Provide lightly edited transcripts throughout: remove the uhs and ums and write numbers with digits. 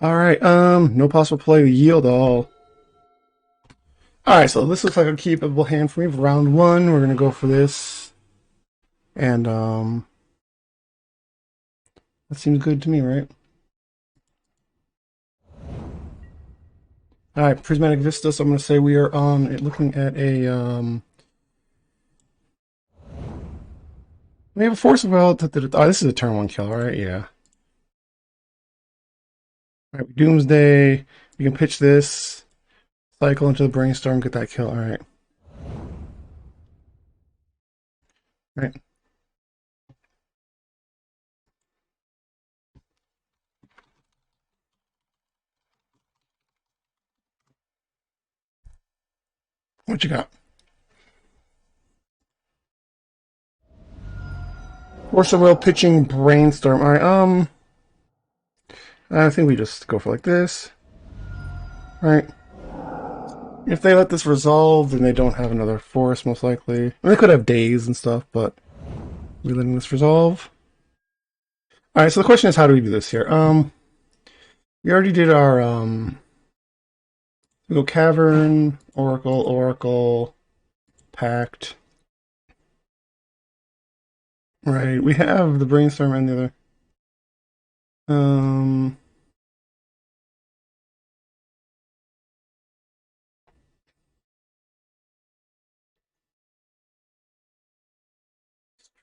Alright, no possible play to yield all. Alright, so this looks like a keepable hand for me for round one. We're gonna go for this. And, that seems good to me, right? Alright, Prismatic Vista, so I'm gonna say we are on looking at a, we have a Force of Will. Oh, this is a turn one kill, right? Yeah. Alright, Doomsday. We can pitch this, cycle into the Brainstorm, get that kill. Alright. Right. What you got? Force of Will pitching Brainstorm. Alright, I think we just go for like this. Alright. If they let this resolve, then they don't have another force, most likely. I mean, they could have days and stuff, but we're letting this resolve. Alright, so the question is, how do we do this here? We already did our, we go Cavern, Oracle, Pact. Right, we have the Brainstorm and the other.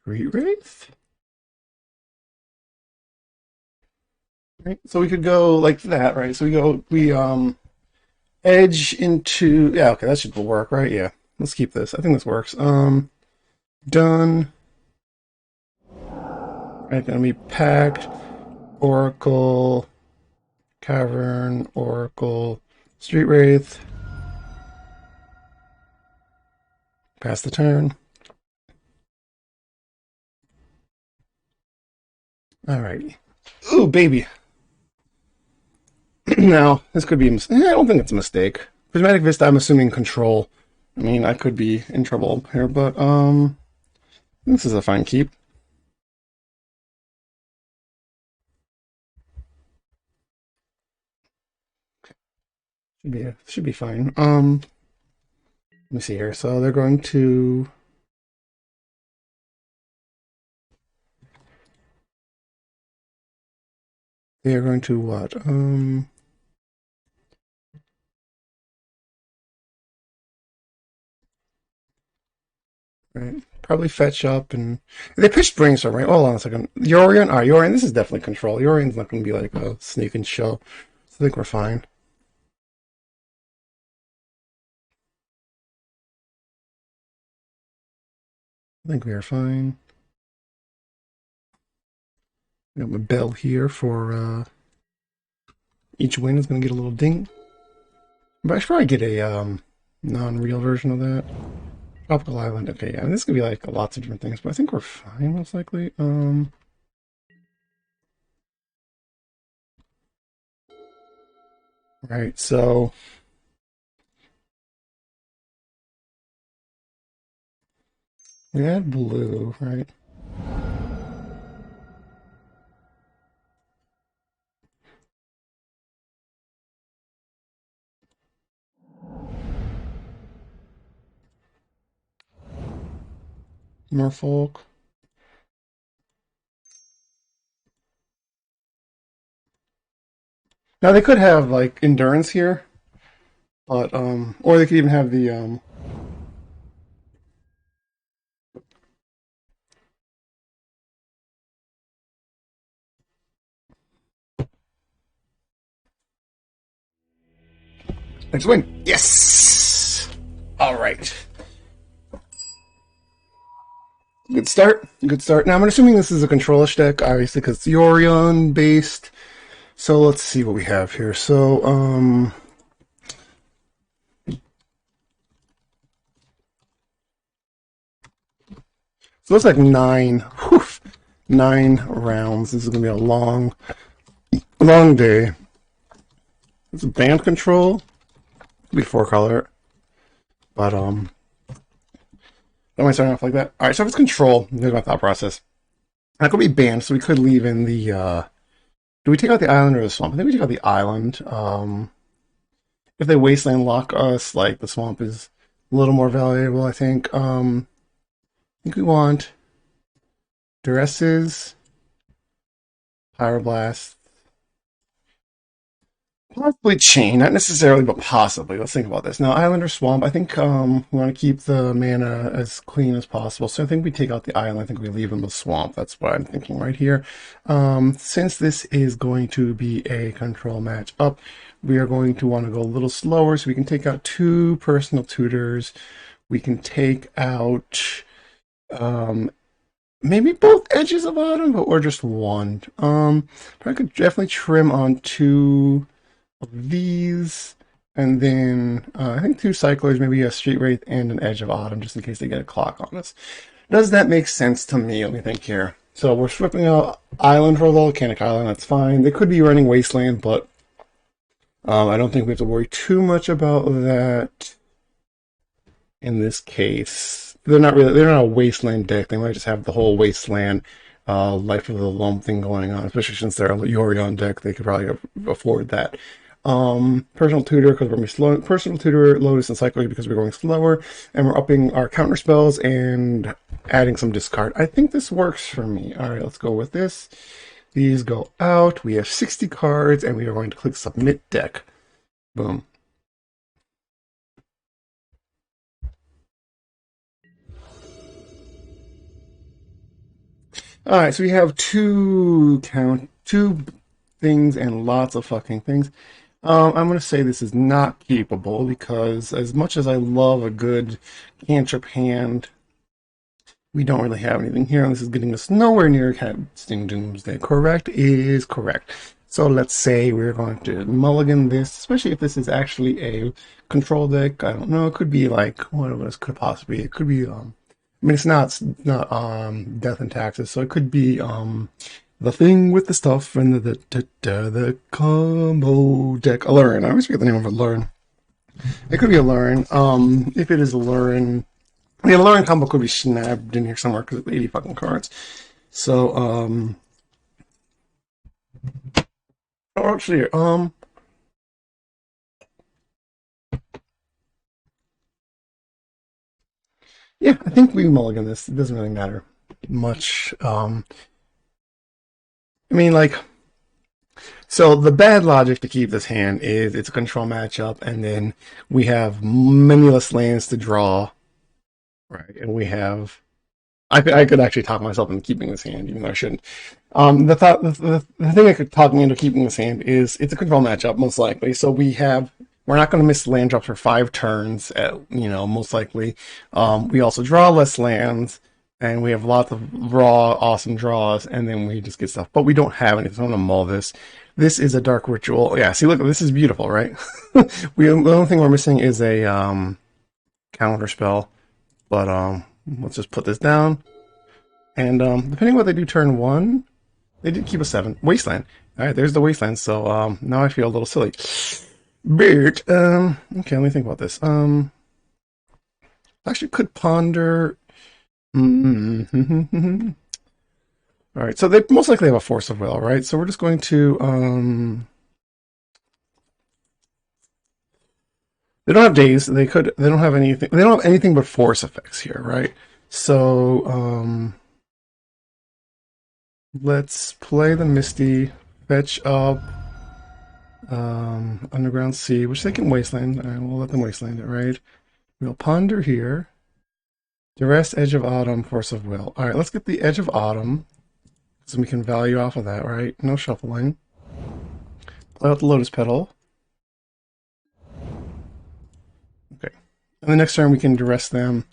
Street Wraith? Right, so we could go like that, right? So we edge into, yeah, okay, that should work, right? Yeah, let's keep this. I think this works. Done. Right, gonna be Pact, Oracle, Cavern, Oracle, Street Wraith. Pass the turn. Alrighty. Ooh, baby. Now, this could be a mistake. I don't think it's a mistake. Prismatic Vista, I'm assuming control. I mean, I could be in trouble here, but, this is a fine keep. Should be fine. Let me see here. So they're going to, what? Right. Probably fetch up and they pitched Brainstorm, right? Hold on a second. Yorion? Alright, Yorion, this is definitely control. Yorion's not gonna be like a sneak and show. So I think we're fine. I think we are fine. We got my bell here for each win is gonna get a little ding. But I should probably get a non-real version of that. Tropical Island. Okay, yeah, this could be like lots of different things, but I think we're fine most likely. Right, so we had blue, right? Merfolk. Now they could have like endurance here, but or they could even have the next win. Yes. All right. Good start. Good start. Now I'm assuming this is a controlish deck, obviously, because it's Yorion based. So let's see what we have here. So it's like nine rounds. This is gonna be a long day. It's band control. It'll be 4-color, but don't mind starting off like that. All right, so if it's control, here's my thought process. That could be banned, so we could leave in the Do we take out the island or the swamp? I think we take out the island. If they wasteland lock us, like the swamp is a little more valuable, I think. I think we want duresses, pyroblast, possibly chain, not necessarily, but possibly. Let's think about this. Now, island or swamp, I think we want to keep the mana as clean as possible. So I think we take out the island. I think we leave in the swamp. That's what I'm thinking right here. Since this is going to be a control match up, we are going to want to go a little slower. So we can take out 2 personal tutors. We can take out maybe both edges of autumn, or just one. But I could definitely trim on 2 of these, and then I think 2 cyclers, maybe a street wraith and an edge of autumn, just in case they get a clock on us. Does that make sense to me? Let me think here. So we're swapping out island for the volcanic island. That's fine. They could be running wasteland, but I don't think we have to worry too much about that in this case. They're not a wasteland deck. They might just have the whole wasteland life of the loam thing going on, especially since they're a Yorion deck. They could probably afford that. Personal tutor because we're going to be slow. Personal tutor, Lotus, and cycler because we're going slower, and we're upping our counter spells and adding some discard. I think this works for me. All right, let's go with this. These go out. We have 60 cards, and we are going to click submit deck. Boom. All right, so we have 2 things and lots of fucking things. I'm going to say this is not keepable because as much as I love a good cantrip hand, we don't really have anything here, and this is getting us nowhere near casting Doomsday. Correct is correct. So let's say we're going to mulligan this, especially if this is actually a control deck. I don't know. It could be like, what else could it possibly be? It could be, I mean, it's not Death and Taxes, so it could be the thing with the stuff and the combo deck. Allurin. I always forget the name of it. Allurin. It could be Allurin. If it is Allurin, I mean, Allurin combo could be snapped in here somewhere because it's 80 fucking cards. So, oh, actually, yeah, I think we mulligan this. It doesn't really matter much. I mean, like, so the bad logic to keep this hand is it's a control matchup, and then we have many less lands to draw, right? And we have, I could actually talk myself into keeping this hand, even though I shouldn't. The thing that could talk me into keeping this hand is it's a control matchup, most likely. So we're not going to miss land drops for 5 turns, most likely. We also draw less lands, and we have lots of raw, awesome draws, and then we just get stuff. But we don't have anything, so I'm going to mull this. This is a dark ritual. Yeah, see, look, this is beautiful, right? The only thing we're missing is a counter spell. But let's just put this down. And depending on what they do turn 1, they did keep a 7. Wasteland. All right, there's the Wasteland. So now I feel a little silly. But, okay, let me think about this. Actually could ponder. All right, so they most likely have a force of will, right? So we're just going to they don't have days. They don't have anything. They don't have anything but force effects here, right? So let's play the Misty, fetch up Underground Sea, which they can wasteland. We'll let them wasteland it, right? We'll ponder here. Duress, Edge of Autumn, Force of Will. All right, let's get the Edge of Autumn, so we can value off of that, right? No shuffling. Play out the Lotus Petal. Okay. And the next turn we can duress them.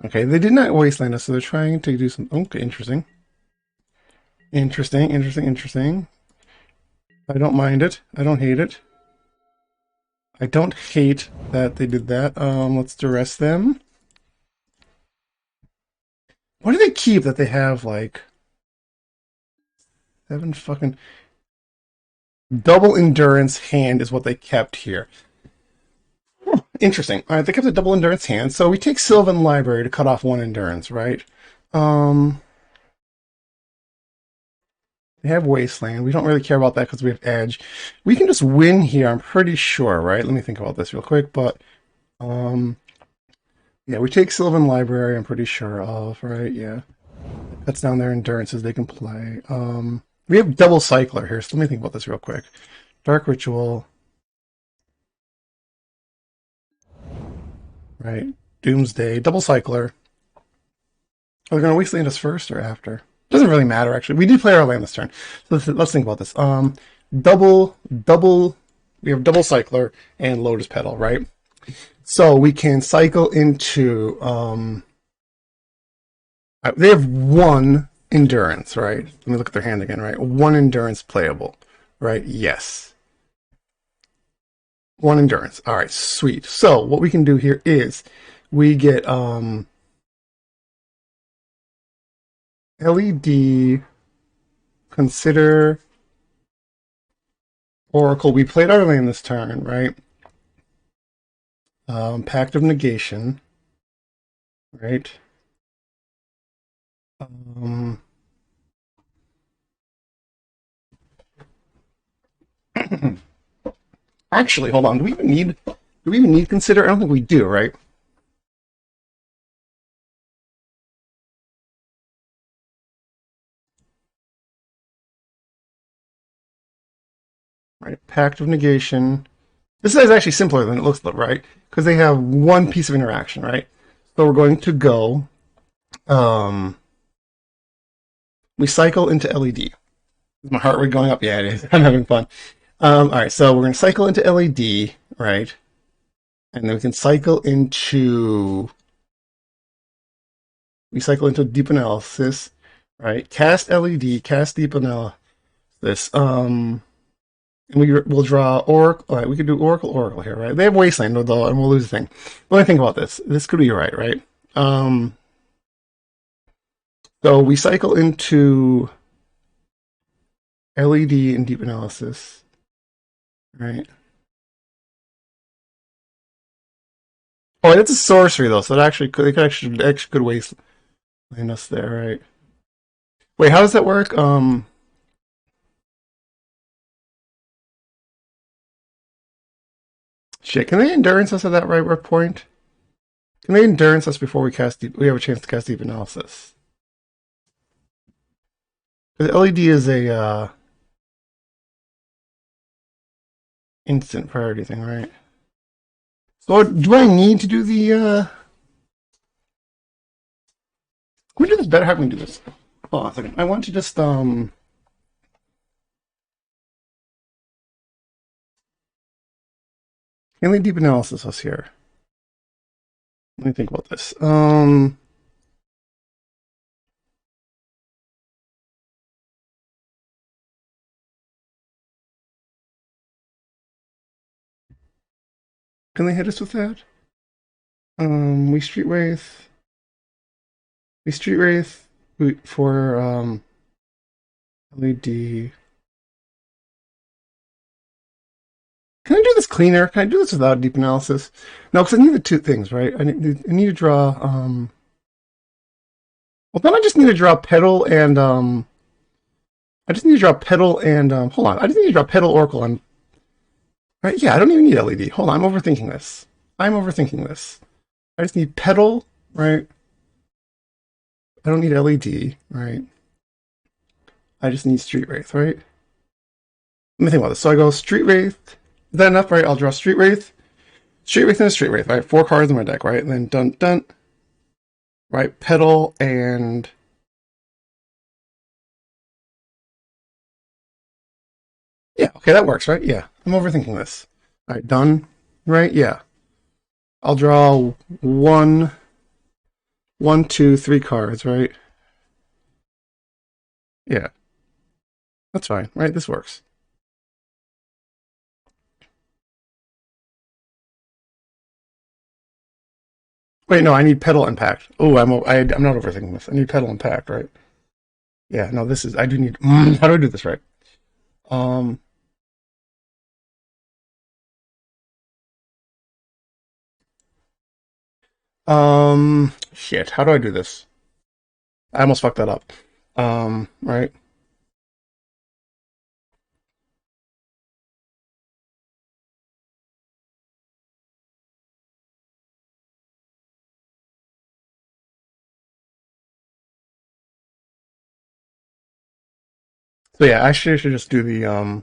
Okay, they did not wasteland us, so they're trying to do some. Okay, interesting. Interesting. I don't mind it. I don't hate it. I don't hate that they did that. Let's duress them. What do they keep that they have, like, 7 fucking... Double endurance hand is what they kept here. Interesting. All right, they kept a double endurance hand, so we take Sylvan Library to cut off 1 endurance, right? They have Wasteland. We don't really care about that because we have Edge. We can just win here, I'm pretty sure, right? Let me think about this real quick, but um yeah, we take Sylvan Library, I'm pretty sure of, right? Yeah. Cuts down their endurances they can play. We have double cycler here, so let me think about this real quick. Dark Ritual, right? Doomsday, double cycler. Are they going to wasteland us first or after? Doesn't really matter, actually. We did play our land this turn. So let's think about this. Double, we have double cycler and lotus petal, right? So we can cycle into, they have one endurance, right? Let me look at their hand again, right? One endurance playable, right? Yes. One endurance. All right, sweet. So what we can do here is we get LED, consider Oracle. We played our land this turn, right? Pact of Negation, right? Actually, hold on. Do we even need consider? I don't think we do, right? Right. Pact of Negation. This is actually simpler than it looks, right? Because they have one piece of interaction, right? So we're going to go. We cycle into LED. Is my heart rate going up? Yeah, it is. I'm having fun. All right, so we're going to cycle into LED, right? And then we can cycle into. We cycle into deep analysis, right? Cast LED, cast deep analysis. And we'll draw Oracle. All right, we could do Oracle here, right? They have Wasteland though, and we'll lose the thing. But when I think about this, this could be right? So we cycle into LED and deep analysis, right? Oh, that's a sorcery though, so they could actually could Wasteland us there, right? Wait, how does that work? Shit, can they endurance us at that right point? Can they endurance us before we have a chance to cast deep analysis? Because LED is a instant priority thing, right? So do I need to do the can we do this better? How can we do this? Hold on a second. I want to just can we deep analysis us here? Let me think about this. Can they hit us with that? We street wraith. We street wraith for LED. Can I do this cleaner? Can I do this without deep analysis? No, because I need the two things, right? I need to draw well then I just need to draw petal and I just need to draw petal and hold on. I just need to draw petal oracle and right, yeah, I don't even need LED. Hold on, I'm overthinking this. I just need petal, right? I don't need LED, right? I just need street wraith, right? Let me think about this. So I go street wraith. Is that enough, right? I'll draw street wraith. Street wraith and a street wraith, right? 4 cards in my deck, right? And then dun dun. Right, petal and yeah, okay, that works, right? Yeah. I'm overthinking this. Alright, done. Right? Yeah. I'll draw one, 2, 3 cards, right? Yeah. That's fine, right? This works. Wait, no, I need petal and pact. Oh, I'm not overthinking this. I need petal and pact, right? Yeah, no, this is I do need how do I do this right? Um shit, how do I do this? I almost fucked that up. Right? So yeah, actually I should just do the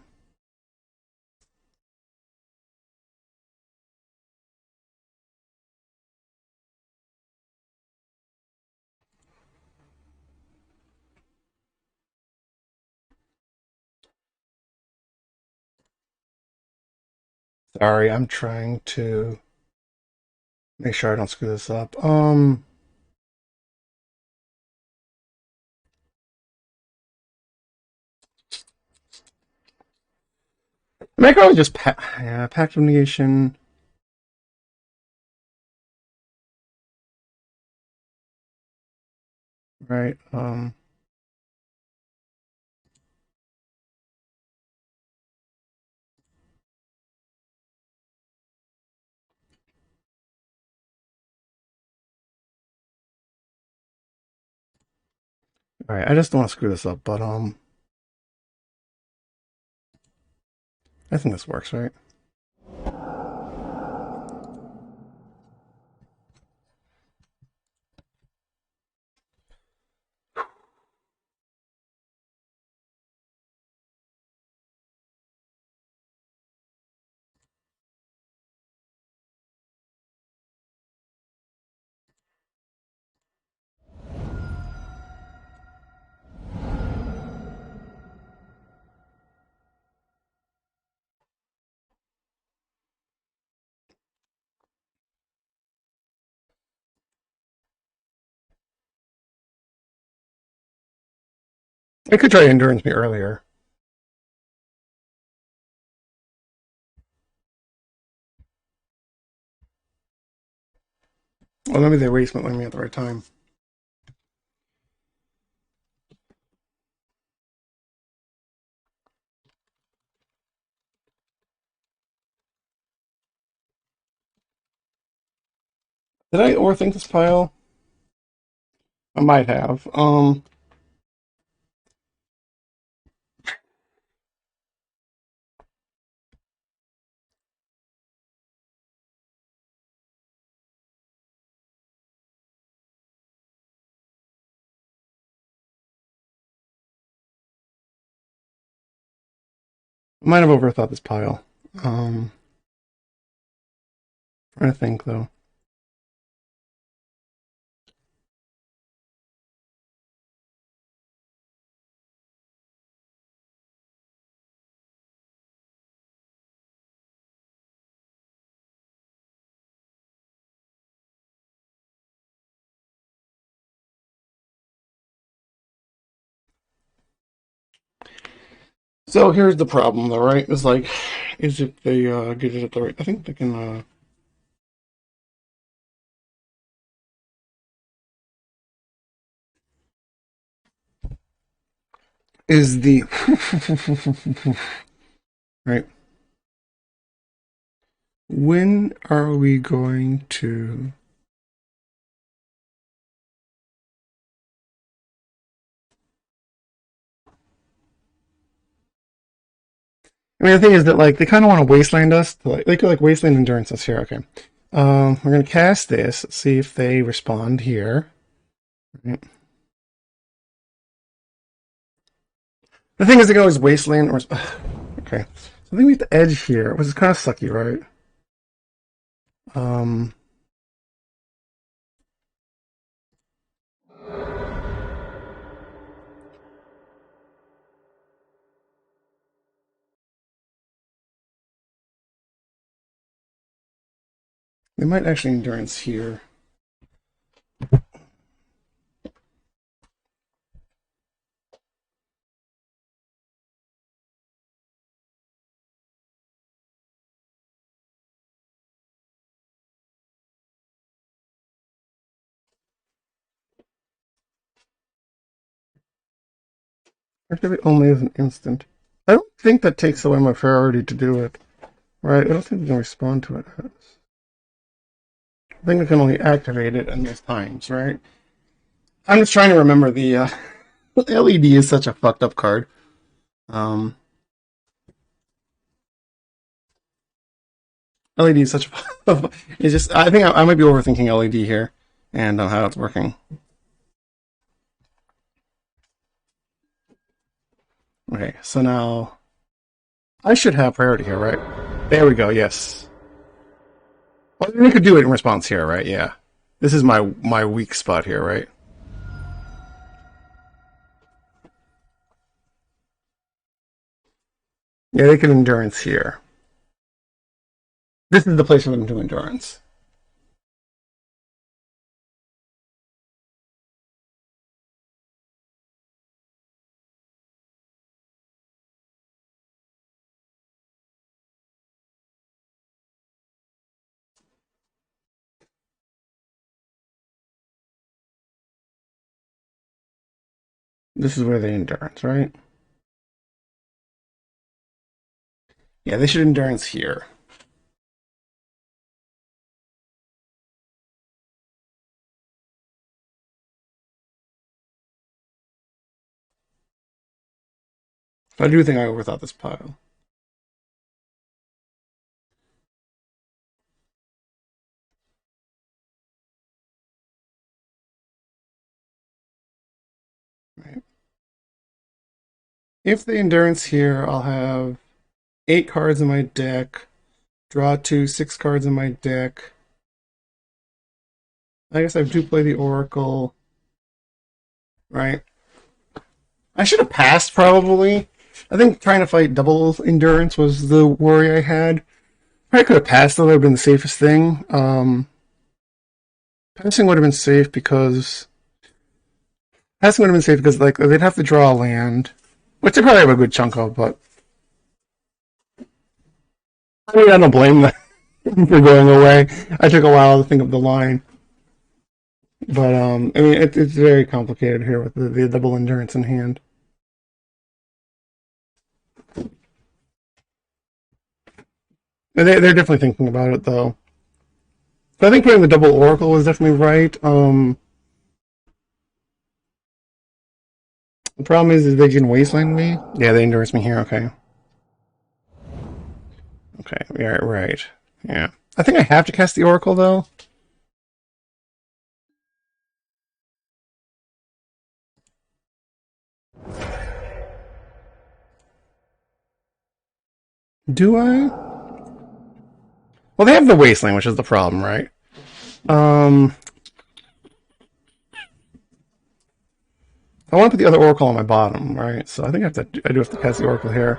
sorry, I'm trying to make sure I don't screw this up. I could always just pact of negation. Right. All right. I just don't want to screw this up, but I think this works, right? I could try endurance me earlier. Well, maybe they waste me at the right time. Did I overthink this pile? I might have. I might have overthought this pile. Trying to think though. So here's the problem, though, right? It's like, is if they get it at the right. I think they can. Is the right? When are we going to? I mean, the thing is that like they kind of want to wasteland us. To, like, they could like wasteland endurance us here. Okay, we're gonna cast this. See if they respond here. Right. The thing is, they can always wasteland or. Okay, so I think we have to edge here, which is kind of sucky, right? Um, they might actually endurance here. Activate only as an instant. I don't think that takes away my priority to do it. Right? I don't think we can respond to it. I think we can only activate it in those times, right? I'm just trying to remember the LED is such a fucked up card. Um, LED is such a. It's just. I think I might be overthinking LED here and how it's working. Okay, so now I should have priority here, right? There we go, yes. Well, we could do it in response here, right? Yeah. This is my weak spot here, right? Yeah, they can endurance here. This is the place for them to endurance. This is where they endurance, right? Yeah, they should endurance here. I do think I overthought this pile. Right. If they endurance here, I'll have 8 cards in my deck. Draw 2, 6 cards in my deck. I guess I do play the Oracle. Right. I should have passed probably. I think trying to fight double endurance was the worry I had. I could have passed, though. That would have been the safest thing. Passing would have been safe because like they'd have to draw a land, which they probably have a good chunk of. But I mean, I don't blame them for going away. I took a while to think of the line, but I mean, it's very complicated here with the double endurance in hand. And they're definitely thinking about it though. So I think putting the double oracle was definitely right. The problem is they can wasteland me. Yeah, they endurance me here. Okay. Okay. Yeah. Right. Yeah. I think I have to cast the oracle though. Do I? Well, they have the wasteland, which is the problem, right? Um, I want to put the other oracle on my bottom, right? So I think I do have to cast the oracle here.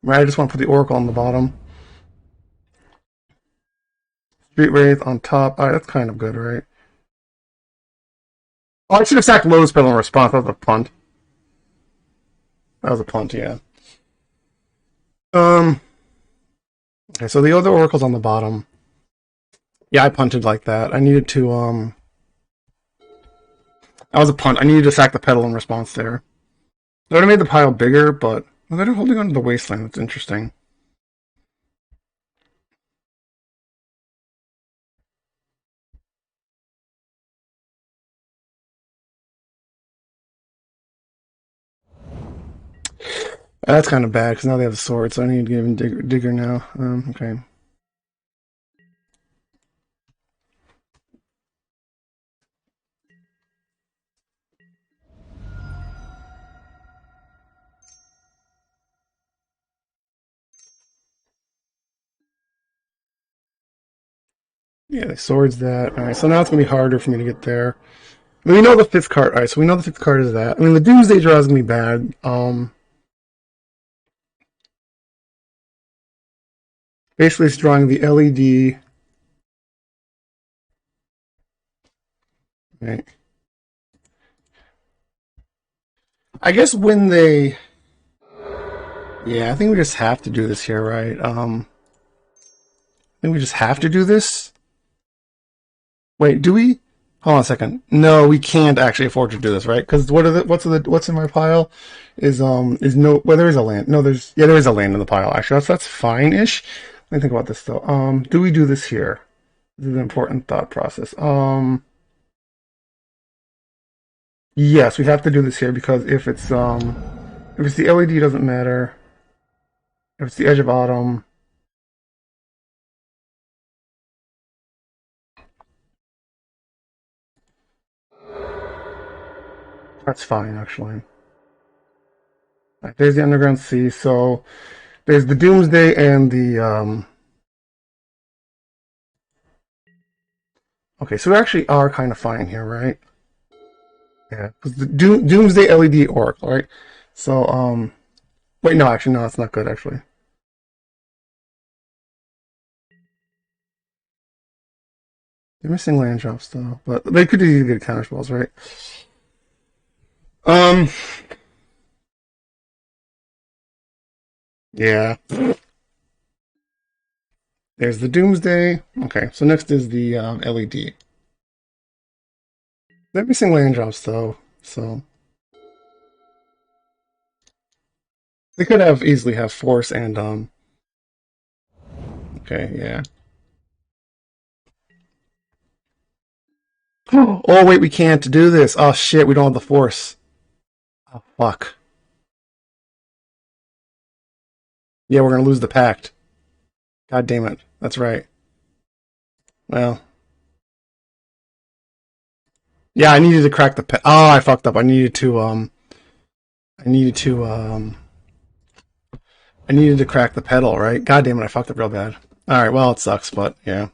Right, I just want to put the oracle on the bottom. Street Wraith on top. All right, that's kind of good, right? Oh, I should have sacked Low Spell in response. That was a punt. That was a punt, yeah. Um. Okay, so the other oracle's on the bottom. Yeah, I punted like that. I needed to That was a punt. I needed to sack the pedal in response there. I would have made the pile bigger, but they're holding on to the wasteland. That's interesting. That's kind of bad because now they have a sword, so I need to give him digger now. Okay. Yeah, the sword's that. All right, so now it's gonna be harder for me to get there. I mean, we know the fifth card. All right, so we know the fifth card is that. I mean, the Doomsday draw is gonna be bad. Basically, it's drawing the LED. Right. I guess when they, yeah, I think we just have to do this here, right? I think we just have to do this. Wait, do we? Hold on a second. No, we can't actually afford to do this, right? Because what's in my pile is no, well, there is a land. No, there is a land in the pile. Actually, that's fine-ish. Let me think about this though. Do we do this here? This is an important thought process. Yes, we have to do this here because if it's the LED, it doesn't matter. If it's the edge of autumn, That's fine, actually. Right, there's the underground sea. So there's the Doomsday and the Okay, so we actually are kind of fine here, right? Yeah, because the Doomsday LED Oracle, right? So wait, no, actually, no, it's not good. Actually, they're missing land drops though, but they could easily get counter spells, right? Um, yeah. There's the Doomsday. Okay, so next is the LED. They're missing land drops though, so they could have easily have force and Okay, yeah. Oh wait, we can't do this. Oh shit, we don't have the force. Oh fuck. Yeah, we're gonna lose the pact. God damn it. That's right. Well, yeah, I needed to crack the Oh, I fucked up. I needed to I needed to crack the pedal, right? God damn it, I fucked up real bad. All right, well, it sucks, but yeah.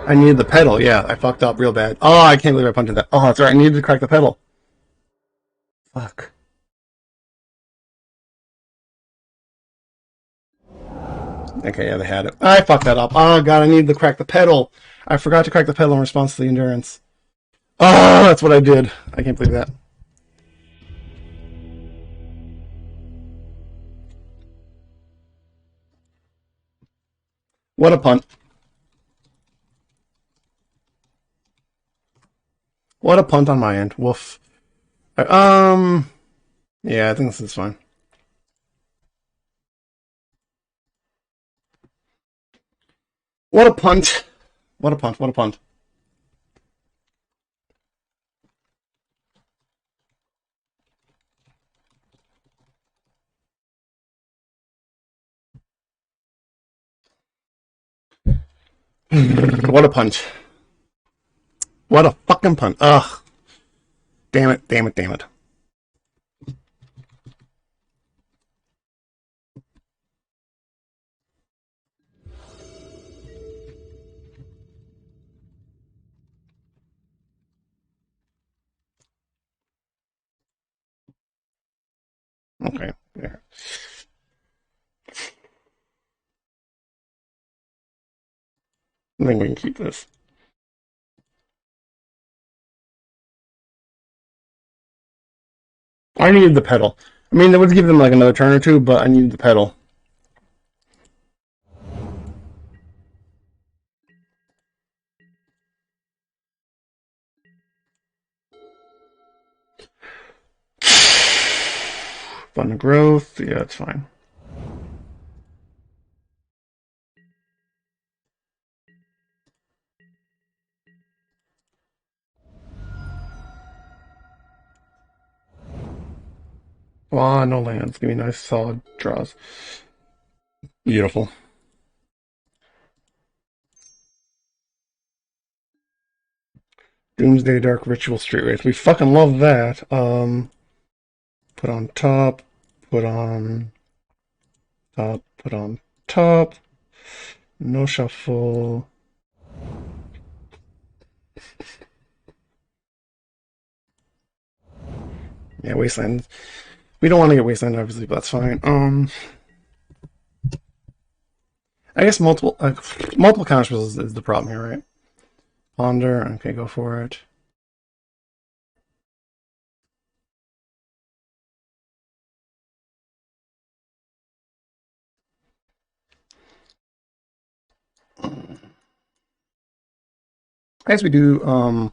I needed the pedal. Yeah, I fucked up real bad. Oh, I can't believe I punted that. Oh, that's right. I needed to crack the pedal. Fuck. Okay, yeah, they had it. I fucked that up. Oh god, I needed to crack the pedal. I forgot to crack the pedal in response to the endurance. Oh, that's what I did. I can't believe that. What a punt. What a punt on my end. Woof. Yeah, I think this is fine. What a punt. What a punt. What a punt. What a punt. What a fucking punt. Ugh. Damn it, damn it, damn it. Okay. Yeah. I think we can keep this. I needed the pedal. I mean, that would give them like another turn or two, but I needed the pedal. Fun growth. Yeah, it's fine. Ah, no lands. Give me nice solid draws. Beautiful. Doomsday Dark Ritual Street Race. We fucking love that. Put on top. Put on top. Put on top. No shuffle. Yeah, Wasteland. We don't want to get Wasteland, obviously, but that's fine. I guess multiple counters is the problem here, right? Ponder. Okay, go for it. I guess we do.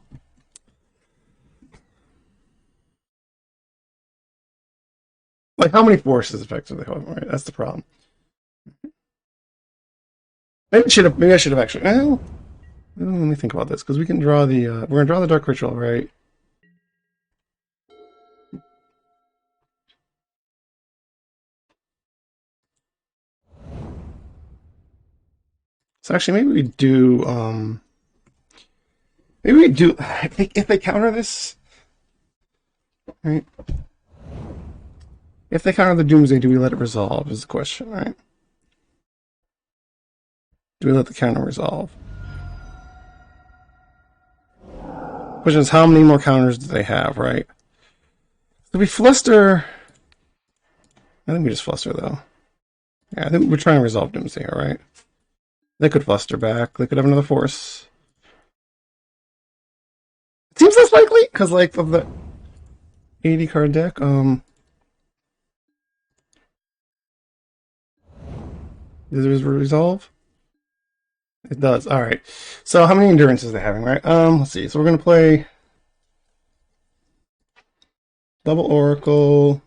Like how many forces effectively? Right, that's the problem. Maybe should have. Maybe I should have actually. Well, let me think about this because we can draw the. We're gonna draw the Dark Ritual, right? So actually, maybe we do. If they counter this, right? If they counter the Doomsday, do we let it resolve? Is the question, right? Do we let the counter resolve? Question is, how many more counters do they have, right? Do we fluster? I think we just fluster, though. Yeah, I think we're trying to resolve Doomsday here, right? They could fluster back. They could have another force. It seems less likely, because, like, of the 80 card deck, does it resolve? It does. All right. So how many endurances are they having, right? Let's see. So we're gonna play double Oracle.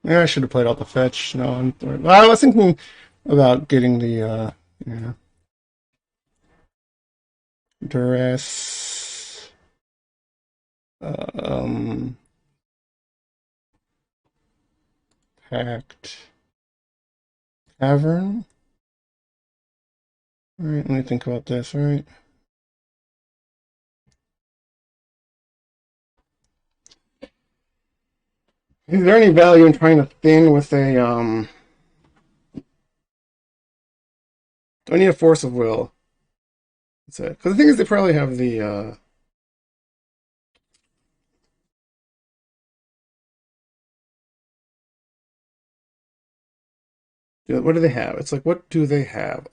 Yeah, I should have played out the fetch. No, I was thinking about getting the yeah, duress. Um, Pact Cavern. All right, let me think about this. All right. Is there any value in trying to thin with a do I need a force of will? That's it. Because the thing is, they probably have the what do they have? It's like, what do they have?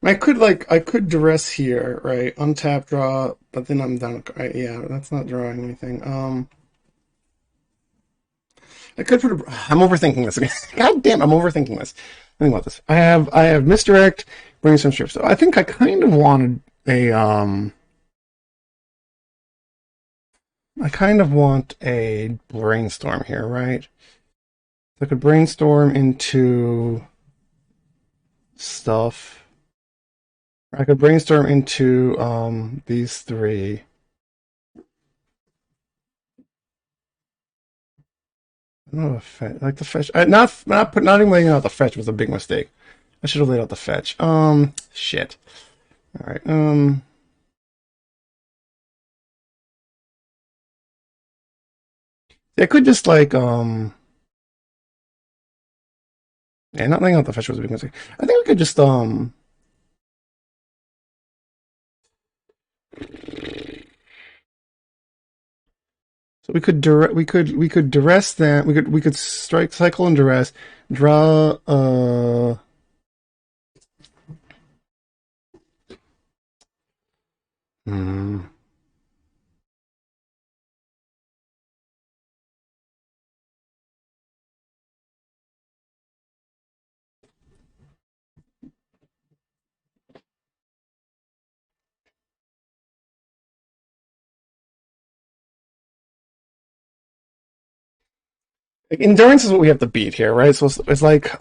I could duress here, right? Untap draw, but then I'm done. Yeah, that's not drawing anything. I could put I'm overthinking this again. God damn, I'm overthinking this. Think about this. I have misdirect, brainstorm shift. So I think I kind of wanted a I kind of want a brainstorm here, right? So I could brainstorm into stuff. I could brainstorm into these three. I don't know if like the fetch. Not even laying out the fetch was a big mistake. I should have laid out the fetch. Shit. All right. I could just like yeah, not laying out the fetch was a big mistake. I think we could just so we could duress that we could strike cycle and duress draw hmm. Like, endurance is what we have to beat here, right? So it's like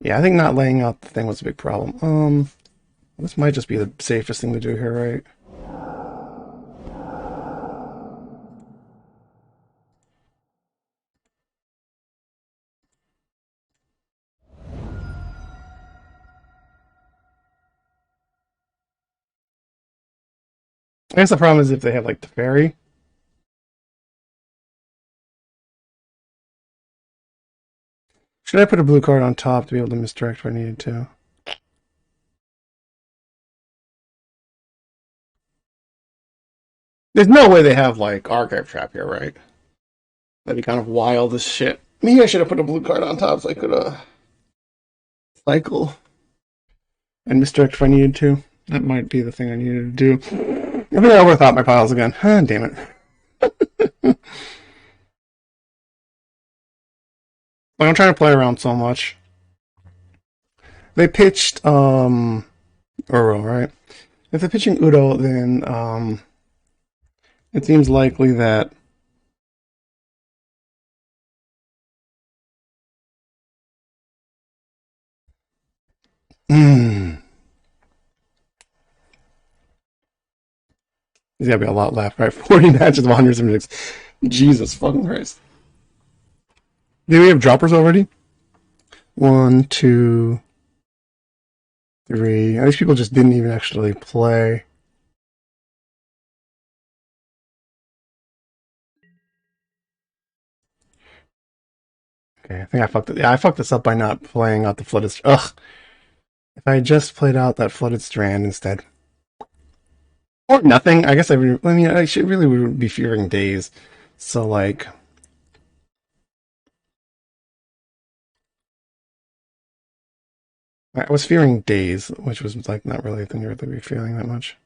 yeah, I think not laying out the thing was a big problem. This might just be the safest thing to do here, right? I guess the problem is if they have like the fairy. Should I put a blue card on top to be able to misdirect if I needed to? There's no way they have like archive trap here, right? That'd be kind of wild as shit. Maybe I should have put a blue card on top so I could cycle and misdirect if I needed to. That might be the thing I needed to do. I think I overthought my piles again. Damn it. Like I'm trying to play around so much. They pitched Uro, right? If they're pitching Udo, then it seems likely that There's gotta be a lot left, right? 40 matches of 176. Jesus fucking Christ. Do we have droppers already? 1, 2, 3. These people just didn't even actually play. Okay, I think I fucked it. Yeah, I fucked this up by not playing out the flooded. Ugh. If I had just played out that flooded strand instead. Or nothing. I guess I mean, I should really would be fearing days. So, like. I was fearing days, which was, like, not really a thing to really be feeling that much.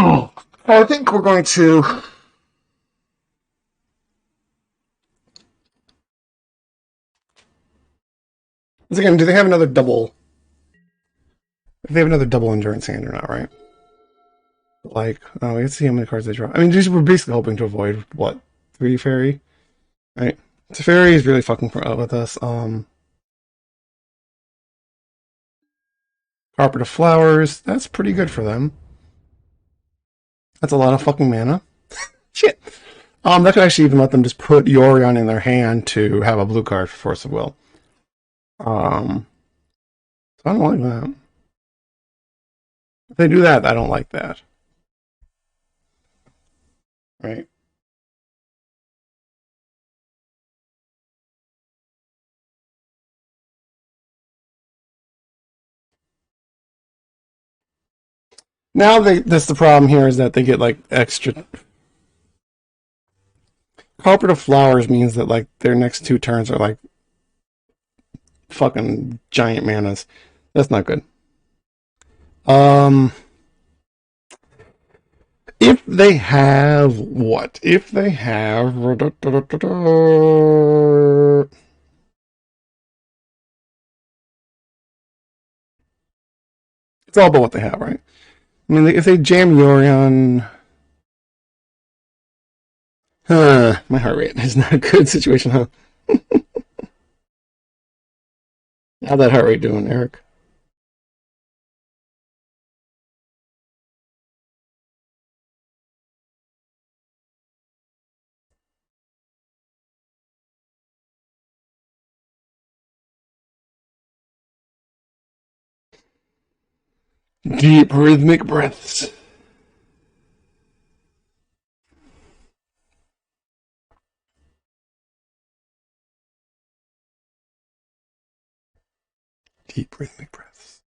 Oh, I think we're going to. Once again, do they have another double? If they have another double endurance hand or not, right? Like, oh, let's see how many cards they draw. I mean, we're basically hoping to avoid what 3 fairy, right? So fairy is really fucking with us. Carpet of Flowers. That's pretty good for them. That's a lot of fucking mana. Shit. That could actually even let them just put Yorion in their hand to have a blue card for Force of Will. So I don't like that. If they do that, I don't like that. Right? Now that's the problem here is that they get like extra. Carpet of Flowers means that like their next 2 turns are like fucking giant manas. That's not good. If they have what? If they have it's all about what they have, right? I mean, if they jam Yorion, my heart rate is not a good situation, huh? How's that heart rate doing, Eric? Deep rhythmic breaths. Deep rhythmic breaths.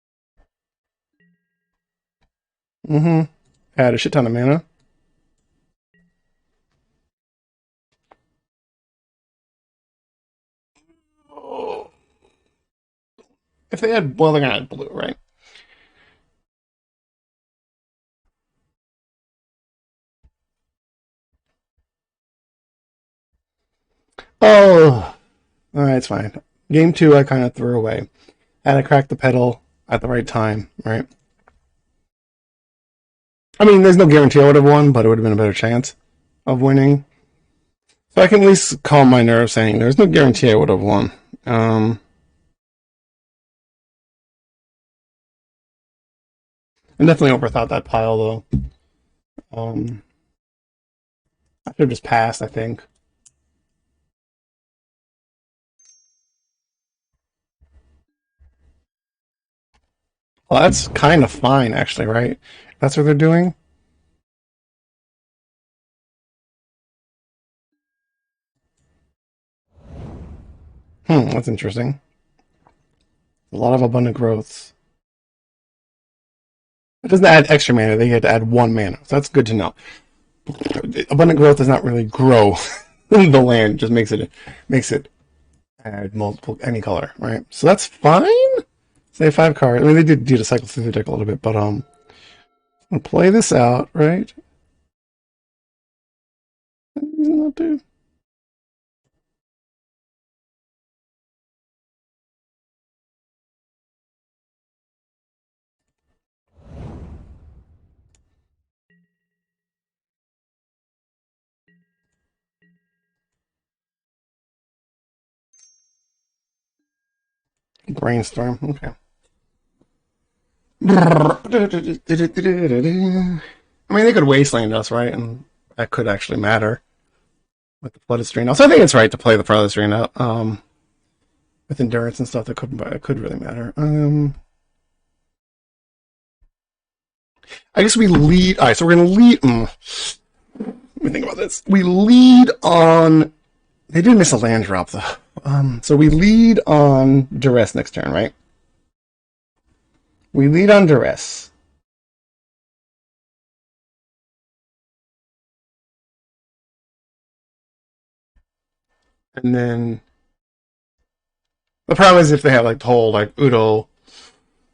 Mm-hmm. Add a shit ton of mana. Oh. If they had, well, they're gonna add blue, right? Oh, all right, it's fine. Game 2, I kind of threw away. Had to crack the pedal at the right time, right? I mean, there's no guarantee I would have won, but it would have been a better chance of winning. So I can at least calm my nerves saying there's no guarantee I would have won. I definitely overthought that pile, though. I should have just passed, I think. Well, that's kind of fine, actually, right? That's what they're doing. That's interesting. A lot of abundant growths. It doesn't add extra mana, they had to add 1 mana. So that's good to know. Abundant growth does not really grow the land, just makes it add multiple any color, right? So that's fine. Say 5 cards. I mean, they did to cycle through the deck a little bit, but I'm gonna play this out, right? Not do. Brainstorm. Okay. I mean, they could wasteland us, right? And that could actually matter with the flooded strain. Also, I think it's right to play the flooded strain out. With endurance and stuff, that could really matter. I guess we lead. All right, so we're gonna lead. Let me think about this. We lead on. They did miss a land drop though. So we lead on duress next turn, right? We lead on duress. And then the problem is if they have like the whole like Udo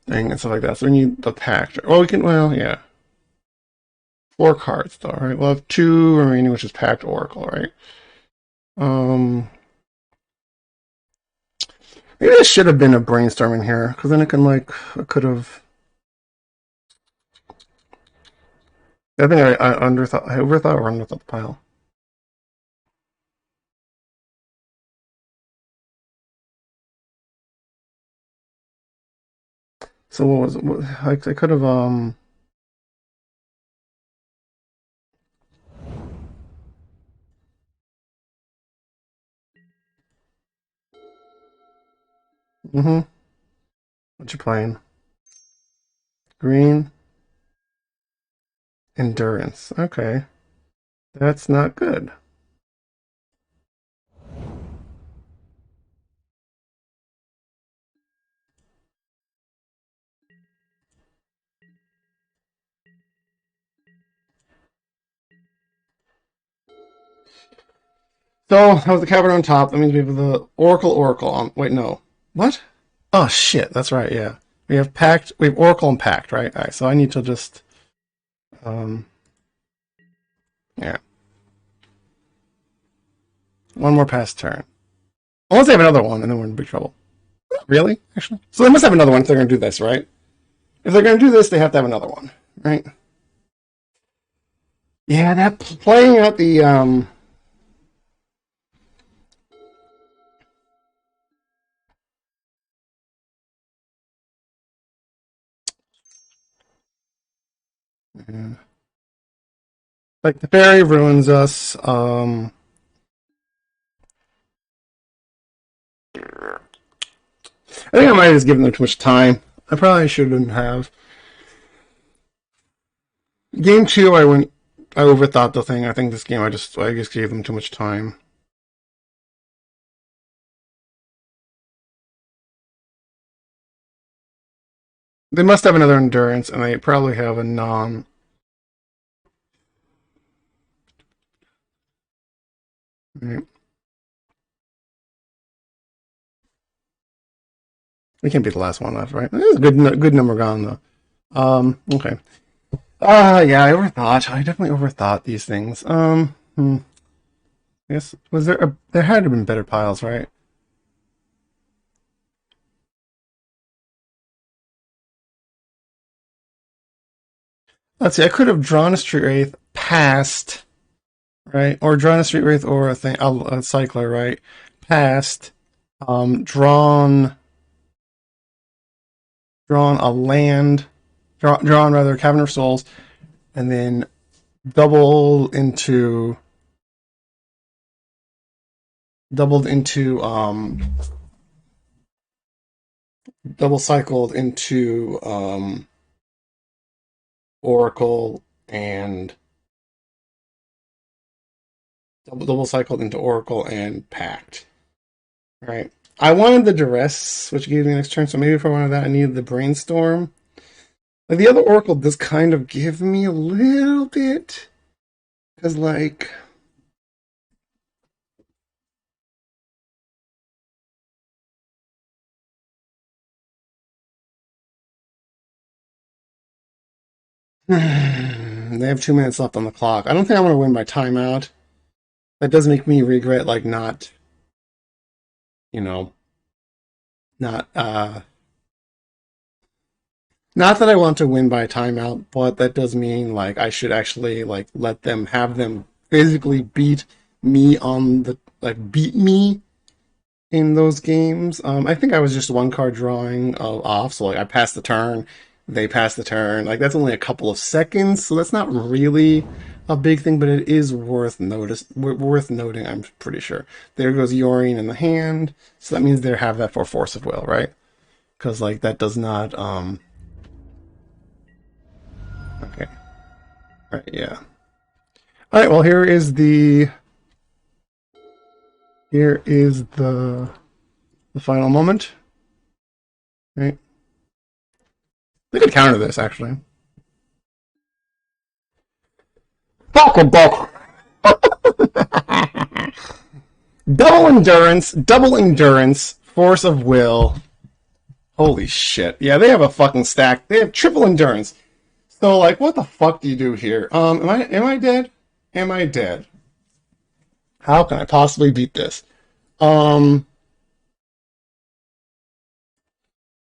thing and stuff like that. So we need the pact. Well, we can. Well, yeah. 4 cards though, right? We'll have 2 remaining, which is Pact Oracle, right? Um, maybe this should have been a brainstorm in here, because then it can like I could have. I think I underthought. I overthought or underthought the pile. So what was it? I could have Mm-hmm. What you playing? Green endurance. Okay, that's not good. So that was the cavern on top. That means we have the Oracle on. Wait, no. What? Oh shit. That's right. Yeah, we have Pact. We have Oracle and Pact. Right. All right. So I need to just um yeah, one more pass turn. Unless they have another one, and then we're in big trouble. Really? Actually, so they must have another one if they're going to do this, right? If they're going to do this, they have to have another one, right? Yeah, that playing out the like the fairy ruins us. I think I might have just given them too much time. I probably shouldn't have. Game 2, I went. I overthought the thing. I think this game, I just gave them too much time. They must have another endurance, and they probably have a non. Right. We can't be the last one left, right? There's a good number gone though. Okay. Yeah, I overthought. I definitely overthought these things. I guess there had to have been better piles, right? Let's see. I could have drawn a street wraith past, right, or drawn a street wraith or a cycler, right, past. Drawn a land, drawn rather Cavern of Souls, and then doubled into doubled into double cycled into Oracle and double cycled into Oracle and Pact. Right. I wanted the duress, which gave me next turn, so maybe if I wanted that, I needed the brainstorm. Like the other Oracle does kind of give me a little bit. Because like they have 2 minutes left on the clock. I don't think I'm gonna win by timeout. That does make me regret like not, you know, not not that I want to win by timeout, but that does mean like I should actually like let them have them physically beat me on the like beat me in those games. I think I was just one card drawing off, so like I passed the turn, they passed the turn. Like that's only a couple of seconds, so that's not really a big thing, but it is worth noting. I'm pretty sure. There goes Yorion in the hand, so that means they have that for force of will, right? Because like that does not. Okay. All right. Yeah. All right. Well, here is the final moment. Right. They could counter this actually. Fuck a buck. Double endurance, force of will. Holy shit. Yeah, they have a fucking stack. They have triple endurance. So like what the fuck do you do here? Am I dead? Am I dead? How can I possibly beat this? Um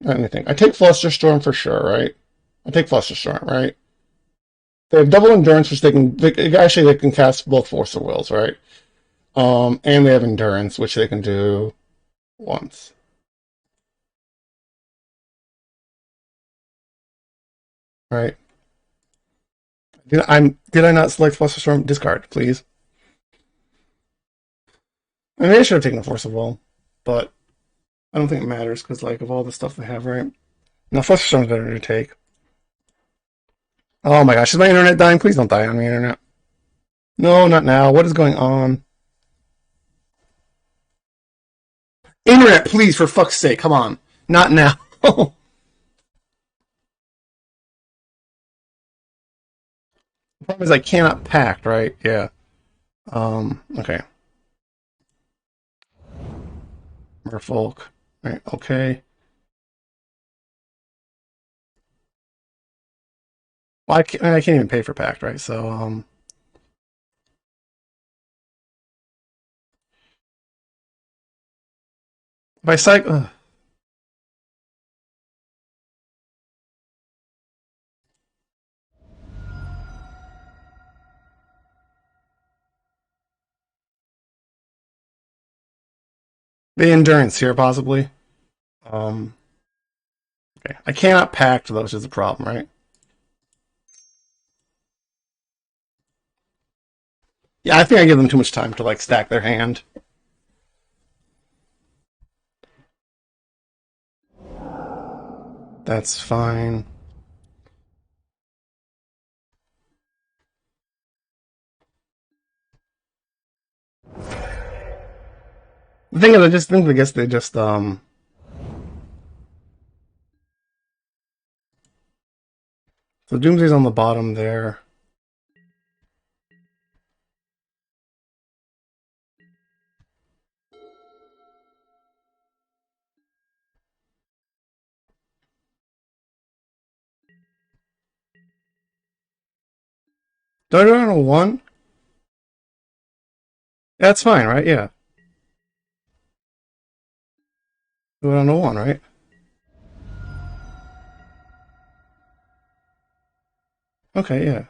Let me think. I take Flusterstorm for sure, right? I take Flusterstorm, right? They have double endurance, which actually they can cast both force of wills, right? And they have endurance, which they can do once. Right? Did I not select Flusterstorm? Discard, please. I mean, I should have taken the Force of Will, but I don't think it matters because, like, of all the stuff they have, right? Now, Flusterstorm's better to take. Oh my gosh, is my internet dying? Please don't die on the internet. No, not now. What is going on? Internet, please, for fuck's sake, come on. Not now. The problem is I cannot pact, right? Yeah. Okay. Merfolk. Right, okay. Well, I can't even pay for pact, right? So, if I cycle, the endurance here, possibly. Um, okay. I cannot pact, though, which is a problem, right? Yeah, I think I give them too much time to, like, stack their hand. That's fine. The thing is, I just think, I guess they just, so Doomsday's on the bottom there. Do I go down to one? That's fine, right? Yeah. Go down to one, right? Okay, yeah.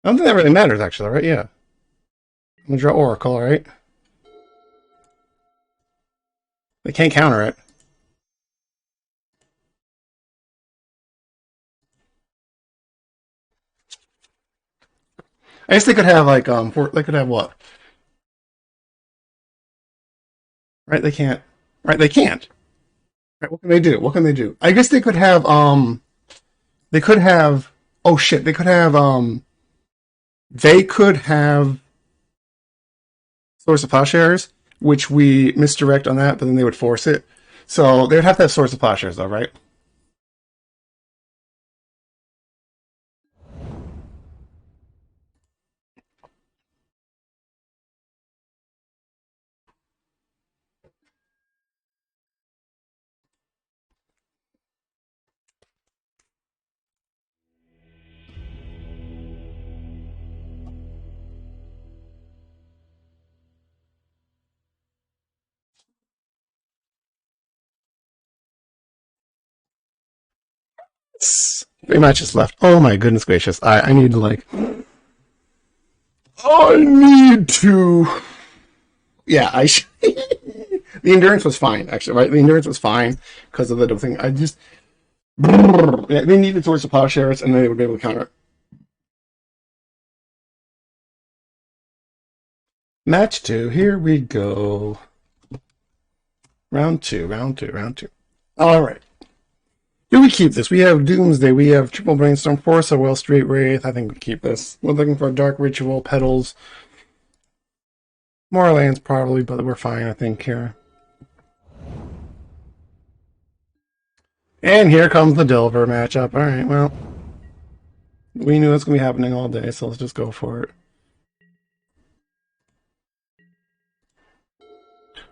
I don't think that really matters, actually, right? Yeah. I'm gonna draw Oracle, right? They can't counter it. I guess they could have, like, they could have what? Right? They can't. Right? They can't. Right? What can they do? What can they do? I guess they could have, oh shit, they could have Source of Plowshares, which we misdirect on that, but then they would force it. So they would have to have Source of Plowshares, though, right? 3 matches left. Oh my goodness gracious. I need to like... I need to... Yeah, I should... The endurance was fine, actually, right? The endurance was fine because of the thing. I just... Yeah, they needed towards the plowshares and they would be able to counter it. Match 2, here we go. Round 2. Alright. Do we keep this? We have Doomsday, we have Triple Brainstorm, Force of Will, Straight Wraith. I think we keep this. We're looking for a Dark Ritual, Petals. More lands probably, but we're fine, I think, here. And here comes the Delver matchup. Alright, well. We knew that's going to be happening all day, so let's just go for it.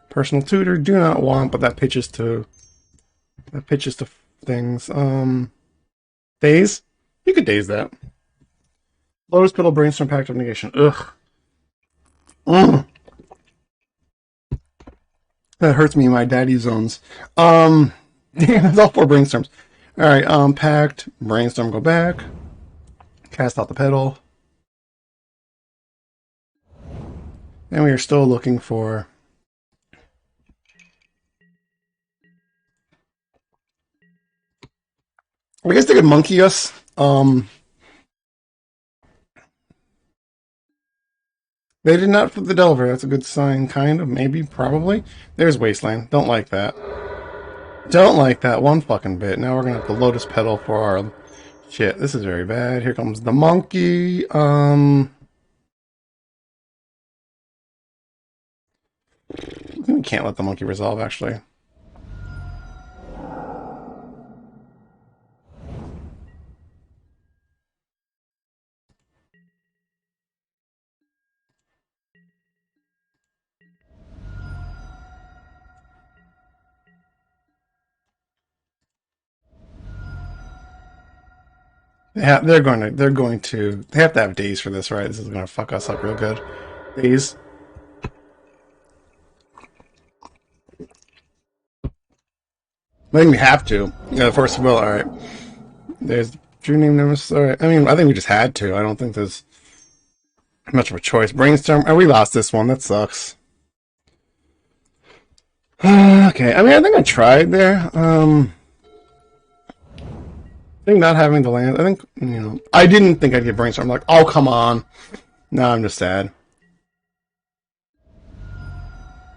Personal Tutor, do not want, but that pitches to things. Daze? You could daze that. Lotus Petal, Brainstorm, Pact of Negation. Ugh. That hurts me in my daddy zones. Damn, that's all 4 brainstorms. Alright, Pact, Brainstorm, go back. Cast out the Petal. And we are still looking for... I guess they could monkey us. They did not put the Delver. That's a good sign, kind of, maybe, probably. There's Wasteland. Don't like that. Don't like that one fucking bit. Now we're gonna have the Lotus Petal for our shit. This is very bad. Here comes the monkey. We can't let the monkey resolve, actually. Yeah, they have to have Daze for this, right? This is gonna fuck us up real good. Daze. I think we have to. Yeah, Force of Will, alright. There's True Name Nemesis, alright. I mean, I think we just had to. I don't think there's much of a choice. Brainstorm, oh, we lost this one, that sucks. Okay, I mean, I think I tried there. I think not having the land, I think, I didn't think I'd get Brainstorm. I'm like, oh, come on. Now I'm just sad.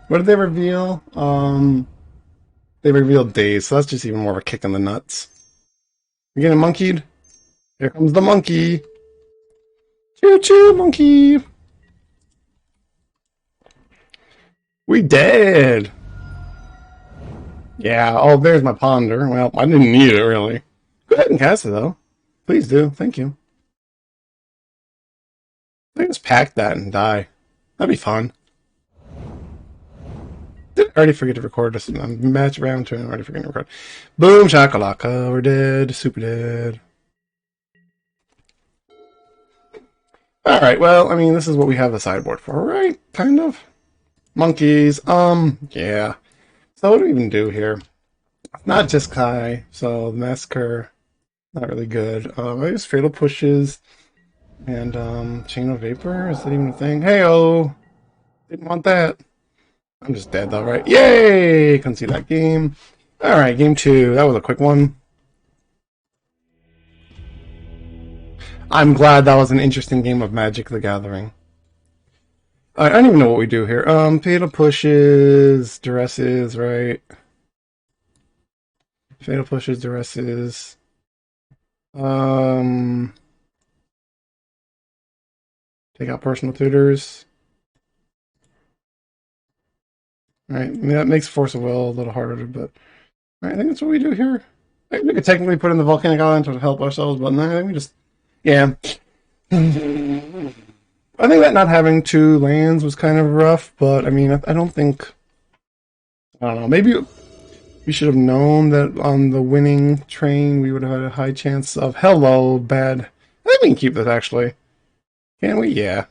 What did they reveal? They revealed Daze, so that's just even more of a kick in the nuts. You're getting monkeyed? Here comes the monkey. Choo-choo, monkey. We dead. Yeah, oh, there's my Ponder. Well, I didn't need it, really. Go ahead and cast it, though. Please do. Thank you. I can just pack that and die. That'd be fun. Did I already forget to record this? Match round 2 and I already forget to record. Boom, shakalaka. We're dead. Super dead. Alright, well, I mean, this is what we have the sideboard for, right? Kind of. Monkeys. Yeah. So what do we even do here? Not just Kai, so Massacre, not really good. I guess Fatal Pushes and Chain of Vapor, is that even a thing? Hey-oh! Didn't want that. I'm just dead though, right? Yay! Couldn't see that game. Alright, game 2. That was a quick one. I'm glad that was an interesting game of Magic the Gathering. I don't even know what we do here. Fatal Pushes, Duresses, right? Fatal Pushes, Duresses. Take out Personal Tutors. Alright, I mean, that makes Force of Will a little harder, but... Alright, I think that's what we do here. I think we could technically put in the Volcanic Island to help ourselves, but no, I think we just... Yeah. I think that not having 2 lands was kind of rough, but I mean, I don't think... I don't know, maybe we should have known that on the winning train we would have had a high chance of... Hello, bad. I think we can keep this, actually. Can we? Yeah.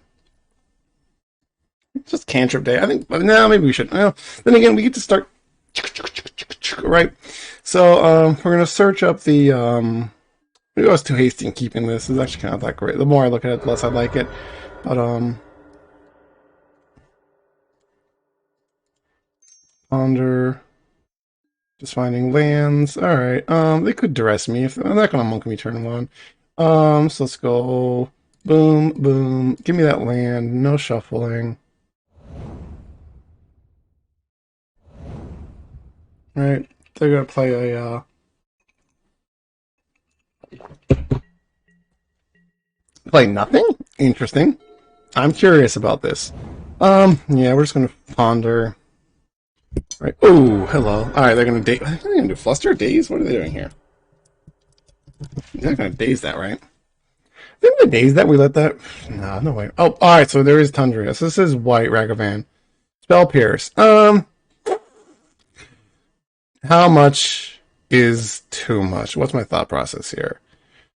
It's just cantrip day. I think... No, maybe we should. Well, then again, we get to start... Right? So, we're going to search up the... Maybe I was too hasty in keeping this. It's actually kind of that great. The more I look at it, the less I like it. But, ponder. Just finding lands. Alright, they could duress me if they're not gonna monk me turn one. So let's go boom, boom. Give me that land, no shuffling. Right. They're gonna play a play nothing? Interesting. I'm curious about this. Yeah, we're just gonna ponder. Right. Oh, hello. Alright, they're gonna daze. Are they gonna do fluster? Daze? What are they doing here? They're not gonna daze that, right? Didn't we daze that? We let that. No, no way. Oh, alright, so there is Tundra. So this is white Ragavan. Spell Pierce. How much is too much? What's my thought process here?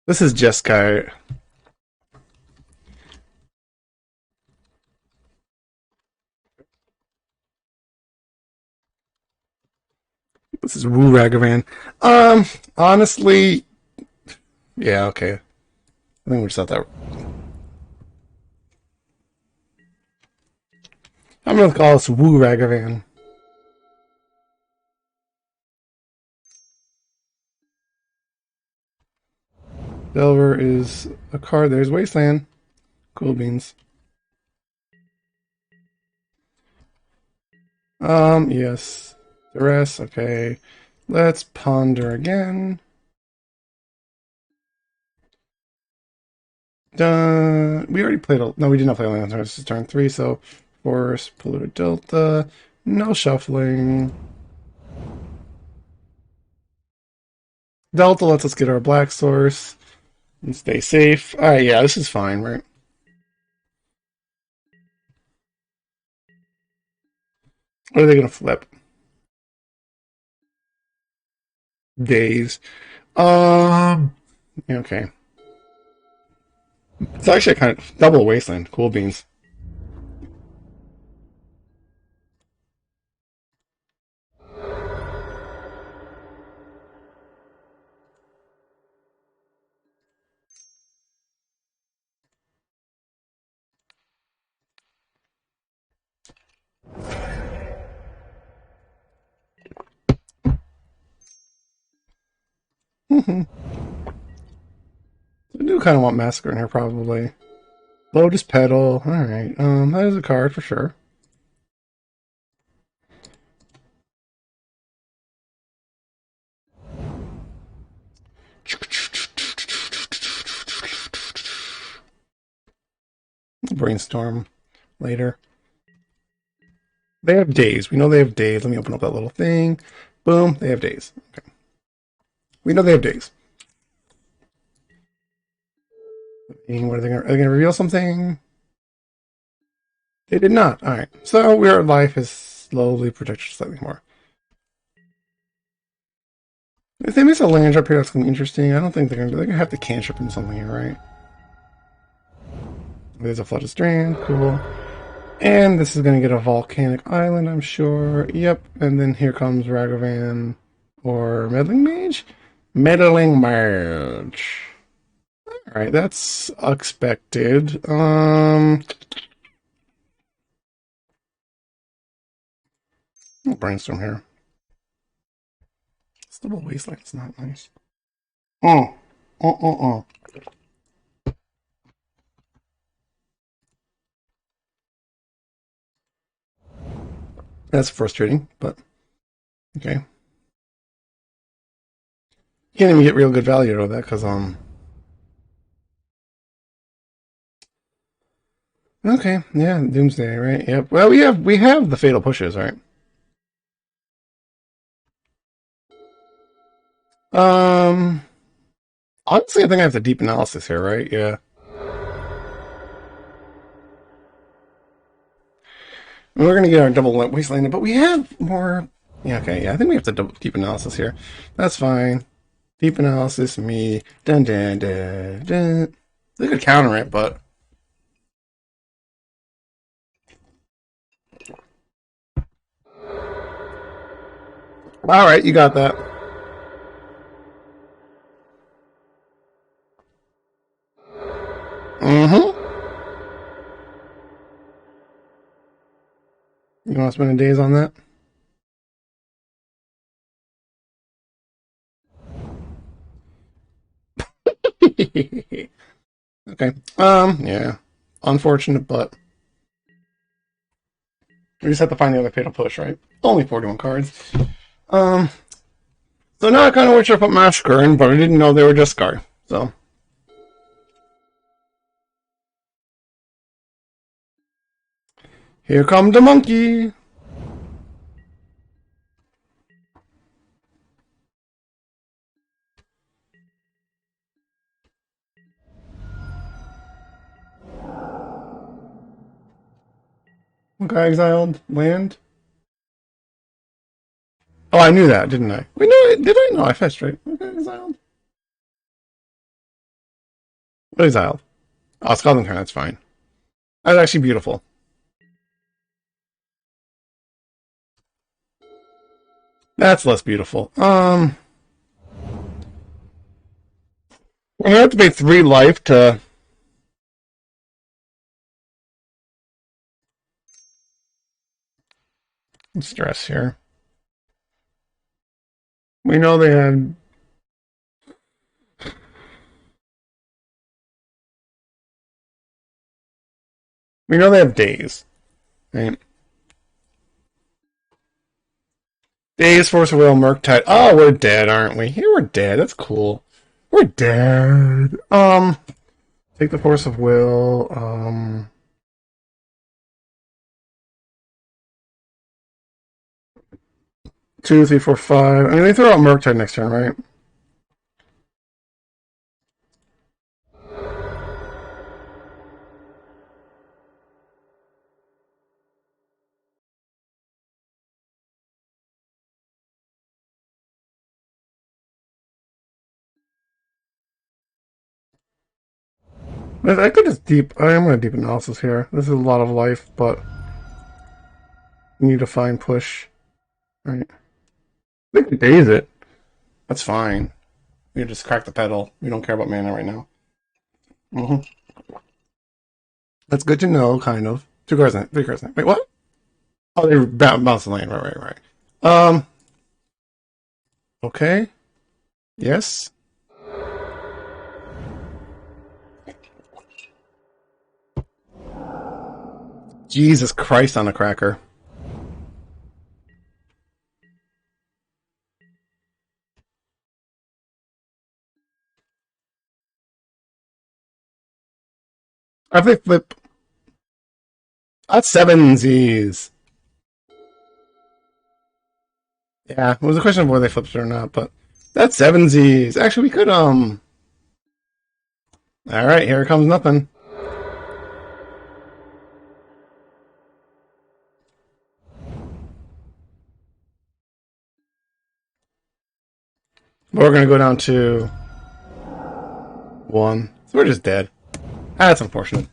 This is just guy. This is Woo Ragavan. Honestly, yeah, okay. I think we just thought that. I'm gonna call this Woo Ragavan. Delver is a card. There's Wasteland. Cool beans. Yes. The rest, okay. Let's ponder again. Done. We already played a... No, we did not play a land. This is turn 3, so Forest, Polluted Delta. No shuffling. Delta lets us get our black source and stay safe. Alright, yeah, this is fine, right? What are they gonna flip? Days. Okay. It's actually a kind of double wasteland. Cool beans. I do kind of want Massacre in here, probably. Lotus Petal. Alright. That is a card for sure. Brainstorm later. They have days. We know they have days. Let me open up that little thing. Boom. They have days. Okay. We know they have days. And what are they going to reveal something? They did not. All right. So our life is slowly protected slightly more. If they miss a land drop here, that's going to be interesting. I don't think they're going to. They're going to have to cantrip into something here, right? There's a flooded strand. Cool. And this is going to get a volcanic island, I'm sure. Yep. And then here comes Ragavan or Meddling Mage. Meddling Mage. All right, that's expected. Brainstorm here. Stubble Wasteland is not nice. That's frustrating, but okay. Can't even get real good value out of that because okay, yeah, Doomsday, right? Yep. Well, we have the fatal pushes, right? Um, honestly, I think I have the deep analysis here, right? Yeah. We're gonna get our double wasteland, but we have more. Yeah, okay, yeah, I think we have to double deep analysis here. That's fine. Deep analysis, me. Dun dun dun dun. They could counter it, but all right, you got that. want to spend a days on that? Okay. Yeah. Unfortunate, but we just have to find the other fatal push, right? Only 41 cards. Um, so now I kind of wish I put Massacre in, but I didn't know they were just Scar. So. Here comes the monkey! Okay, exiled land. Oh, I knew that, didn't I? Wait, no, did I? No, I fetched, right? Okay, exiled. What exiled? Oh, Scotland turn, that's fine. That's actually beautiful. That's less beautiful. I have to pay 3 life to... stress here. We know they had... We know they have days. Right? Days, Force of Will, Murktide. Oh, we're dead, aren't we? Here we're dead. That's cool. We're dead. Take the Force of Will. 2, 3, 4, 5. I mean, they throw out Murktide next turn, right? I could just deep. I am going to deep analysis here. This is a lot of life, but we need to find push. All right. They can daze it. That's fine. We just crack the pedal. We don't care about mana right now. That's good to know, kind of. 2 cards in it. 3 cards in it. Wait, what? Oh, they bounce the lane. Right. Okay. Yes. Jesus Christ on a cracker. If they flip... That's 7 Z's. Yeah, it was a question of whether they flipped it or not, but... That's 7 Z's. Actually, we could, Alright, here comes nothing. But we're gonna go down to... 1. So we're just dead. That's unfortunate.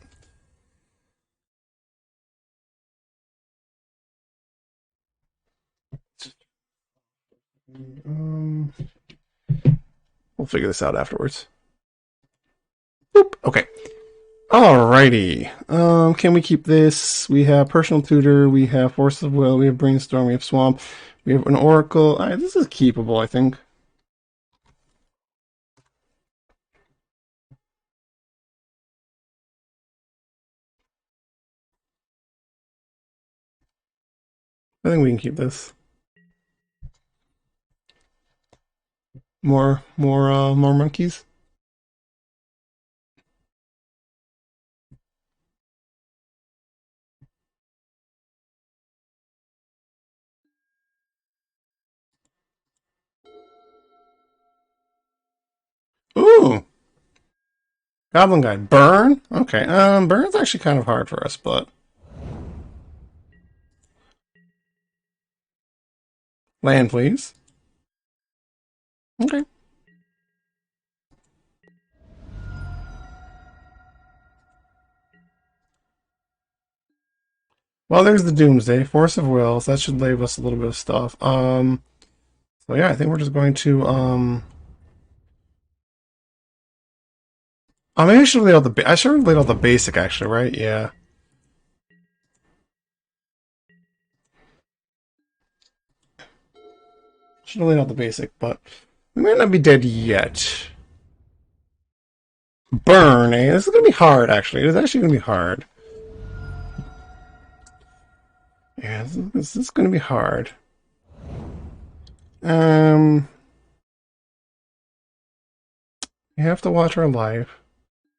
We'll figure this out afterwards. Boop. Okay. Alrighty. Can we keep this? We have Personal Tutor, we have Force of Will, we have Brainstorm, we have Swamp, we have an Oracle. Alright, this is keepable, I think. I think we can keep this. More monkeys. Ooh, Goblin Guy. Burn. Okay. Burn's actually kind of hard for us, but land, please. Okay. Well, there's the Doomsday, Force of Will, so that should leave us a little bit of stuff. So yeah, I think we're just going to maybe I should have laid out I should have laid out the basic actually, right? Yeah. should have laid out the basic, but we might not be dead yet. Burn, eh? This is gonna be hard, actually. It is actually gonna be hard. Yeah, this is gonna be hard. We have to watch our life.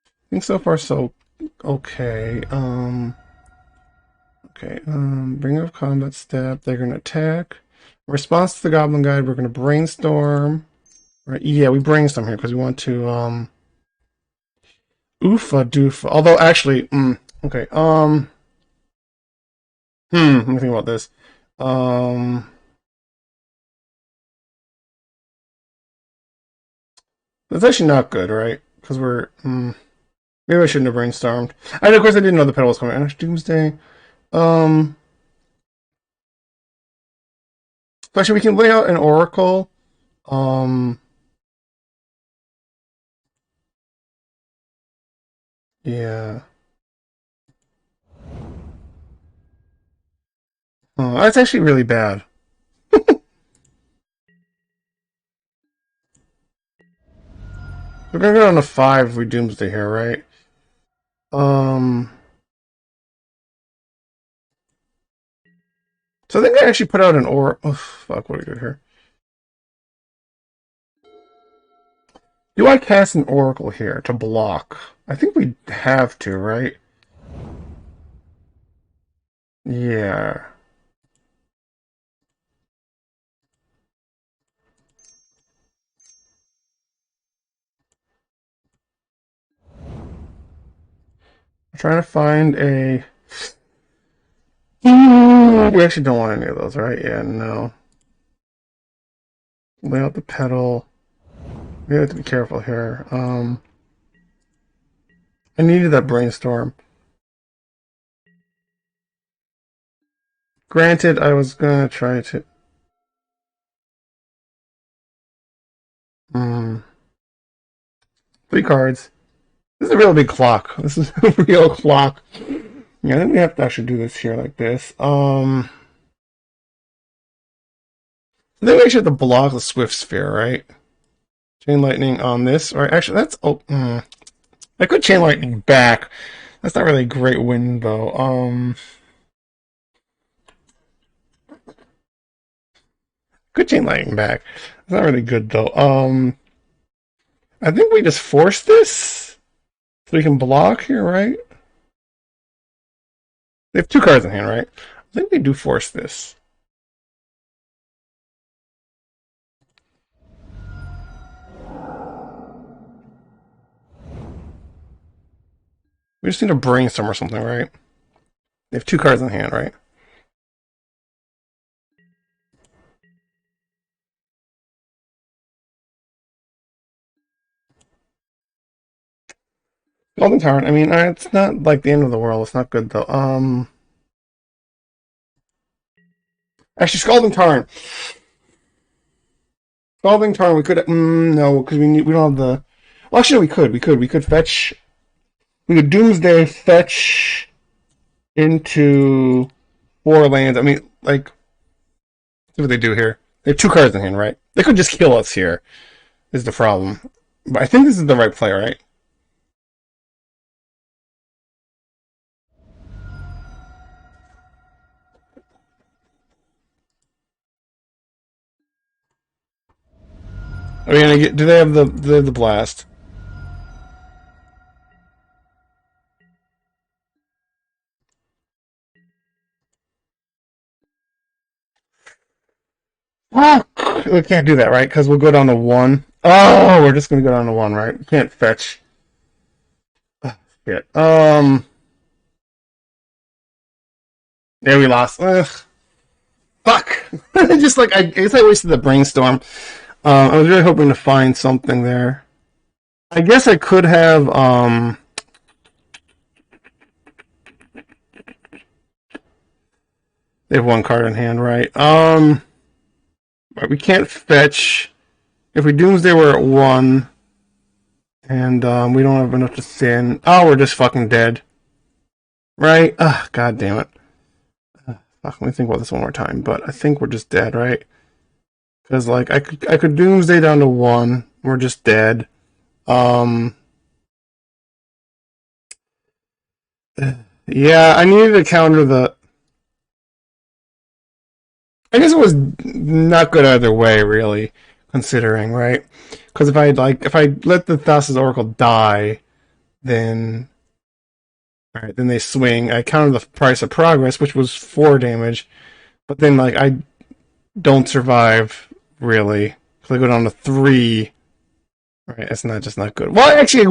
I think so far so okay. Bring up combat step. They're gonna attack. In response to the Goblin Guide, we're gonna brainstorm. Right? Yeah, we brainstorm here because we want to oofa doofa. Although actually, okay. Let me think about this. That's actually not good, right? Because we're maybe I shouldn't have brainstormed. And of course I didn't know the pedal was coming. And Doomsday. So actually we can lay out an oracle. Yeah. Oh, that's actually really bad. We're gonna go down to 5 if we Doomsday here, right? So I think I actually put out an Oh, fuck, what do we do here? Do I cast an oracle here to block? I think we have to, right? Yeah. I'm trying to find a... We actually don't want any of those, right? Yeah, no. Lay out the pedal. We have to be careful here. I needed that brainstorm. Granted, I was gonna try to... 3 cards. This is a real big clock. This is a real clock. Yeah, I think we have to actually do this here like this. I think we actually have to block the Swift Sphere, right? Chain Lightning on this. Right? Actually, that's... I could Chain Lightning back. That's not really a great win, though. Good Chain Lightning back. It's not really good, though. I think we just force this so we can block here, right? They have 2 cards in hand, right? I think we do force this. We just need a brainstorm or something, right? They have 2 cards in hand, right? Golden Tower. I mean, it's not like the end of the world. It's not good though. Actually, Scalding Tarn. Scalding Tarn. We could no, because we don't have the. Well, actually, we could fetch. We could Doomsday fetch into 4 lands. I mean, like, see what they do here. They have 2 cards in hand, right? They could just kill us here. Is the problem? But I think this is the right play, right? I mean, do they have the blast? Fuck! We can't do that, right? Because we'll go down to 1. Oh, we're just gonna go down to 1, right? We can't fetch. Shit. Yeah, we lost. Ugh. Fuck! Just like I guess I wasted the brainstorm. I was really hoping to find something there. I guess I could have they have 1 card in hand, right? Right, we can't fetch. If we Doomsday, we're at 1. And we don't have enough to thin. Oh, we're just fucking dead. Right? Ugh, god damn it. Fuck, let me think about this one more time. But I think we're just dead, right? Because like I could Doomsday down to 1. We're just dead. Um, yeah, I needed to counter the. I guess it was not good either way, really, considering, right? Because if I let the Thassa's Oracle die, then then they swing. I counter the price of progress, which was 4 damage, but then like I don't survive really. So I go down to 3. Right, that's not just not good. Well, actually,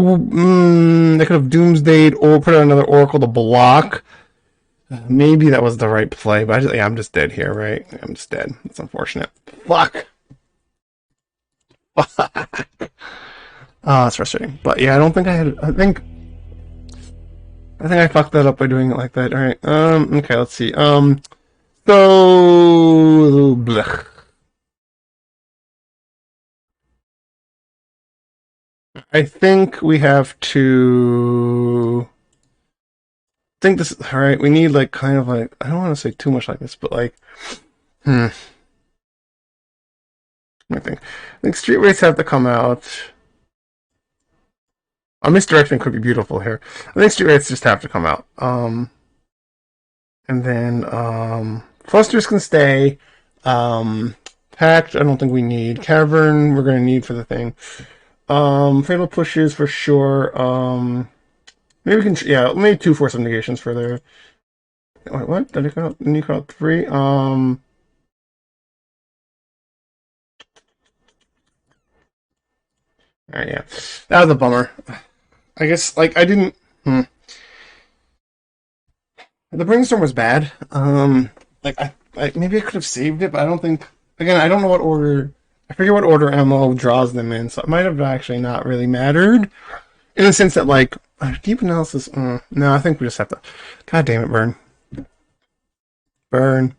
they could have Doomsdayed or put out another Oracle to block. Maybe that was the right play, but I'm just dead here, right? I'm just dead. It's unfortunate. Fuck. Fuck. Oh, it's frustrating. But yeah, I don't think I had. I think I fucked that up by doing it like that. All right. Okay. Let's see. So. Blech. I think we have to. I think this. All right. We need like kind of like. I don't want to say too much like this, but like. Hmm. I think street rates have to come out. Misdirection could be beautiful here. I think street rates just have to come out. And then Clusters can stay. Pact, I don't think we need. Cavern, we're going to need for the thing. Fatal pushes for sure. Maybe we can, yeah, maybe 2 force of negations for there. Wait, what? Did you call it 3? Alright, yeah. That was a bummer. I guess, like, I didn't. The brainstorm was bad. Like maybe I could have saved it, but I don't think. Again, I don't know what order. I forget what order MO draws them in, so it might have actually not really mattered in the sense that like deep analysis. No, I think we just have to. God damn it, burn, burn.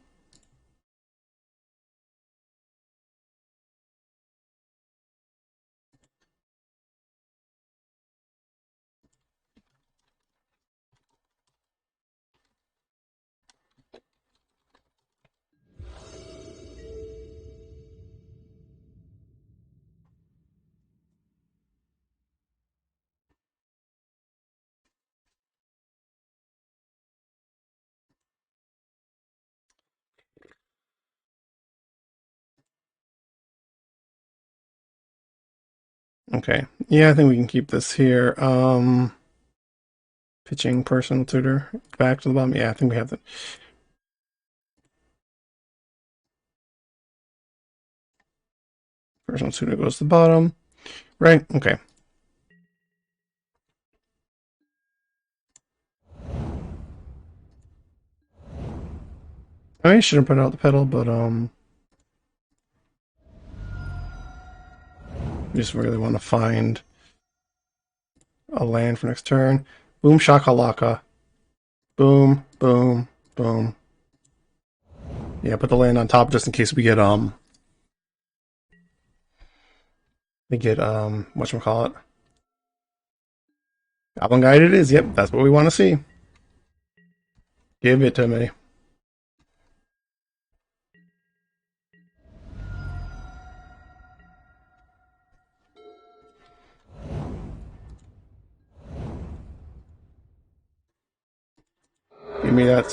Okay, yeah, I think we can keep this here. Pitching personal tutor back to the bottom. Yeah, I think we have the personal tutor goes to the bottom. Right. Okay. I should have put out the pedal, but just really want to find a land for next turn. Boom shakalaka. Boom, boom, boom. Yeah, put the land on top just in case we get whatchamacallit. Goblin Guide it is, yep, that's what we want to see. Give it to me. Give me that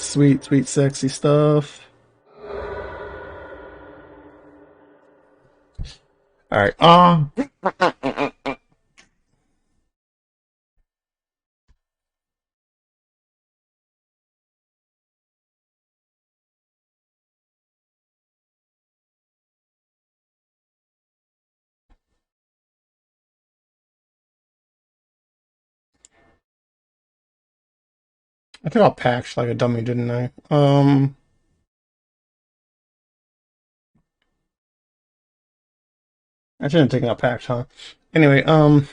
sweet, sexy stuff. Alright, I think I'll patch like a dummy, didn't I? I shouldn't have taken out patch, huh? Anyway, alright,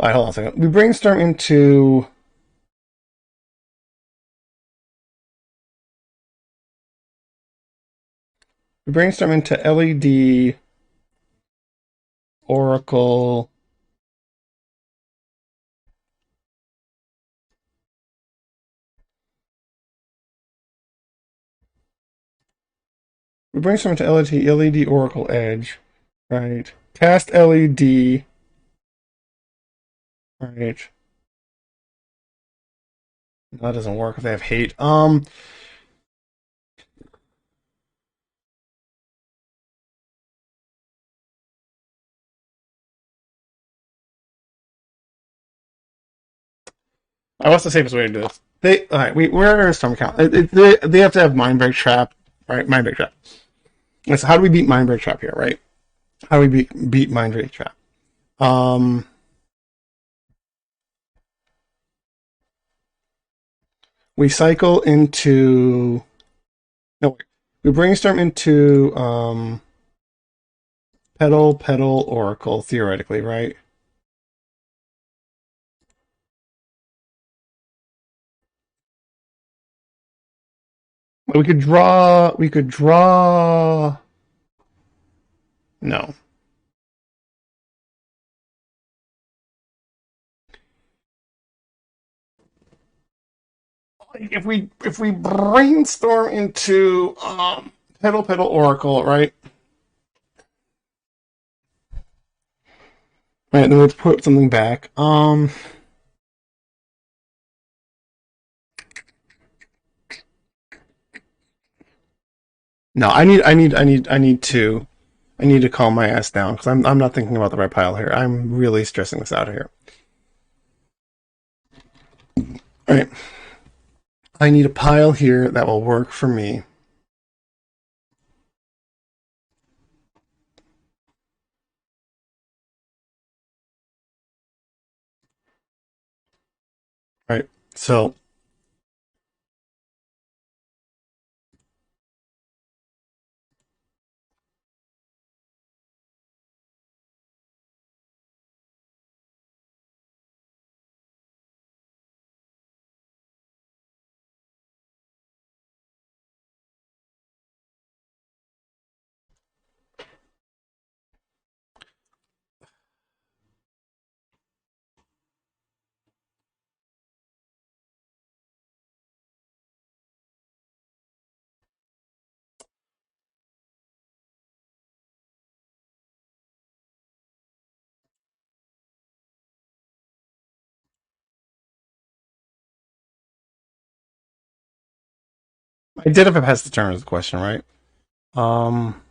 hold on a second. We brainstorm into LED Oracle. We bring someone to LED Oracle Edge. Right. Cast LED. Right. No, that doesn't work if they have hate. What's the safest way to do this? All right, we're at a storm count. They have to have Mindbreak Trap, right? Mindbreak Trap. So how do we beat Mindbreak Trap here, right? How do we beat Mindbreak Trap? Um, we cycle into no wait. We brainstorm into Petal Oracle theoretically, right? We could draw. We could draw. No. If we brainstorm into Petal Oracle, right? Right, then let's put something back. No, I need to calm my ass down because I'm not thinking about the right pile here. I'm really stressing this out here. All right, I need a pile here that will work for me. All right, so I did have a pass the turn is the question, right? Um,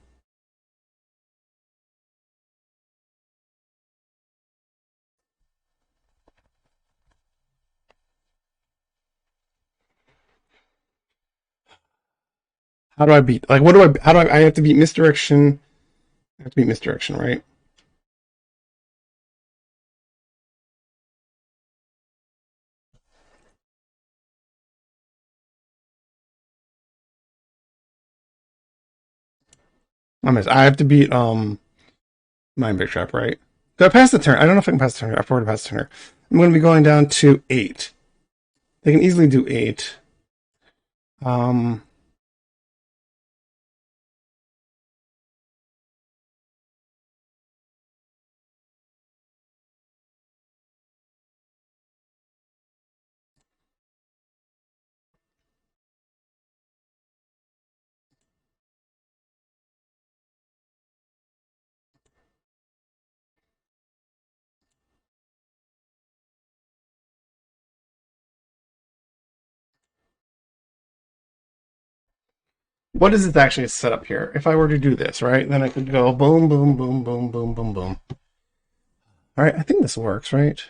how do I beat? Like, what do I? How do I have to beat misdirection? I have to beat misdirection, right? I have to beat Mind Big Trap, right? Did I pass the turn? I don't know if I can pass the turn. I've already passed the turn. I'm going to be going down to 8. They can easily do 8. Um, what is it actually set up here? If I were to do this, right, then I could go boom, boom, boom, boom, boom, boom, boom. All right, I think this works, right?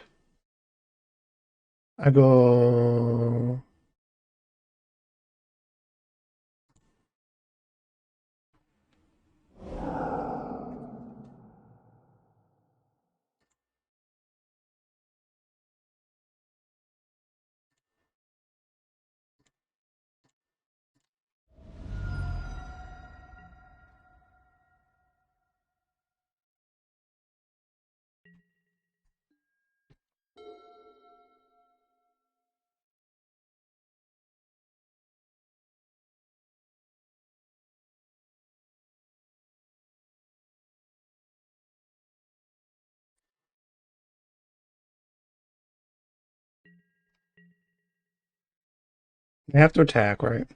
I go. They have to attack, right?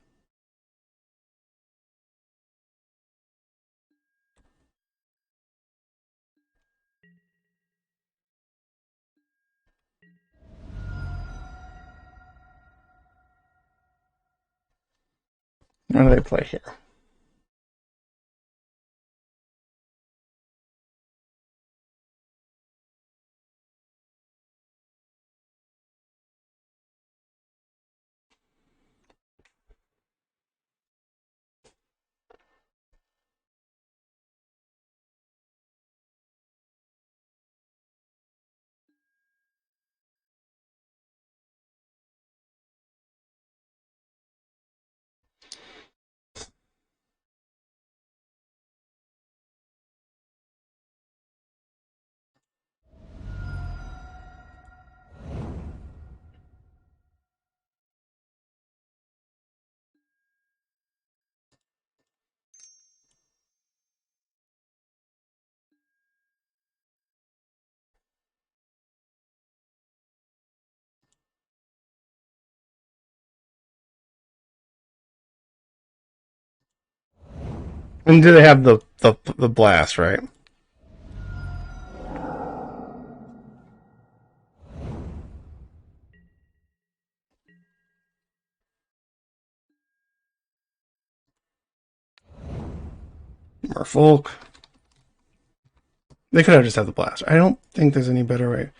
What do they play here? And do they have the blast, right? Merfolk. They could have just had the blast. I don't think there's any better way.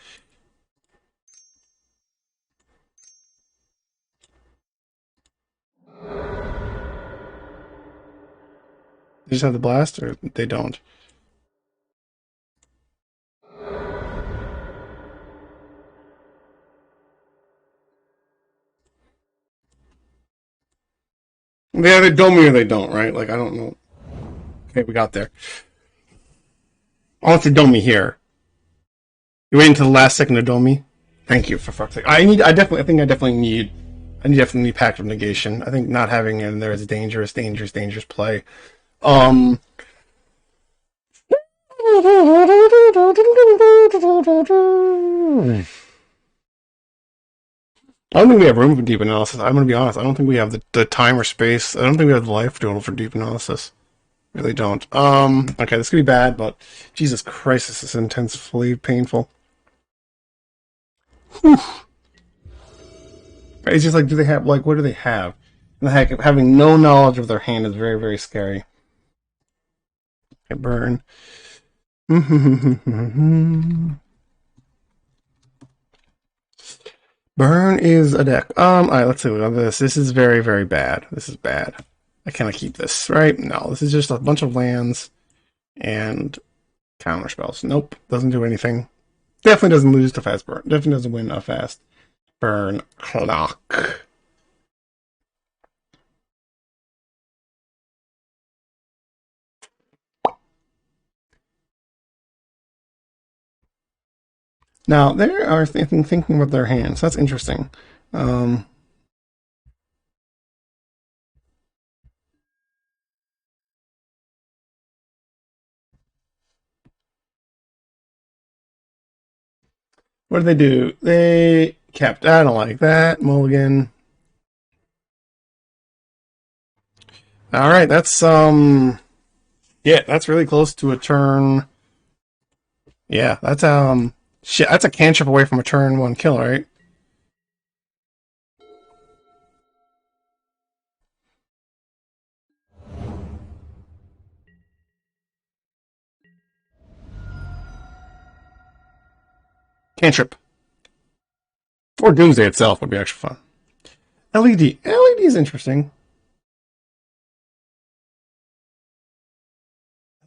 They just have the blast, or they don't. They either dome me or they don't, right? Like I don't know. Okay, we got there. I'll let you dome me here. You wait until the last second to dome me. Thank you for fuck's sake. I definitely need Pact of Negation. I think not having it in there is a dangerous play. Um. I don't think we have room for deep analysis. I'm going to be honest. I don't think we have the time or space. I don't think we have the life total for deep analysis. Really don't. Okay, this could be bad, but Jesus Christ, this is intensely painful. Whew. It's just like, do they have, like, what do they have? And the heck, having no knowledge of their hand is very, very scary. Okay, burn. Burn is a deck. Alright, let's see what this. This is very, very bad. This is bad. I cannot keep this, right? No, this is just a bunch of lands and counter spells. Nope, doesn't do anything. Definitely doesn't lose to fast burn. Definitely doesn't win a fast burn clock. Now, they are thinking about their hands. That's interesting. Um, what did they do? They kept. I don't like that. Mulligan. All right, that's yeah, that's really close to a turn. Yeah, that's shit. That's a cantrip away from a turn one kill, right? Cantrip or Doomsday itself would be extra fun. LED is interesting.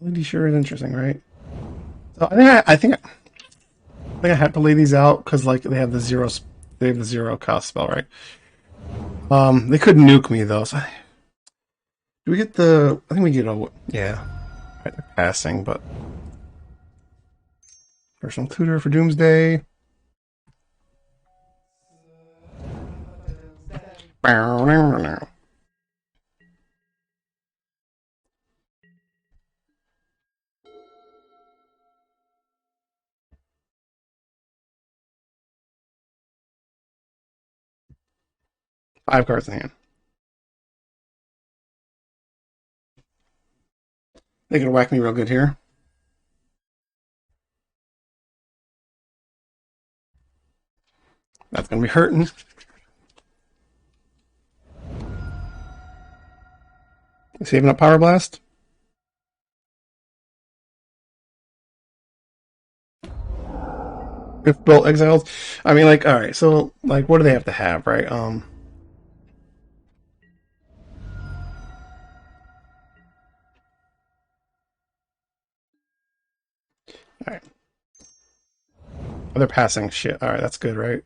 LED sure is interesting, right? So I think I had to lay these out because like they have the zero cost spell, right? They could nuke me though. So do we get the? I think we get a yeah, right, they're passing, but personal tutor for Doomsday. 5 cards in hand. They could whack me real good here. That's gonna be hurting. Saving up Power Blast. If Bolt exiles, I mean, like, all right. So, like, what do they have to have, right? All right. Oh, they're passing shit. All right, that's good, right?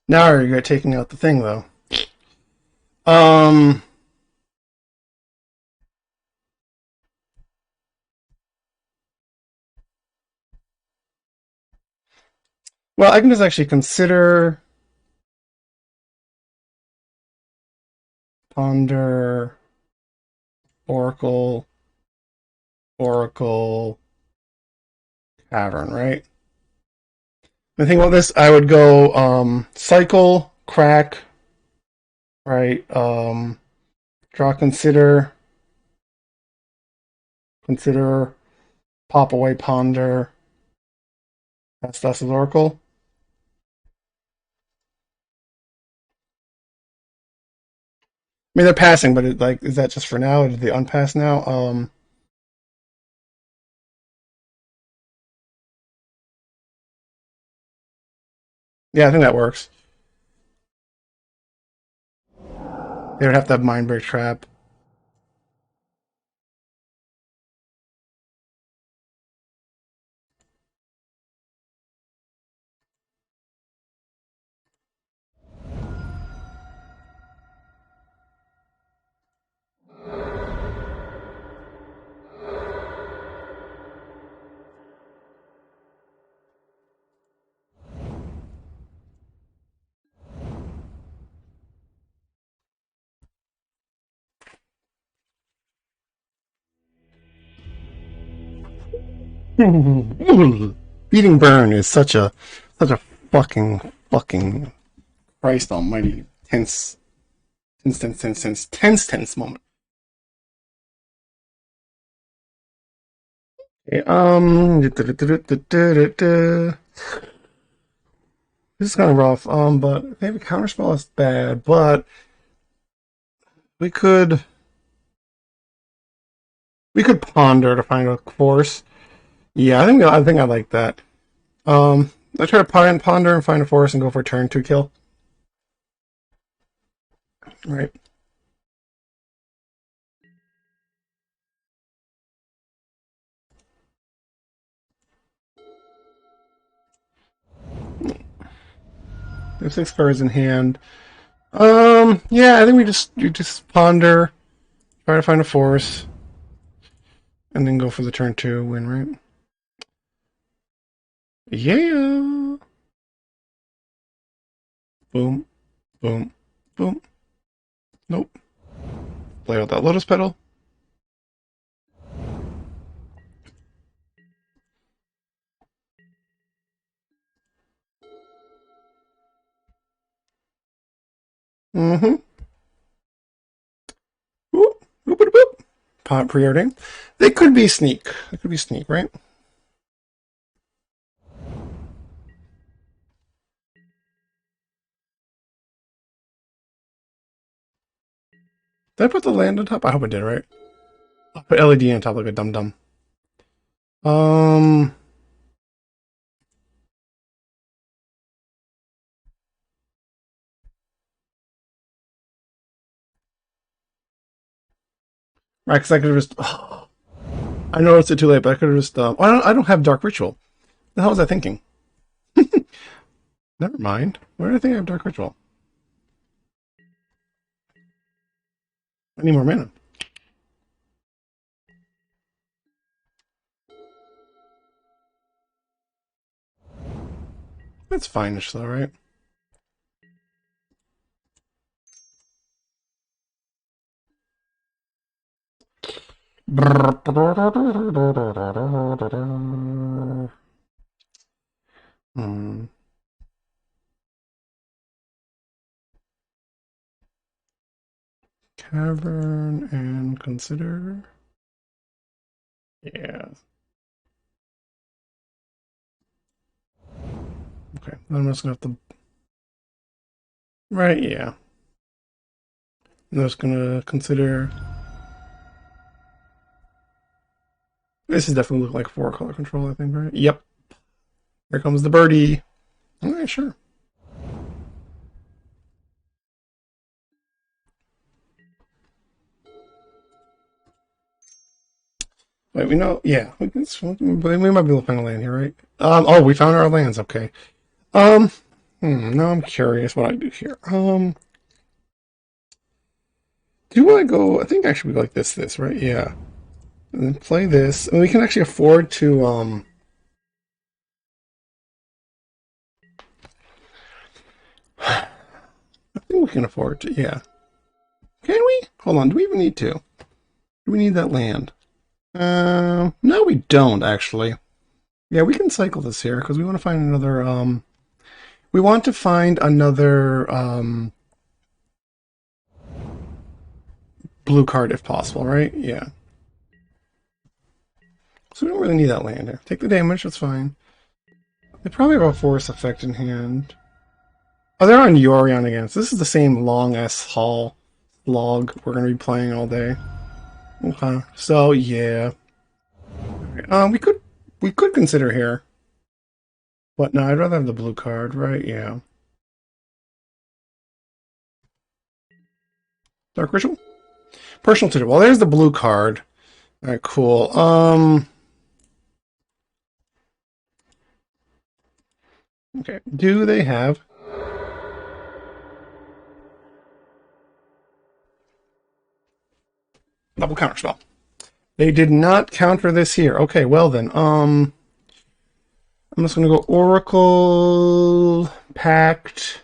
Now you're taking out the thing, though. Um. Well, I can just actually consider Ponder, Oracle, Oracle, Cavern, right? The thing about this, I would go Cycle, Crack, right? Draw, consider, pop away, Ponder. That's his Oracle. I mean, they're passing, but like, is that just for now? Did they unpass now? Yeah, I think that works. They would have to have Mindbreak Trap. Beating Burn is such a fucking Christ Almighty tense moment. Okay, this is kind of rough. But maybe counterspell is bad, but we could we could ponder to find a course. Yeah, I think I like that. I try to ponder and find a forest and go for turn 2 kill. Right. There's 6 cards in hand. Yeah, I think we just ponder, try to find a force, and then go for the turn 2 win, right? Yeah. Boom, boom, boom. Nope. Play out that Lotus Petal. Mm-hmm. Whoop, whoop, whoop, whoop. Pot preordering. They could be sneak. They could be sneak, right? Did I put the land on top? I hope I did, right? I'll put LED on top like a dum dum. Um. Right, because I could have just. Oh, I noticed it too late, but I could have just. I don't have Dark Ritual. The hell was I thinking? Never mind. Where did I think I have Dark Ritual? I need more mana. That's fine-ish though, right? Hmm. Cavern and consider. Yeah. Okay. Then I'm just gonna have to. Right. Yeah. I'm just gonna consider. This is definitely look like four color control. I think. Right. Yep. Here comes the birdie. All right. Sure. Wait. We know. Yeah. We might be able to find a land here, right? Oh, we found our lands. Okay. Um. Now I'm curious what I do here. Do I go? I think actually we go like this, right? Yeah. And then play this, and we can actually afford to. I think we can afford to. Yeah. Can we? Hold on. Do we even need to? Do we need that land? No, we don't actually. Yeah, we can cycle this here because we want to find another. We want to find another blue card if possible, right? Yeah. So we don't really need that land here. Take the damage. That's fine. They probably have a force effect in hand. Oh, they're on Yorion again. So this is the same long ass haul log we're gonna be playing all day. Okay. So yeah. We could consider here. But no, I'd rather have the blue card, right? Yeah. Dark Ritual? Personal tutor. Well, there's the blue card. All right, cool. Okay. Do they have double counter spell? They did not counter this here. Okay, well then, I'm just gonna go Oracle Pact.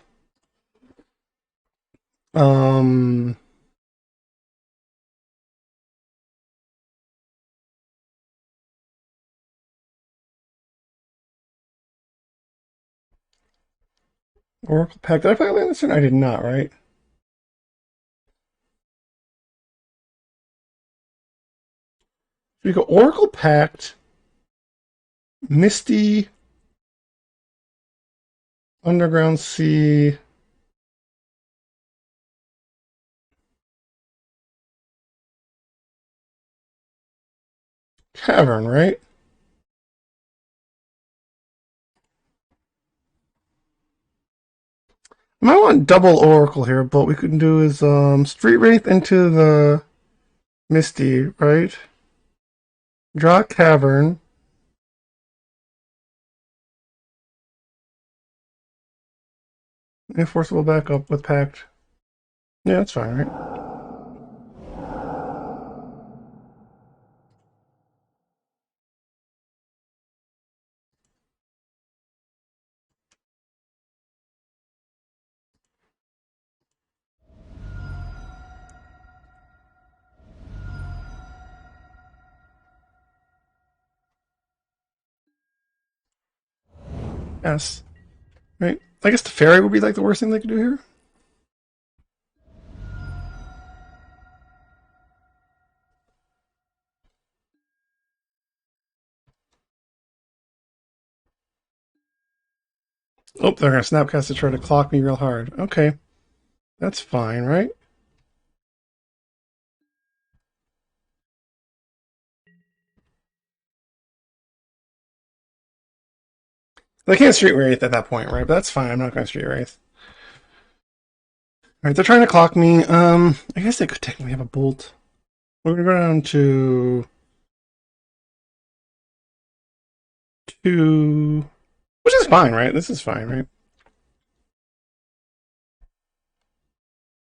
Um, Oracle Pact. Did I play land this turn? I did not, right? We go Oracle Pact, Misty, Underground Sea. Cavern, right? I might want double Oracle here, but we can do is Street Wraith into the Misty, right? Draw Cavern. Enforceable backup with Pact. Yeah, that's fine, right? Yes. Right. I guess the fairy would be like the worst thing they could do here. Oh, they're gonna snapcast to try to clock me real hard. Okay. That's fine, right? They can't Street Wraith at that point, right? But that's fine. I'm not going to Street Wraith. Alright, they're trying to clock me. I guess they could technically have a bolt. We're gonna go down to two, which is fine, right? This is fine, right?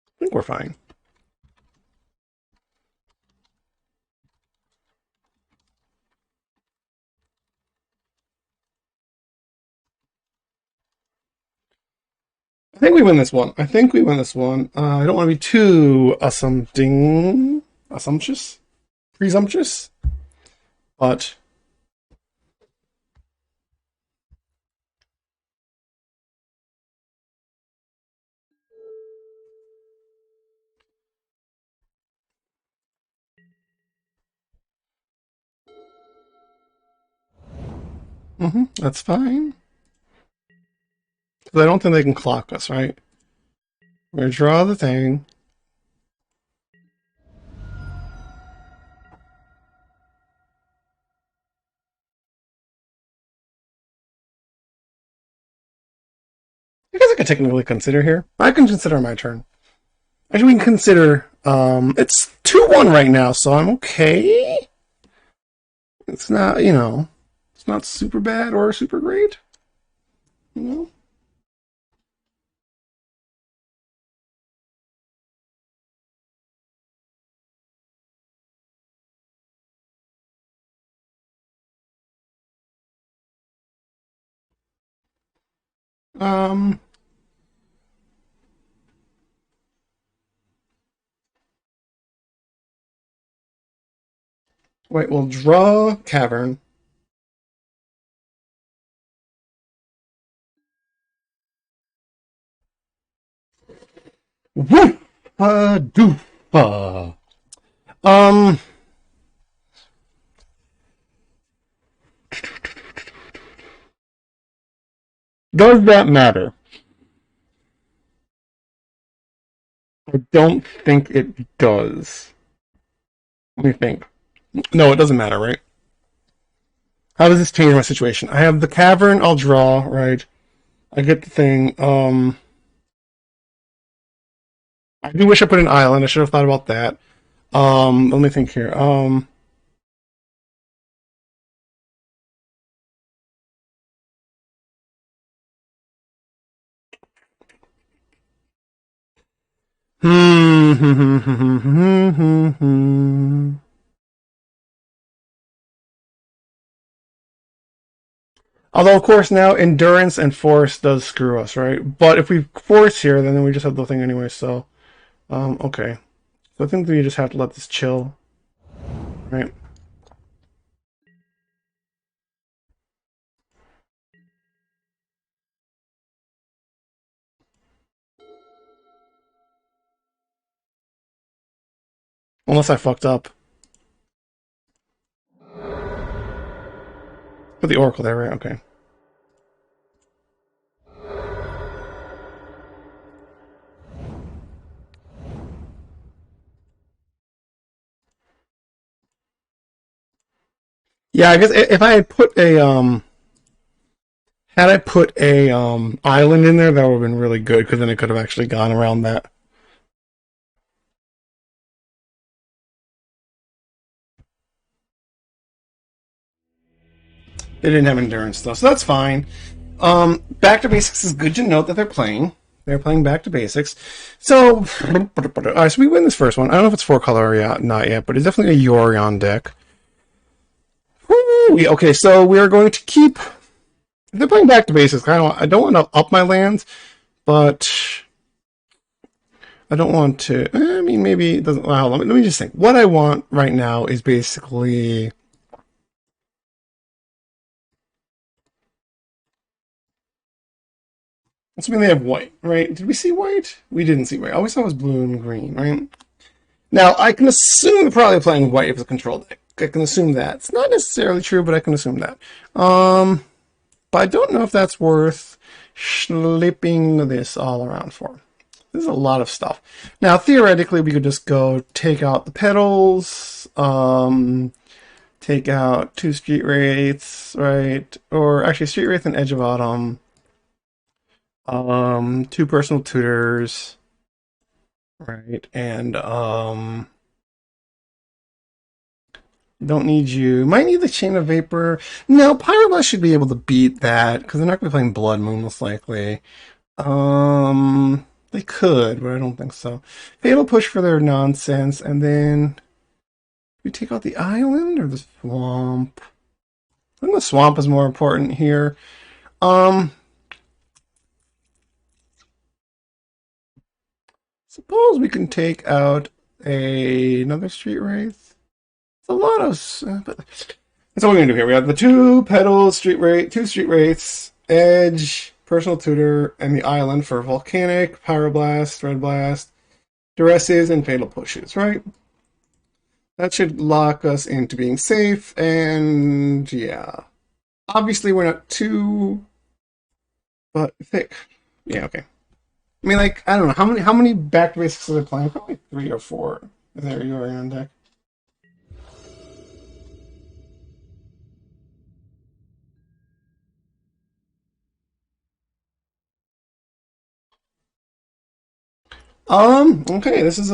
I think we're fine. I think we win this one. I think we win this one. I don't want to be too assumptuous. presumptuous, but that's fine. Because I don't think they can clock us, right? We're going to draw the thing. I guess I could technically consider here. I can consider my turn. Actually, we can consider. It's 2-1 right now, so I'm okay. It's not, it's not super bad or super great. You know? Um, Wait, we'll draw cavern. Woofa doofa. Um, does that matter? I don't think it does. Let me think. No, it doesn't matter, right? How does this change my situation? I have the cavern, I'll draw, right? I get the thing. I do wish I put an island. I should have thought about that. Let me think here. Although, of course, now endurance and force does screw us, right? But if we force here, then we just have the thing anyway. So, okay. So I think we just have to let this chill, right? Unless I fucked up. Put the oracle there, right? Okay. Yeah, I guess if I had I put a island in there, that would have been really good because then it could have actually gone around that. They didn't have endurance though, so that's fine. Back to basics is good to note that they're playing. They're playing back to basics. So, all right, so we win this first one. I don't know if it's 4-color or not yet, but it's definitely a Yorion deck. Woo! Okay, so we are going to keep. If they're playing back to basics, I don't want to up my lands, but I don't want to. I mean, maybe it doesn't. Well, let me just think. What I want right now is basically. Assuming they have white, right? Did we see white? We didn't see white. I always thought it was blue and green, right? Now, I can assume they're probably playing white if it's a control deck. I can assume that. It's not necessarily true, but I can assume that. But I don't know if that's worth slipping this all around for. This is a lot of stuff. Now, theoretically, we could just go take out the petals, take out 2 street wraiths, right? Or actually, street wraith and edge of autumn. 2 personal tutors, right? And don't need you. Might need the chain of vapor. No, Pyroblast should be able to beat that because they're not going to be playing Blood Moon most likely. They could, but I don't think so. Fatal push for their nonsense, and then we take out the island or the swamp. I think the swamp is more important here. Suppose we can take out another street wraith. It's a lot of, but that's what we're gonna do here. We have the two pedals, two street wraiths, edge, personal tutor, and the island for volcanic, pyroblast, red blast, duresses, and fatal pushes. Right. That should lock us into being safe, and yeah. Obviously, we're not too, but thick. Yeah, okay. I mean, like, I don't know how many back to basics are they playing? Probably 3 or 4. There you are on deck. Okay, this is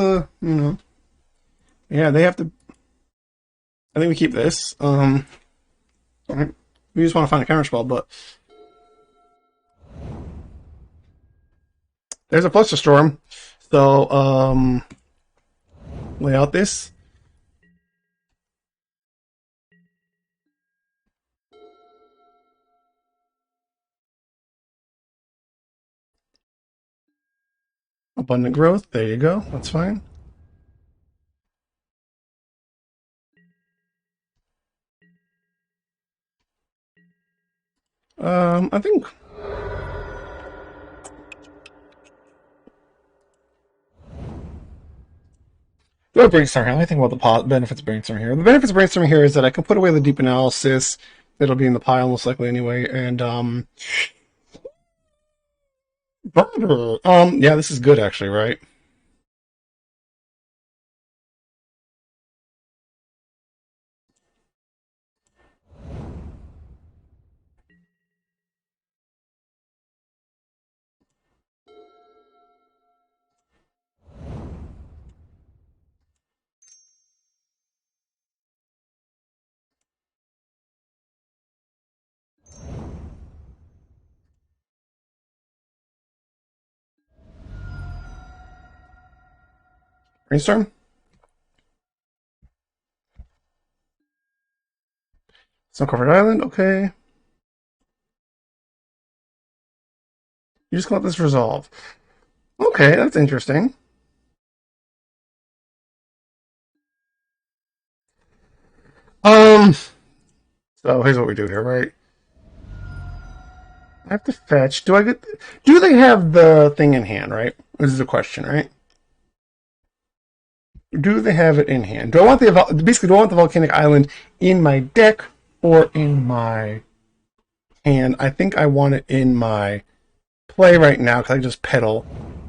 yeah, they have to. I think we keep this. Alright. We just want to find a counter spell, but there's a Fluster Storm, so lay out this. Abundant Growth. There you go. That's fine. I think. Do a brainstorm here. Let me think about the benefits of brainstorming here. The benefits of brainstorming here is that I can put away the deep analysis that'll be in the pile most likely anyway, and yeah, this is good actually, right? Brainstorm. Snow covered island. Okay, you just let this resolve. Okay, that's interesting. Um, so here's what we do here, right? I have to fetch. Do I get? Do they have the thing in hand? Right. This is a question, right? Do they have it in hand? Do I want the basically? Do I want the volcanic island in my deck or in my hand? I think I want it in my play right now because I can just pedal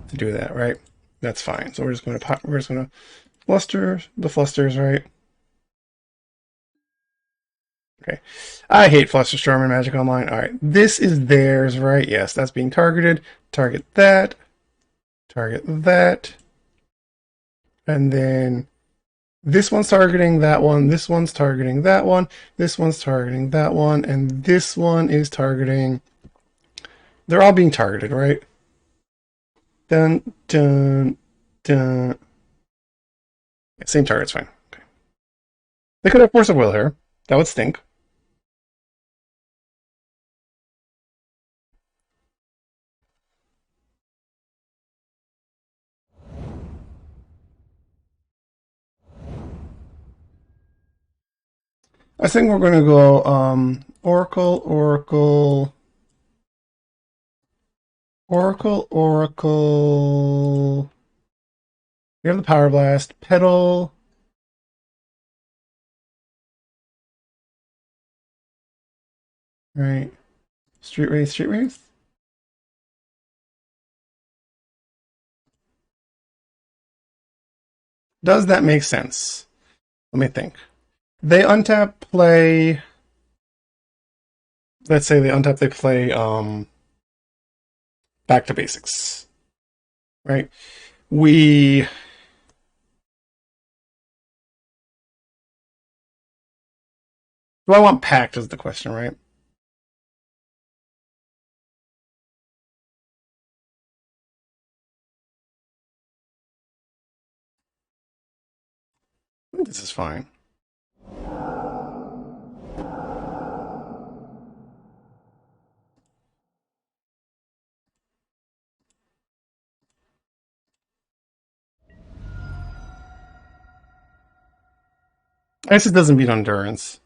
to do that. Right. That's fine. So we're just going to fluster the flusters, right? Okay. I hate Flusterstorm in Magic Online. All right. This is theirs, right? Yes, that's being targeted. Target that. Target that. And then this one's targeting that one. This one's targeting that one. This one's targeting that one. And this one is targeting. They're all being targeted, right? Dun, dun, dun. Yeah, same target's fine. Okay. They could have Force of Will here. That would stink. I think we're going to go Oracle, Oracle, Oracle, Oracle. We have the Power Blast, Pedal. Right. Street Race, Street Race. Does that make sense? Let me think. They untap, play. Let's say they untap, they play Back to Basics. Right? We. Do I want Pact is the question, right? This is fine. I guess it doesn't beat endurance.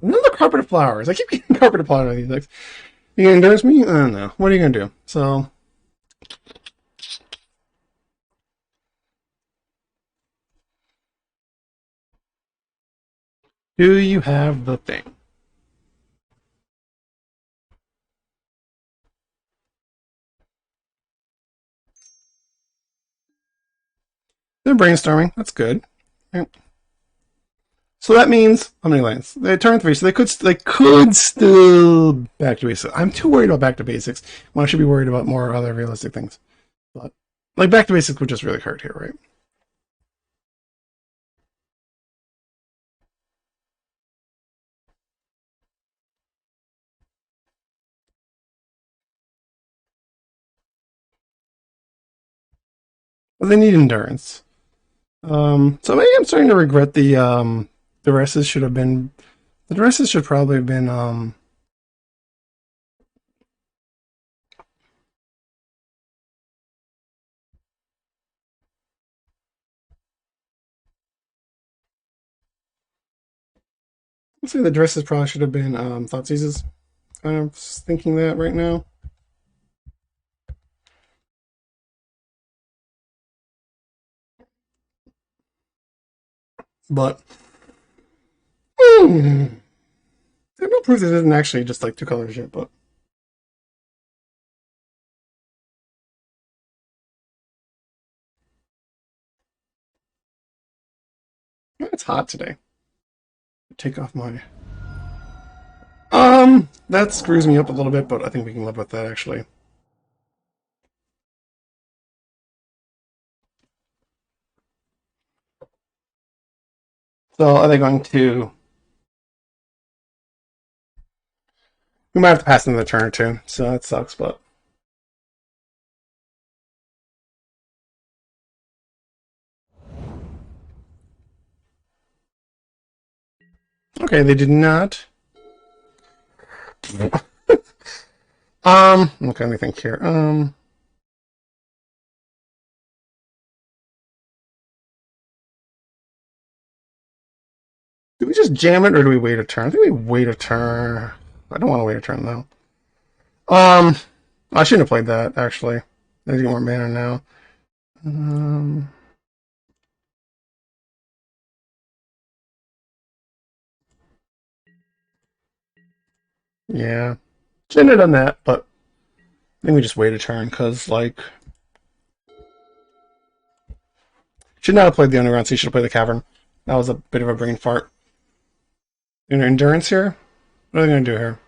Another carpet of flowers. I keep getting carpet of flowers on these things. You gonna endurance me? I don't know. What are you gonna do? So, do you have the thing? They're brainstorming. That's good. Right. So that means how many lines? They turn 3, so they could still back to basics. I'm too worried about back to basics when I should be worried about more other realistic things. But like back to basics would just really hurt here, right? But they need endurance. So maybe I'm starting to regret the dresses should have been the dresses should probably have been let's say the dresses probably should have been Thoughtseize's. Kind of thinking that right now. But there's no proof this isn't actually just like two colors yet, but it's hot today. Take off my that screws me up a little bit, but I think we can live with that actually. So are they going to we might have to pass another turn or two, so that sucks, but okay, they did not. Okay, let me think here. Do we just jam it or do we wait a turn? I think we wait a turn. I don't want to wait a turn though. Um, I shouldn't have played that actually. I need to get more mana now. Um, yeah, shouldn't have done that, but I think we just wait a turn because like should not have played the underground. So you should have played the cavern. That was a bit of a brain fart. Endurance here. What are they gonna do here?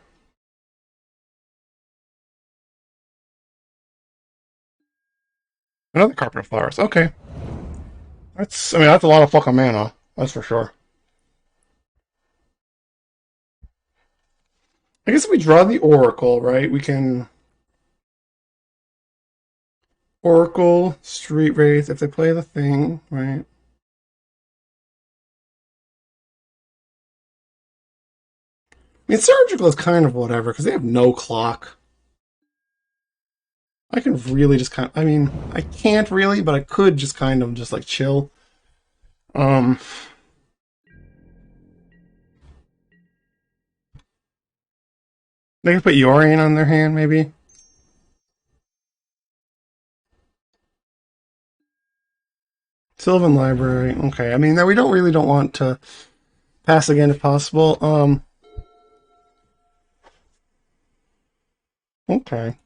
Another carpet of flowers. Okay, I mean that's a lot of fucking mana. That's for sure. I guess if we draw the Oracle, right, we can Oracle, Street Wraith, if they play the thing, right? I mean, Surgical is kind of whatever, because they have no clock. I can really just kind of, I mean, I can't really, but I could just kind of just like chill. Um, they can put Yorian on their hand, maybe. Sylvan Library, okay. I mean, we don't really don't want to pass again if possible. Okay.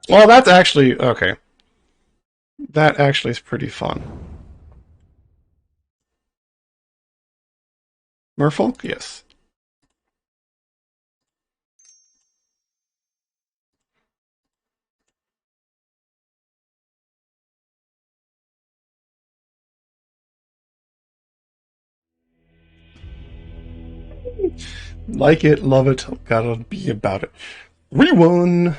Well, that's actually okay. That actually is pretty fun. Merfolk, yes. Like it, love it, gotta be about it. 3-1.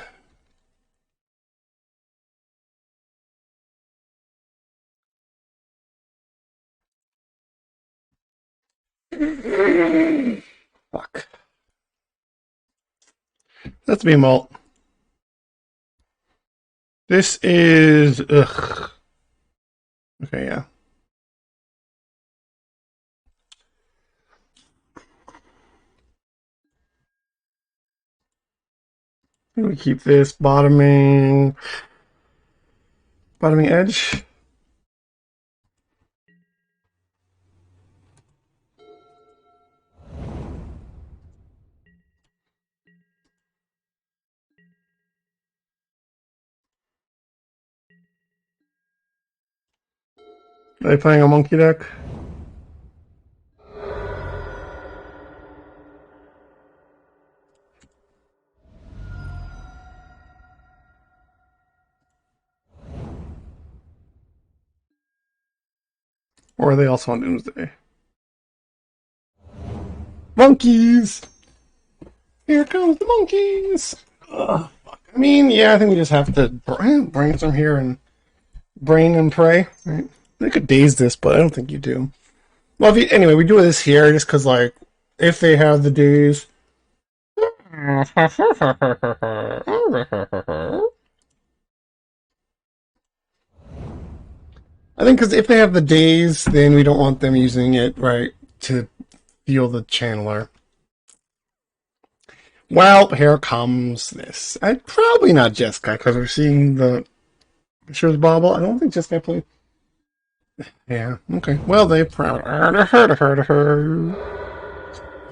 Fuck. That's me, Malt. This is... Ugh. Okay, yeah. We keep this bottoming edge. Are they playing a monkey deck? Or are they also on Doomsday? Monkeys! Here comes the monkeys! Ugh, fuck. I mean, yeah, I think we just have to brainstorm here and brain and pray. Right? They could daze this, but I don't think you do. Well, anyway, we do this here just because, like, if they have the daze. I think because if they have the daze, then we don't want them using it, right, to feel the channeler. Well, here comes this. Probably not Jeskai, because we're seeing the Sure Bobble. I don't think Jeskai played. Yeah, okay. Well, they probably...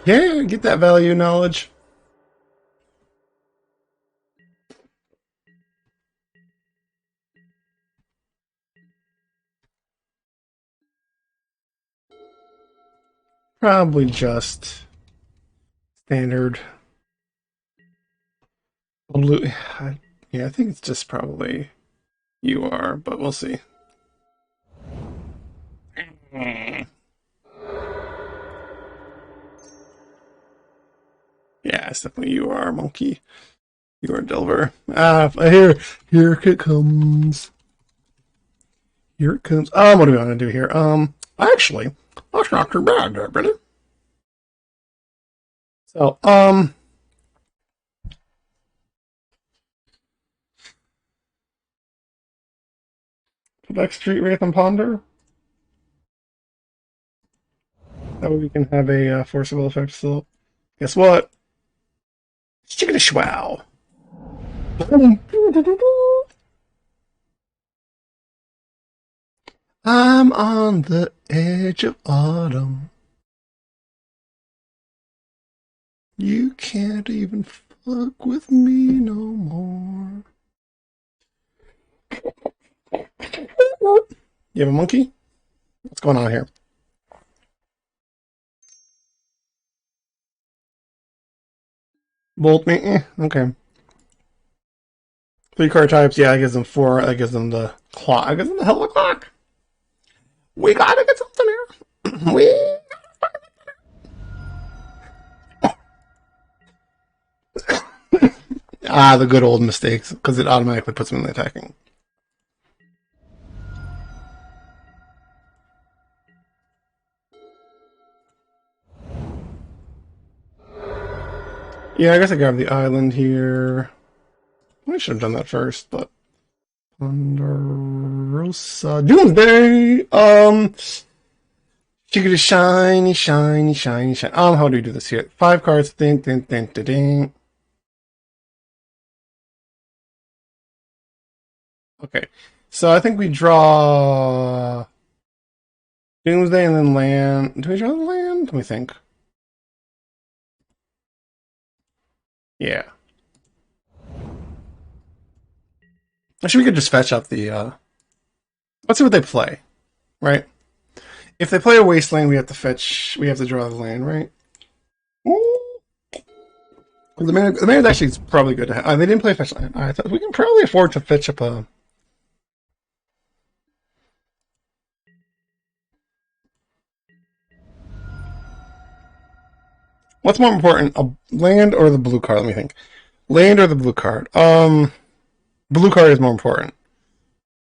Yeah, get that value knowledge. Probably just standard blue. Yeah, I think it's just probably you are, but we'll see. Yeah, it's definitely you are, monkey. You are Delver. Here it comes. Here it comes. What do we want to do here? Actually, that's not too bad, really. So, Quebec Street Wraith and Ponder. That way we can have a forcible effect still. Guess what? Chicken schwow. I'm on the edge of autumn. You can't even fuck with me no more. You have a monkey? What's going on here? Bolt me? Okay. 3 card types, yeah, that gives them 4. That gives them the clock. That gives them the hell of a clock. We gotta get something here. The good old mistakes, because it automatically puts them in the attacking. Yeah, I guess I grabbed the island here. I should have done that first, but Ponderosa Doomsday. She could shiny. How do we do this here? 5 cards. Ding. Okay, so I think we draw Doomsday and then land. Do we draw the land? Let me think. Yeah. Actually, we could just fetch up the. Let's see what they play, right? If they play a Wasteland, we have to fetch. We have to draw the land, right? The mana actually is probably good to have. They didn't play fetch land. I thought we can probably afford to fetch up a. What's more important, a land or the blue card? Let me think. Land or the blue card? Blue card is more important,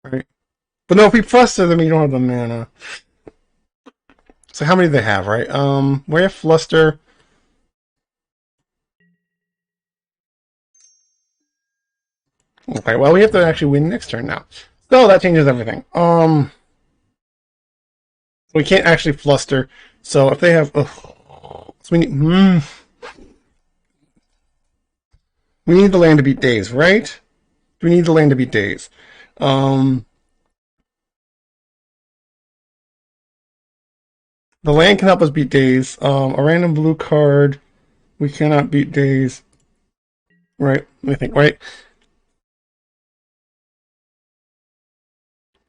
right? But no, if we fluster them, you don't have the mana. So how many do they have, right? We have Fluster. Okay, well, we have to actually win next turn now. So that changes everything. We can't actually Fluster. So if they have... so we need the land to beat Days, right? We need the land to beat Days. The land can help us beat Days. A random blue card. We cannot beat Days. Right? Let me think, right?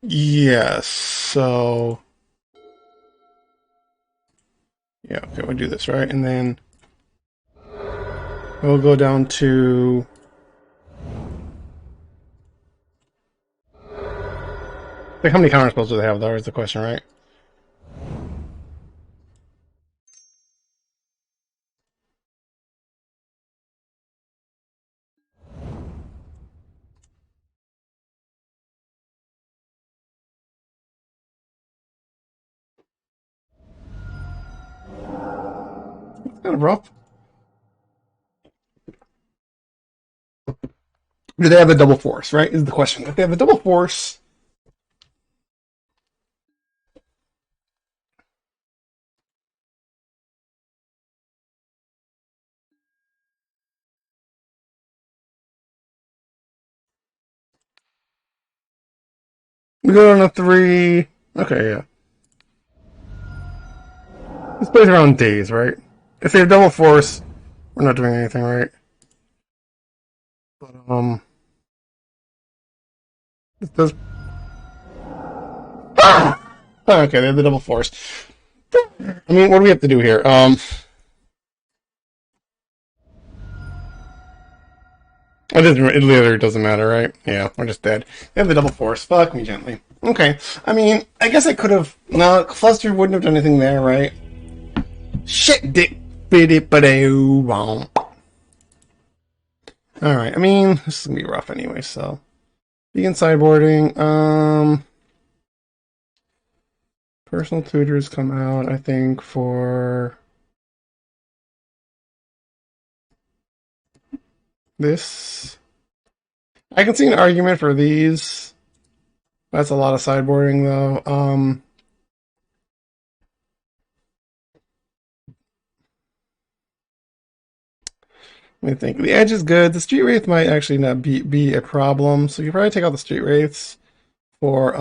Yes, so... Yeah, okay, we'll do this, right? And then... we'll go down to... like, how many counter spells do they have, though, is the question, right? It's kind of rough. Do they have the double force, right? Is the question. If they have the double force... we go on a 3... Okay, yeah. This plays around Days, right? If they have double force, we're not doing anything, right? But, this does... Ah! Okay, they have the double force. I mean, what do we have to do here? It literally doesn't matter, right? Yeah, we're just dead. They have the double force. Fuck me gently. Okay. I mean, I guess I could have... no, Fluster wouldn't have done anything there, right? Shit, dick, biddy, wrong. Alright, I mean, this is gonna be rough anyway, so... begin sideboarding. Personal tutors come out, I think, for... this. I can see an argument for these. That's a lot of sideboarding, though. Let me think. The Edge is good. The Street Wraith might actually not be a problem, so you probably take out the Street Wraiths for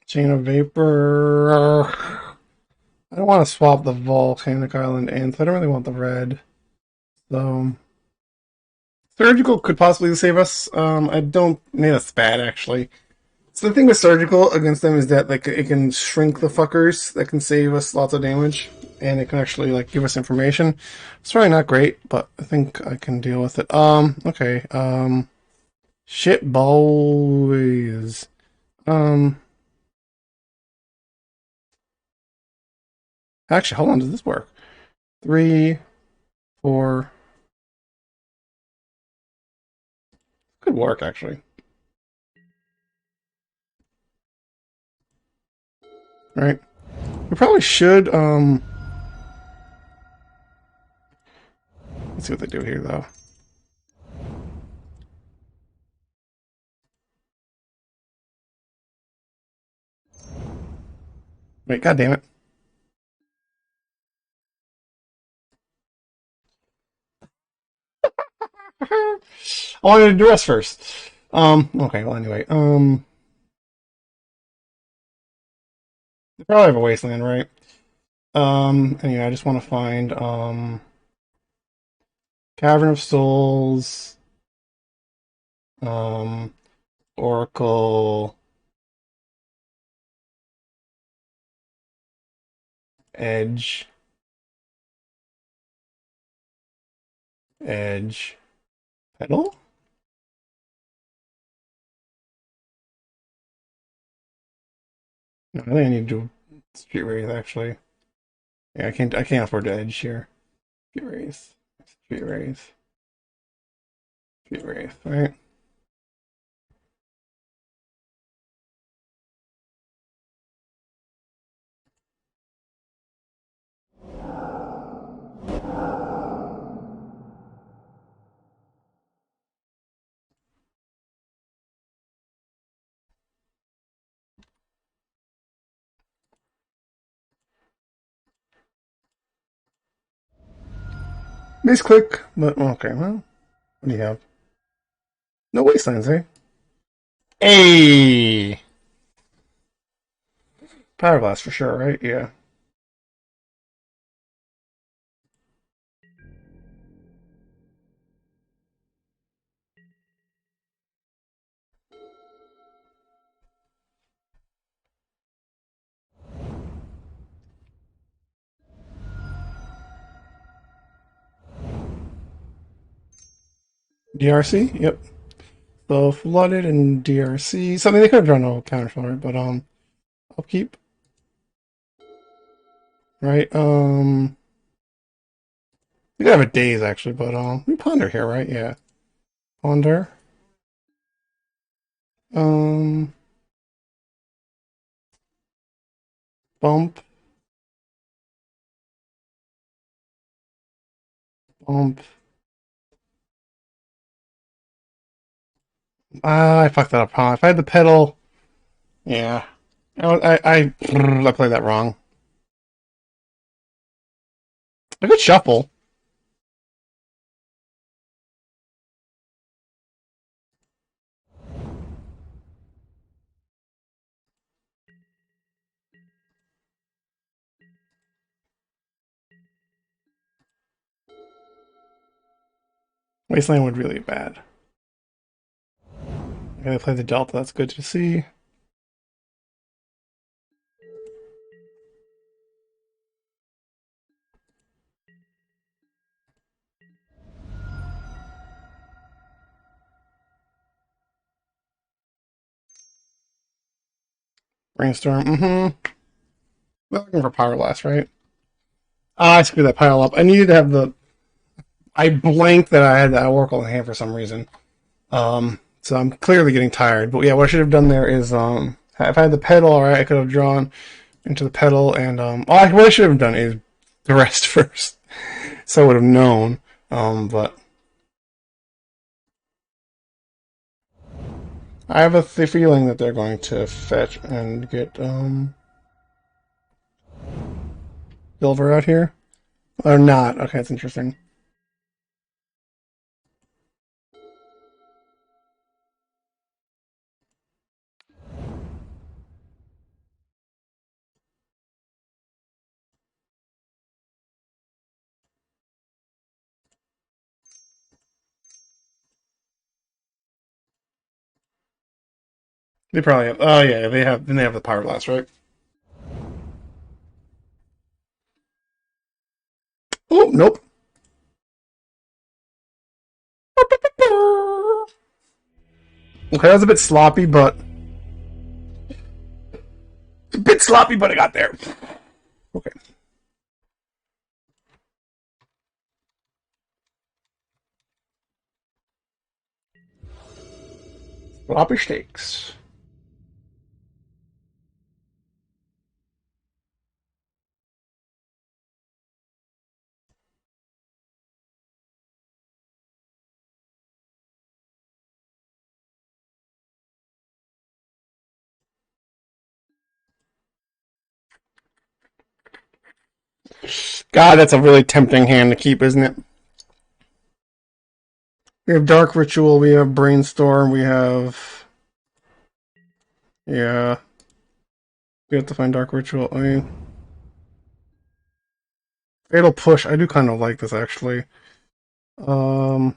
Chain of Vapor. I don't want to swap the Volcanic Island in, so I don't really want the red. So Surgical could possibly save us. I don't need a spat actually. So the thing with Surgical against them is that like it can shrink the fuckers that can save us lots of damage, and it can actually like give us information. It's probably not great, but I think I can deal with it. Okay. Shit boys. Actually, hold on. Does this work? 3, 4. Could work actually. Right. We probably should. Let's see what they do here, though. Wait, god damn it. I wanted to do us first. Okay, well, anyway. They probably have a Wasteland, right? Anyway, I just want to find, Cavern of Souls, Oracle, Edge, Pedal? No, I think I need to do Street Wraith, actually. Yeah, I can't afford to Edge here. Street Wraith. Street Wraith. Street Wraith, right? Misclick, but okay, well, what do you have? No Wastelands, eh? Hey! Power Blast for sure, right? Yeah. DRC? Yep. So flooded and DRC. Something they could have drawn no counter for it, but upkeep. Right? We could have a daze actually, but we ponder here, right? Yeah. Ponder. Um bump. Bump. Ah, I fucked that up, huh? If I had the pedal, yeah. I played that wrong. A good shuffle. Wasteland would really be bad. I gotta play the Delta, that's good to see. Brainstorm, we're looking for Power Blast, right? Ah, I screwed that pile up. I needed to have the. I blanked that I had that Oracle in hand for some reason. So I'm clearly getting tired. But yeah, what I should have done there is, if I had the pedal, all right, I could have drawn into the pedal, and what I should have done is the rest first, so I would have known. But I have the feeling that they're going to fetch and get Silver out here, or not. Okay, that's interesting. They probably have. Oh yeah, they have. Then they have the Power Blast, right? Oh nope. Okay, that was a bit sloppy, but I got there. Okay. Sloppy steaks. God, that's a really tempting hand to keep, isn't it? We have Dark Ritual, we have Brainstorm, we have. Yeah. We have to find Dark Ritual. I mean. Fatal Push. I do kind of like this, actually. Um.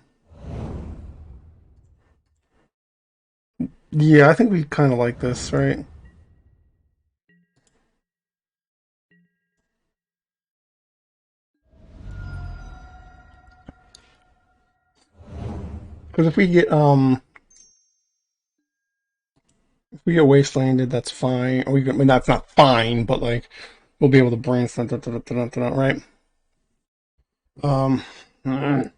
Yeah, I think we kind of like this, right? Because if we get Wastelanded, that's fine. Or I mean, that's not fine, but like we'll be able to brainstorm, right? Um, and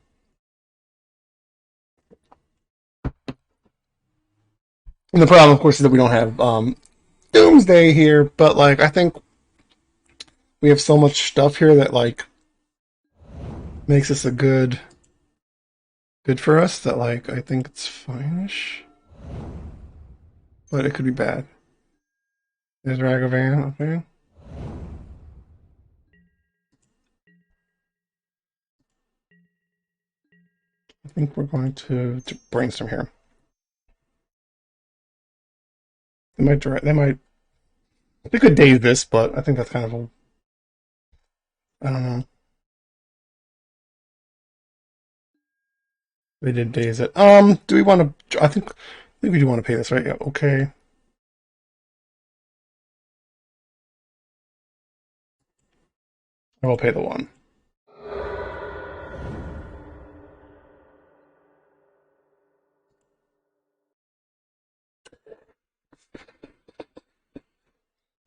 the problem, of course, is that we don't have Doomsday here. But like, I think we have so much stuff here that like makes this a good for us. That like I think it's fine-ish, but it could be bad. There's Ragavan, okay. think we're going to brainstorm here. They could daze this, but I think that's kind of a, I don't know. They did daze it. Do we want to? I think we do want to pay this, right? Yeah. Okay. I will pay the one.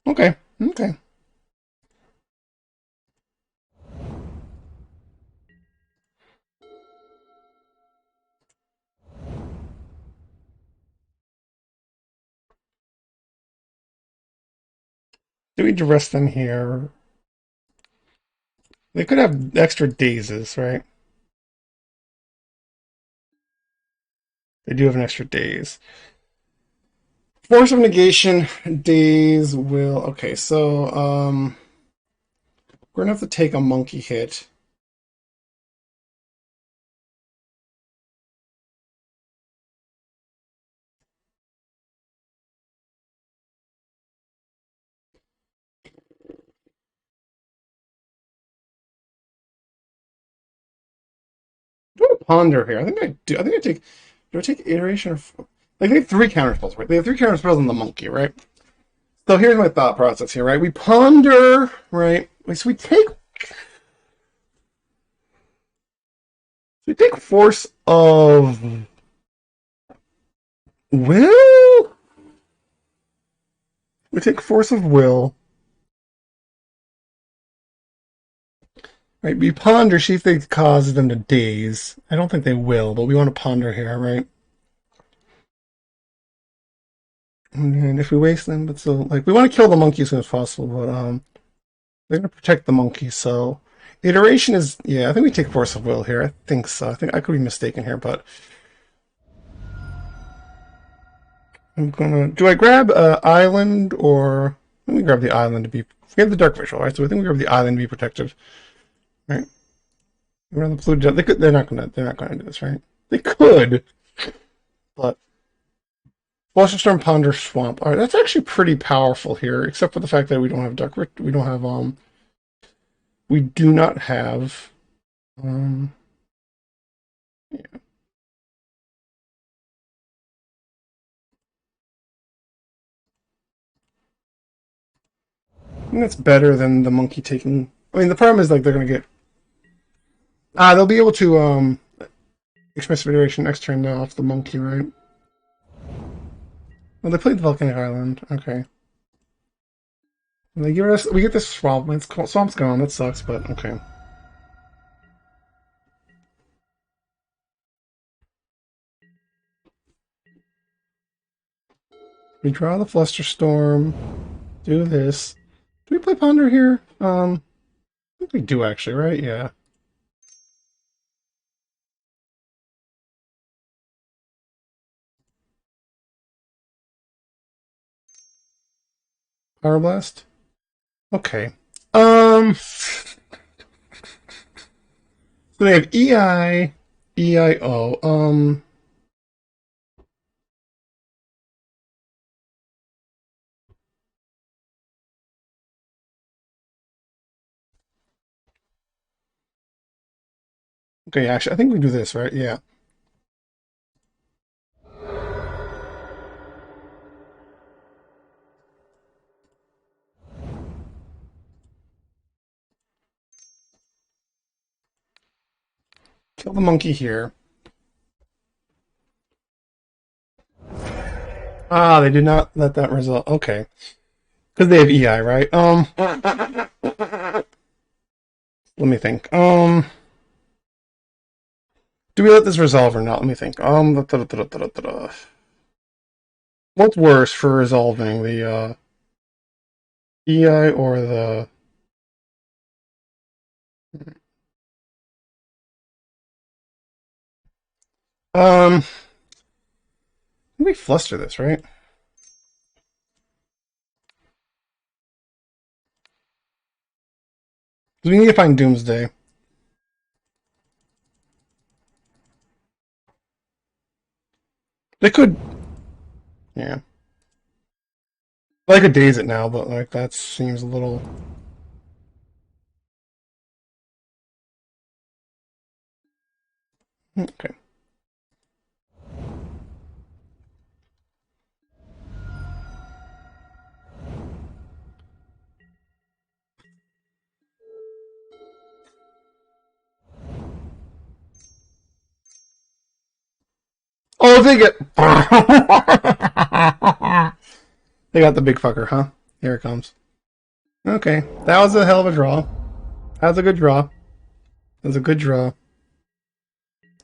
Okay. Okay. Do we arrest them here? They could have extra dazes, right? They do have an extra daze. Force of negation, daze will. Okay, so we're gonna have to take a monkey hit. Do I ponder here? I think I do. I think I take. Do I take iteration or like they have three counter spells, right? They have three counter spells on the monkey, right? So here's my thought process here, right? We ponder, right? So we take force of will. We take force of will. Right, we ponder, see if they cause them to daze. I don't think they will, but we want to ponder here, right? And if we waste them, but still, like, we want to kill the monkey as soon as possible, but they're gonna protect the monkey, so iteration is, yeah, I think we take force of will here. I think so. I think I could be mistaken here, but I'm gonna. Do I grab island or let me grab the island to be? We have the dark visual, right? So I think we grab the island to be protected, right? We're on the blue. They could. They're not gonna. They're not gonna do this, right? They could, but Flusterstorm, Ponder, Swamp. All right, that's actually pretty powerful here, except for the fact that we don't have Duck. We don't have We do not have yeah. I think that's better than the monkey taking. I mean, the problem is like they're gonna get. They'll be able to expressive iteration next turn now off the monkey, right? Well, they played the volcanic island. Okay. And they give us. We get this swamp. Swamp's gone. That sucks, but okay. We draw the Flusterstorm. Do this. Do we play Ponder here? I think we do actually, right? Yeah. Power Blast. Okay. So they have EI, EIO. Okay, actually, I think we do this, right? Yeah. Kill the monkey here. They did not let that result. Okay. Because they have EI, right? Let me think. Do we let this resolve or not? Let me think. What's worse for resolving the EI or the? Um, Let me fluster this, right? We need to find Doomsday. They could, yeah. I could daze it now, but like that seems a little. Okay. Oh, they get. They got the big fucker, huh? Here it comes. Okay, that was a hell of a draw. That was a good draw. That was a good draw.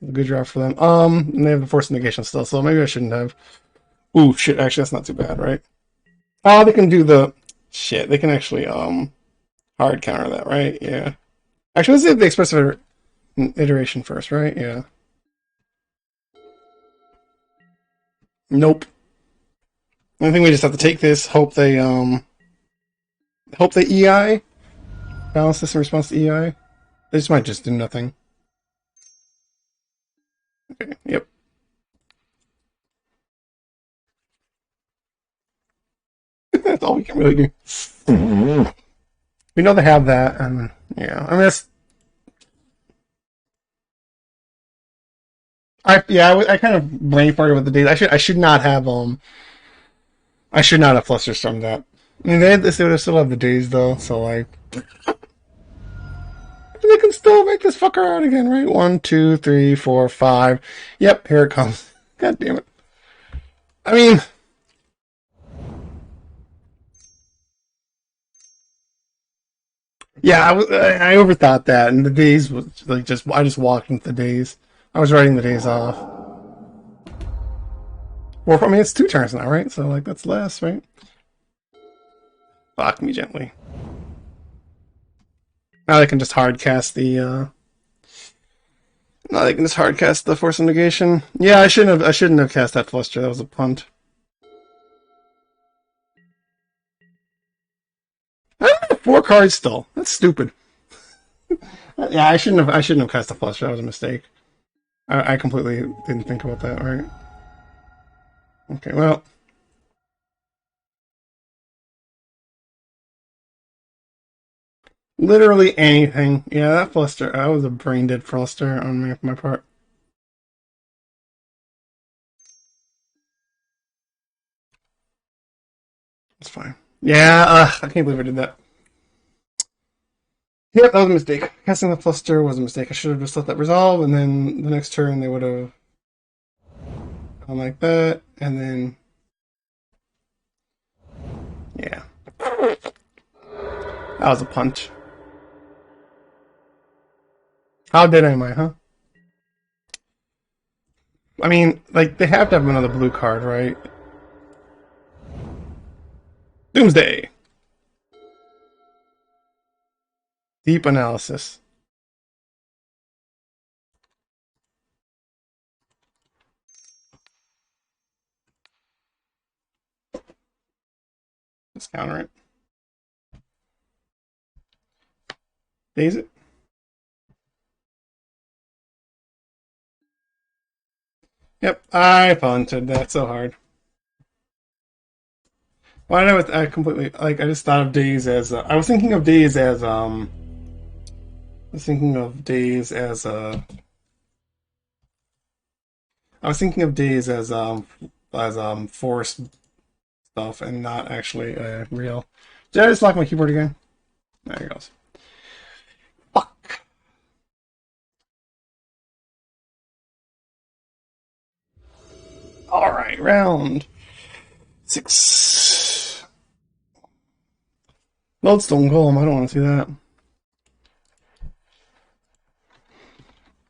A good draw for them. And they have the force negation still, so maybe I shouldn't have. Ooh, shit. Actually, that's not too bad, right? Oh, they can do the shit. They can actually hard counter that, right? Yeah. Actually, let's do the expressive iteration first, right? Yeah. Nope. I think we just have to take this. Hope they EI balance this in response to EI. This might just do nothing. Okay. Yep. That's all we can really do. We know they have that, and yeah, I mean that's. I kind of brain farted with the days. I should not have I should not have fluster stormed that. I mean they would still have the days though, so like they can still make this fucker out again, right? 1, 2, 3, 4, 5. Yep, here it comes. God damn it. I mean, yeah, I overthought that, and the days was like just I just walked into the days. I was writing the days off. Well, I mean it's 2 turns now, right? So like that's less, right? Fuck me gently. Now they can just hard cast the. Now they can just hard cast the force of negation. Yeah, I shouldn't have cast that fluster. That was a punt. 4 cards still. That's stupid. Yeah, I shouldn't have cast the flush. That was a mistake. I completely didn't think about that. Right. Okay. Well, literally anything. Yeah, that fluster. That was a brain dead fluster on my part. It's fine. Yeah. I can't believe I did that. Yep, that was a mistake. Casting the fluster was a mistake. I should have just let that resolve, and then the next turn they would have gone like that, and then yeah, that was a punch. How did I, huh? I mean, like they have to have another blue card, right? Doomsday. Deep analysis. Let's counter it. Days it. Yep, I punted. That's so hard. Why did I completely like? I just thought of days as I was thinking of days as I was thinking of days as I was thinking of days as force stuff and not actually real. Did I just lock my keyboard again? There it goes. Fuck. All right, round 6. Lodestone Golem. I don't want to see that.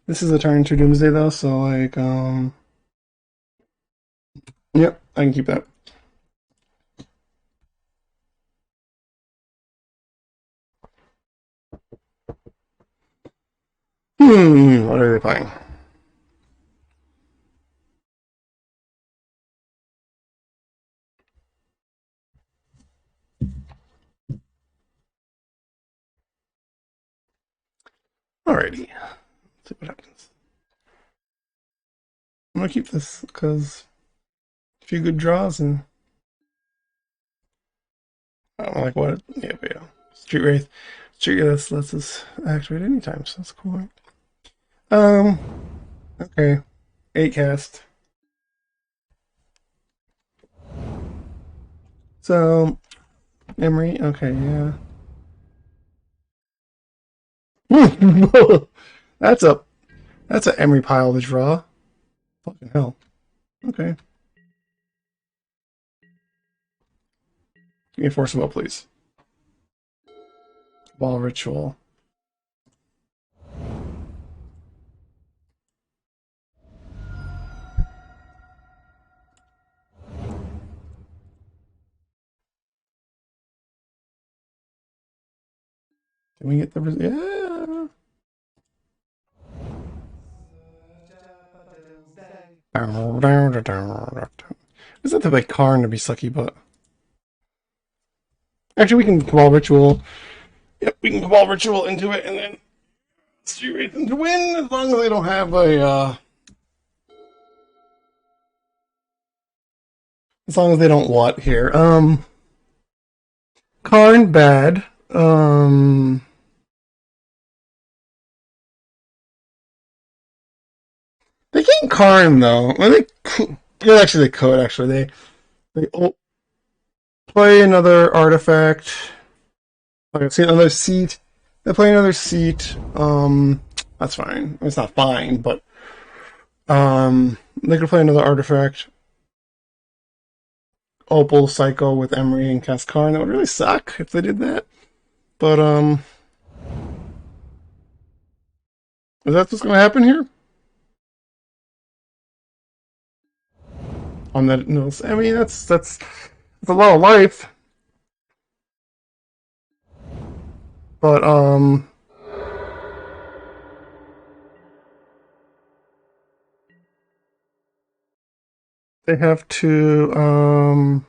This is a turn to Doomsday though, so like yep, I can keep that. What are they playing? Alrighty. Let's see what happens. I'm gonna keep this because few good draws, and I don't know, like what? Yeah, but yeah. Street Wraith. Street Wraith lets us activate anytime, so that's cool. Right? Um, okay. 8 cast. So, Emery, okay, yeah. that's a that's an Emery pile to draw. Fucking hell. Okay. Give me a force of will, please. Ball ritual. Can we get the yeah? Is that the like Karn to be sucky butt? Actually, we can Cabal Ritual. Yep, we can Cabal Ritual into it and then Street Wraith them to win as long as they don't have a. As long as they don't what here? Karn bad. They can't Karn though. Well, yeah, actually they could. Actually, they play another artifact. Like I see another seat. They play another seat. That's fine. It's not fine, but they could play another artifact. Opal Psycho with Emery and Cascarn. That would really suck if they did that. But is that what's going to happen here? On that, no, I mean that's a lot of life. But they have to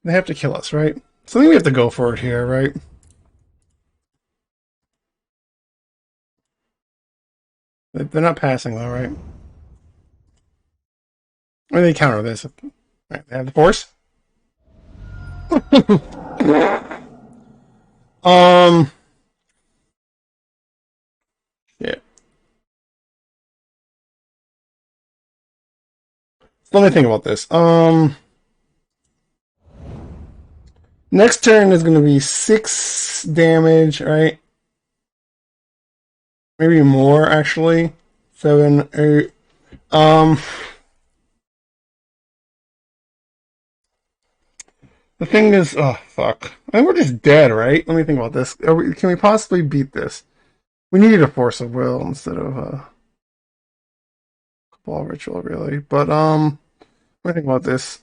they have to kill us, right? So I think we have to go for it here, right? They're not passing though, right? Or they counter this. Right, they have the force. um, yeah. Let me think about this. Next turn is going to be 6 damage, right? Maybe more actually. 7, 8. The thing is, oh fuck. I mean, we're just dead, right? Let me think about this. Can we possibly beat this? We needed a force of will instead of a ball ritual, really. But let me think about this.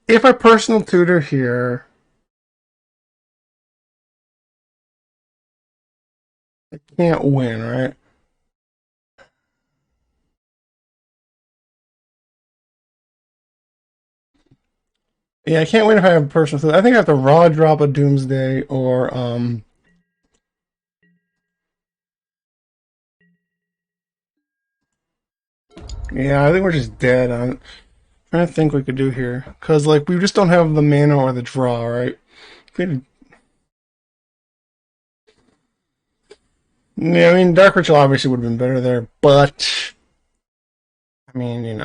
If I personal tutor here, I can't win, right? Yeah, I can't win if I have a personal tutor. I think I have to raw drop a Doomsday or yeah, I think we're just dead. I'm trying to think what we could do here. Because, like, we just don't have the mana or the draw, right? Yeah, I mean, Dark Ritual obviously would have been better there, but, I mean,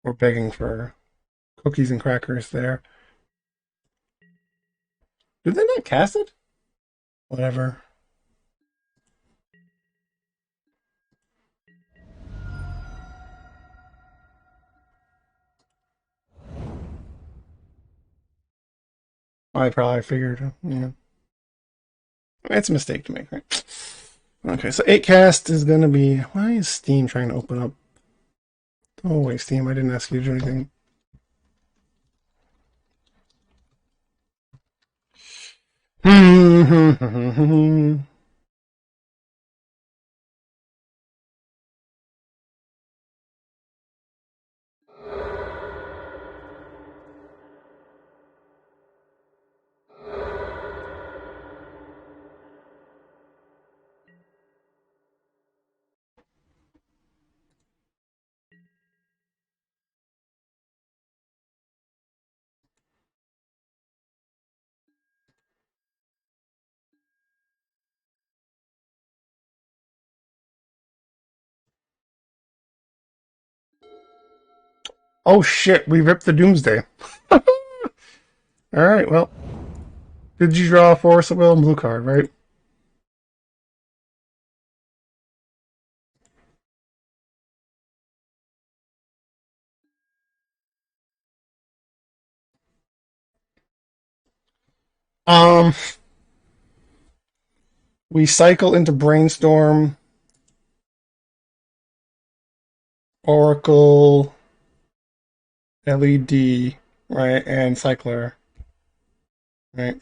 we're begging for cookies and crackers there. Did they not cast it? Whatever. I probably figured, yeah. It's a mistake to make, right? Okay, so 8 cast is gonna be. Why is Steam trying to open up? Oh, wait, Steam, I didn't ask you to do anything. Oh shit, we ripped the Doomsday. Alright, well, did you draw a Force of Will and blue card, right? Um, we cycle into Brainstorm, Oracle, LED, right, and Cycler, right?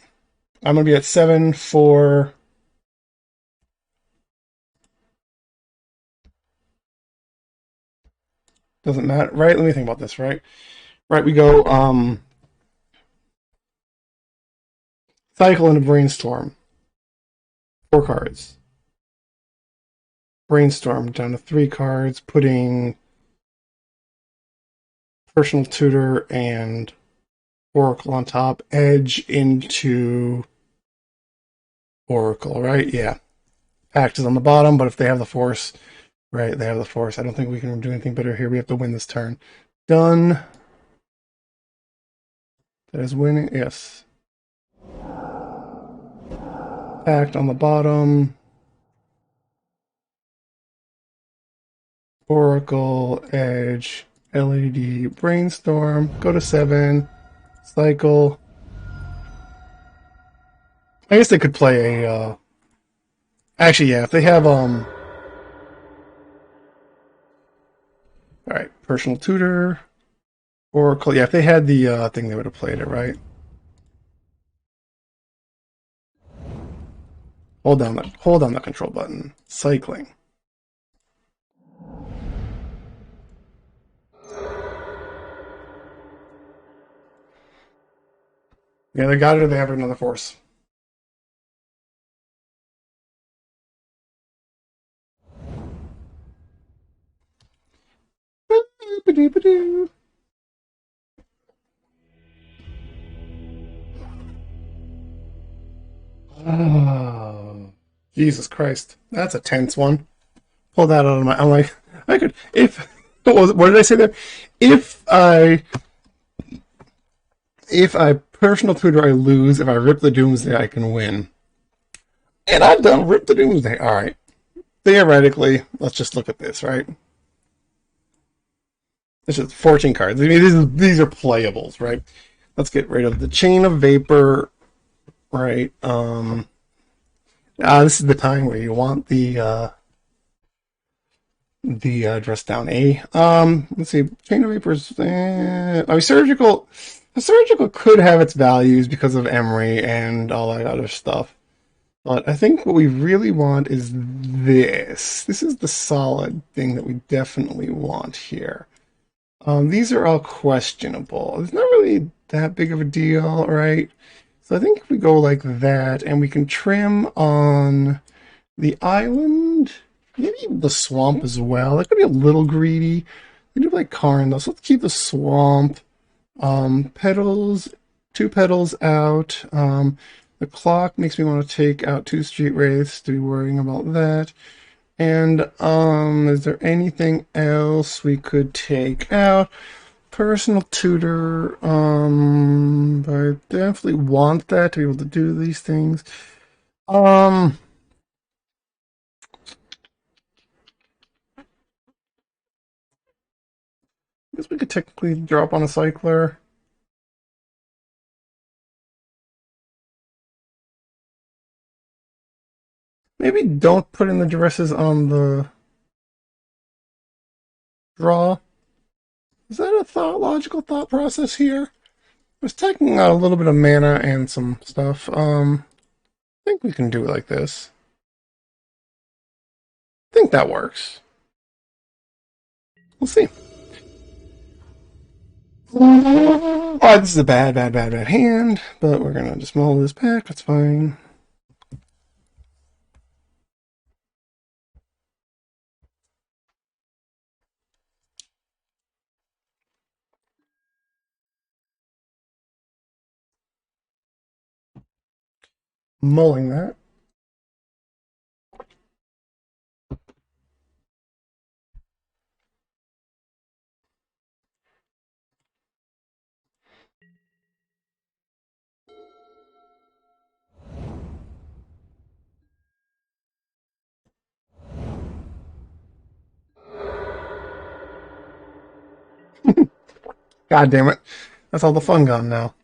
I'm gonna be at 7 for doesn't matter, right? Let me think about this, right? Right, we go cycle into Brainstorm, 4 cards. Brainstorm down to 3 cards, putting Personal Tutor and Oracle on top, Edge into Oracle, right? Yeah. Pact is on the bottom, but if they have the Force, right, they have the Force. I don't think we can do anything better here. We have to win this turn. Done. That is winning. Yes. Pact on the bottom. Oracle, Edge, LED, Brainstorm. Go to 7. Cycle. I guess they could play a. Actually, yeah. If they have All right, Personal Tutor, Oracle. Yeah, if they had the thing, they would have played it, right? Hold down the control button. Cycling. Yeah, they got it or they have another Force. Oh, Jesus Christ. That's a tense one. Pull that out of my. I'm like, I could. If. What did I say there? If I. If I personal tutor, I lose. If I rip the Doomsday, I can win. And I've done rip the Doomsday. Alright. Theoretically, let's just look at this, right? This is 14 cards. I mean, these are playables, right? Let's get rid of the Chain of Vapor, right? This is the time where you want the dress down A. Let's see. Chain of Vapors. I mean, surgical. The surgical could have its values because of Emery and all that other stuff. But I think what we really want is this. This is the solid thing that we definitely want here. These are all questionable. It's not really that big of a deal, right? So I think if we go like that, and we can trim on the island, maybe even the swamp as well. That could be a little greedy. We do like Karn though, so let's keep the swamp. Petals, 2 petals out. The clock makes me want to take out 2 street wraiths to be worrying about that. And is there anything else we could take out? Personal tutor. I definitely want that to be able to do these things. I guess we could technically drop on a cycler. Maybe don't put in the dresses on the draw. Is that a logical thought process here? I was taking out a little bit of mana and some stuff. I think we can do it like this. I think that works. We'll see. Oh, this is a bad hand, but we're gonna just mull this back. That's fine. Mulling that. God damn it. That's all the fun gone now.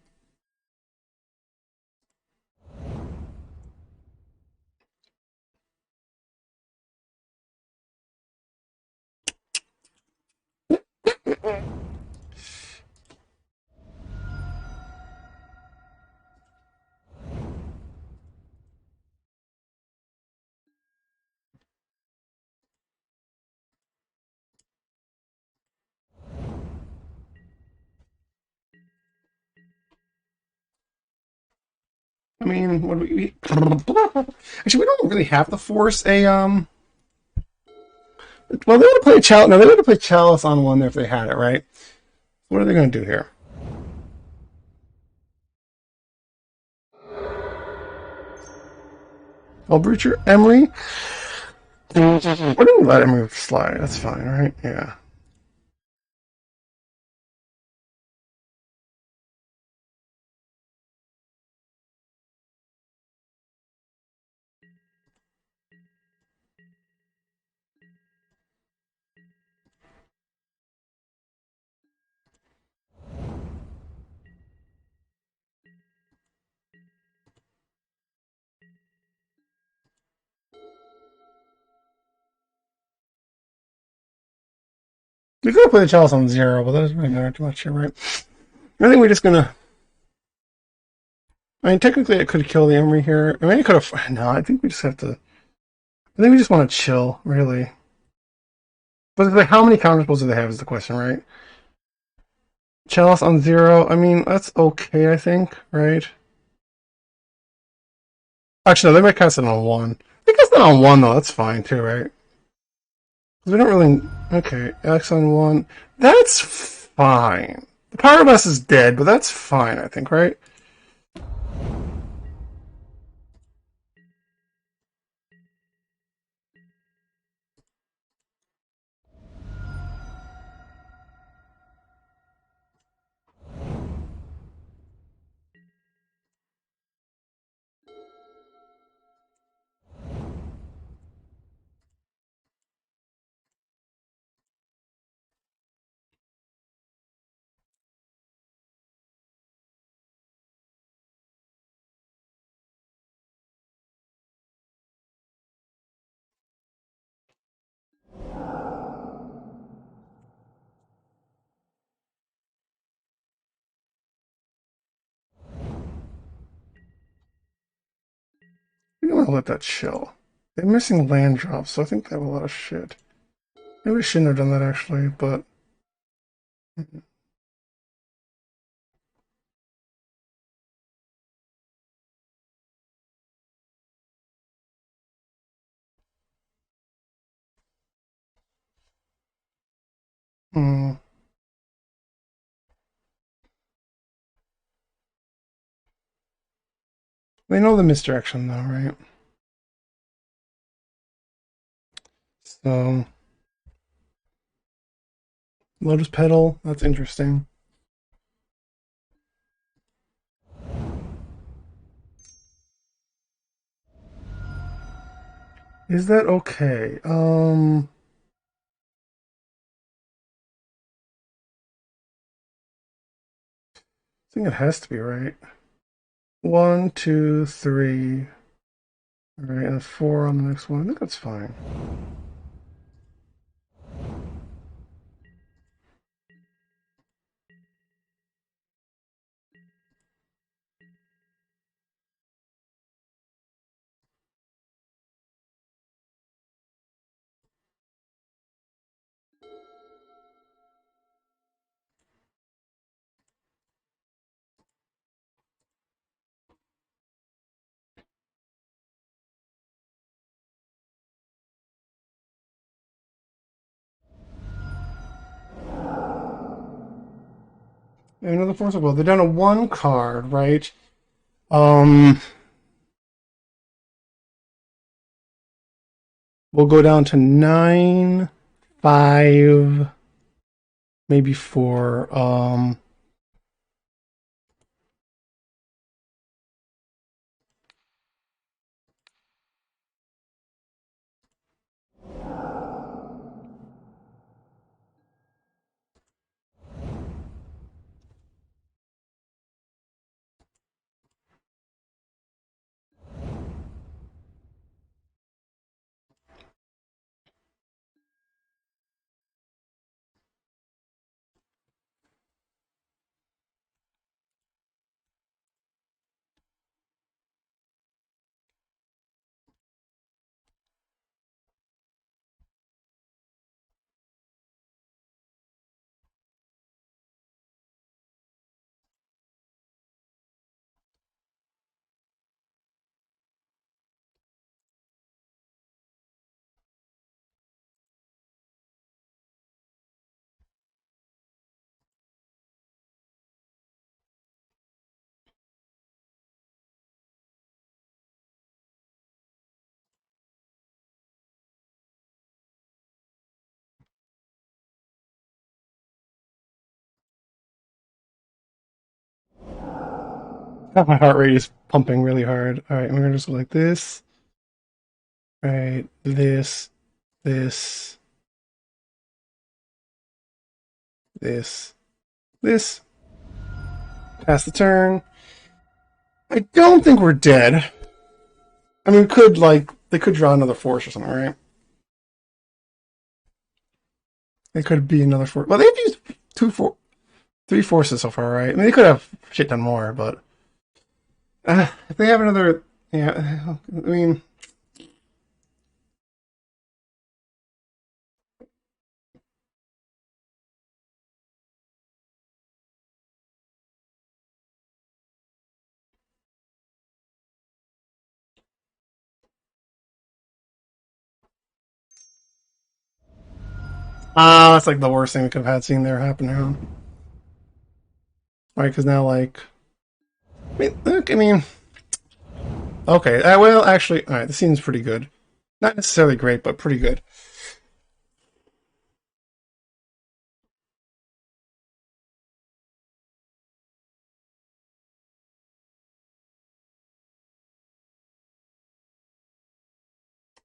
I mean, what do we actually we don't really have to force a well they would have played Chalice no, they would have played Chalice on one there if they had it, right? What are they gonna do here? Oh, Breacher Emily? Why didn't we let Emily slide? That's fine, right? Yeah. We could have played the Chalice on zero, but that doesn't really matter too much here, right? I think we're just gonna I mean technically it could kill the Emery here. I mean it could have no, I think we just have to I think we just want to chill, really. But like, how many counter spells do they have is the question, right? Chalice on zero, I mean, that's okay, I think, right? Actually, no, they might cast it on one. They cast it on one, though, that's fine, too, right? Because we don't really... Okay, X on one. That's fine. The Power Blast is dead, but that's fine, I think, right? We don't want to let that chill. They're missing land drops, so I think they have a lot of shit. Maybe we shouldn't have done that, actually, but... Hmm. They know the misdirection, though, right? So... Lotus Petal, that's interesting. Is that okay? I think it has to be, right? One, two, three. All right, and four on the next one. I think that's fine. Another force of will. They're down to one card, right? Um, we'll go down to 9, 5, maybe 4. My heart rate is pumping really hard. Alright, we're gonna just go like this. Right, this, this, this. Pass the turn. I don't think we're dead. I mean, we could, like, they could draw another force or something, right? They could be another force. Well, they've used three forces so far, right? I mean, they could have shit done more, but if they have another, yeah. I mean, that's like the worst thing we could have had seen there happen now. Right? Because now, like, I mean, look, I mean, okay. Well, actually, all right. This seems pretty good. Not necessarily great, but pretty good.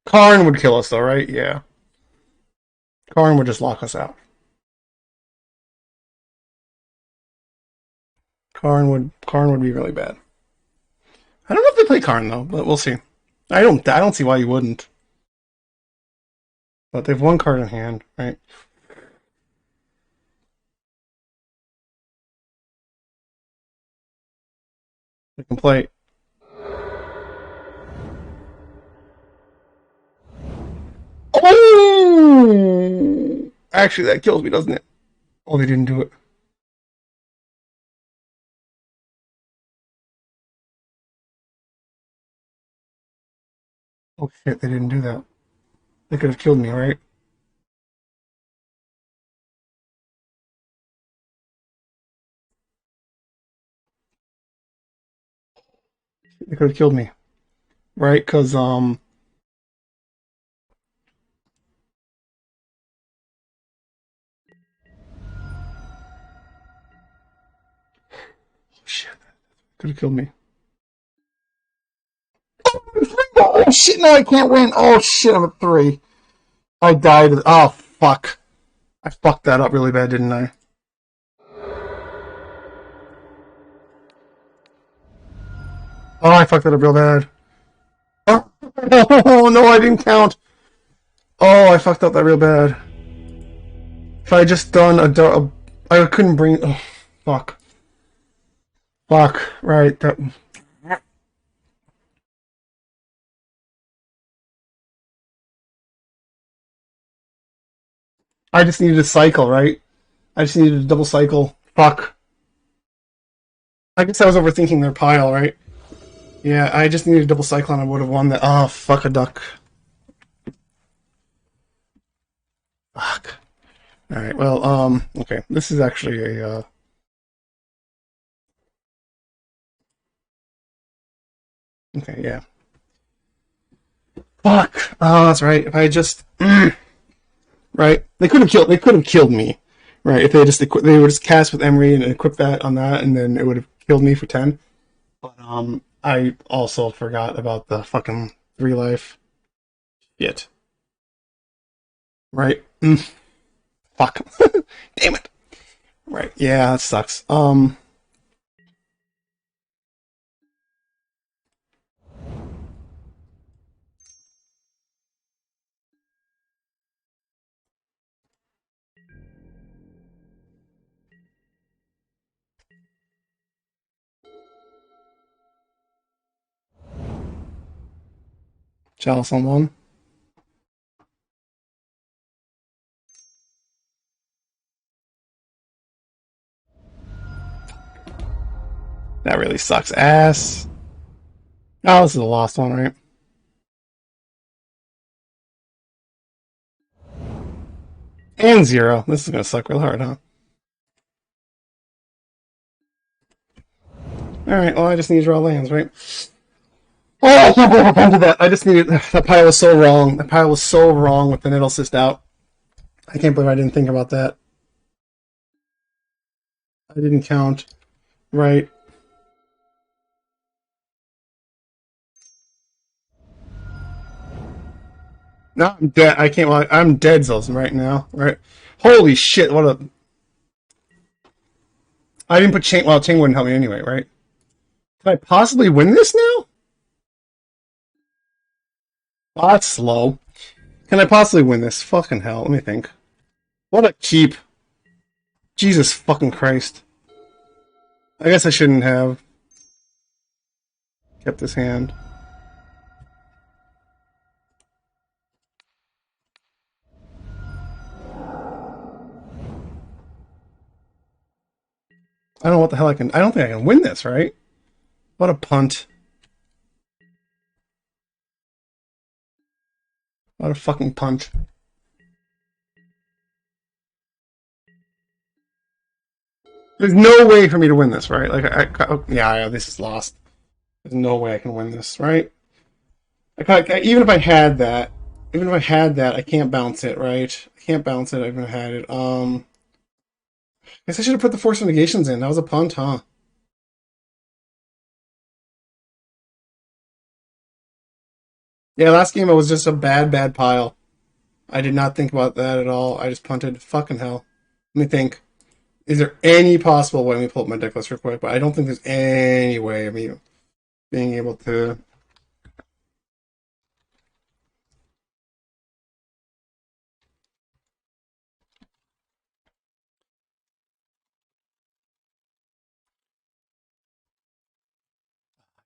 Karn would kill us, though, right? Yeah. Karn would just lock us out. Karn would be really bad. I don't know if they play Karn though, but we'll see. I don't see why you wouldn't. But they've one card in hand, right? They can play. Oh! Actually, that kills me, doesn't it? Oh, they didn't do it. Oh shit, they didn't do that. They could have killed me, right? They could have killed me, right? Because oh shit, could have killed me. Oh shit! No, I can't win. Oh shit, I'm at 3. I died. Oh fuck! I fucked that up really bad, didn't I? Oh, I fucked that up real bad. Oh, oh no, I didn't count. Oh, I fucked up that real bad. If I had just done I couldn't bring. Oh, fuck. Fuck. Right. I just needed a cycle, right? I just needed a double cycle. Fuck. I guess I was overthinking their pile, right? Yeah, I just needed a double cycle and I would have won that. Oh, fuck a duck. Fuck. Alright, well, okay. This is actually okay, yeah. Fuck. Oh, that's right. If I just, right? They could have killed me, right? If they would just cast with Emery and equip that on that, and then it would have killed me for 10. But I also forgot about the fucking 3 life. Shit. Right? Fuck. Damn it. Right. Yeah, that sucks. Chalice on one. That really sucks ass. Oh, this is the last one, right? And 0. This is gonna suck real hard, huh? Alright, well, I just need to draw lands, right? Oh, I can't believe I come to that. I just needed. That pile was so wrong. That pile was so wrong with the Nettle Cyst out. I can't believe I didn't think about that. I didn't count. Right. No, I'm dead. I can't. Well, I'm dead, Zilson, right now. Right. Holy shit! What a. I didn't put chain. Well, chain wouldn't help me anyway, right? Can I possibly win this now? Oh, that's slow. Can I possibly win this? Fucking hell. Let me think. What a keep. Jesus fucking Christ. I guess I shouldn't have kept this hand. I don't know what the hell I can. I don't think I can win this, right? What a punt. What a fucking punt. There's no way for me to win this, right? Yeah, this is lost. There's no way I can win this, right? Even if I had that, I can't bounce it, right? I can't bounce it. I haven't had it. I guess I should have put the force negations in. That was a punt, huh? Yeah, last game I was just a bad pile. I did not think about that at all. I just punted. Fucking hell. Let me think. Is there any possible way? Let me pull up my deck list real quick, but I don't think there's any way of me being able to.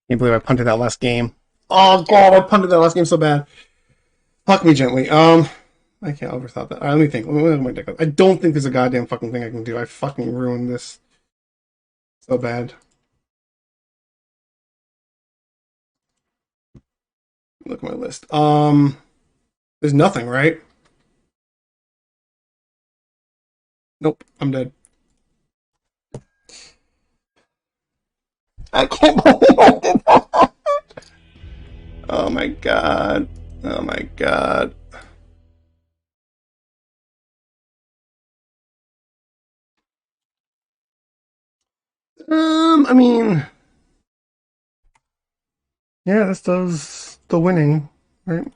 Can't believe I punted that last game. Oh god, I punted that last game so bad. Fuck me gently. I can't overthought that. All right, let me think. Let me look at my deck list. I don't think there's a goddamn fucking thing I can do. I fucking ruined this so bad. Look at my list. There's nothing, right? Nope, I'm dead. I can't believe I did that. Oh my god. Oh my god. I mean, yeah, this does the winning, right?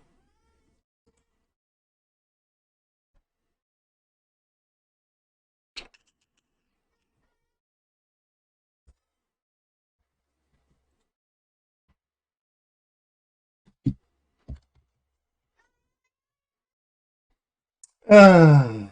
Uh,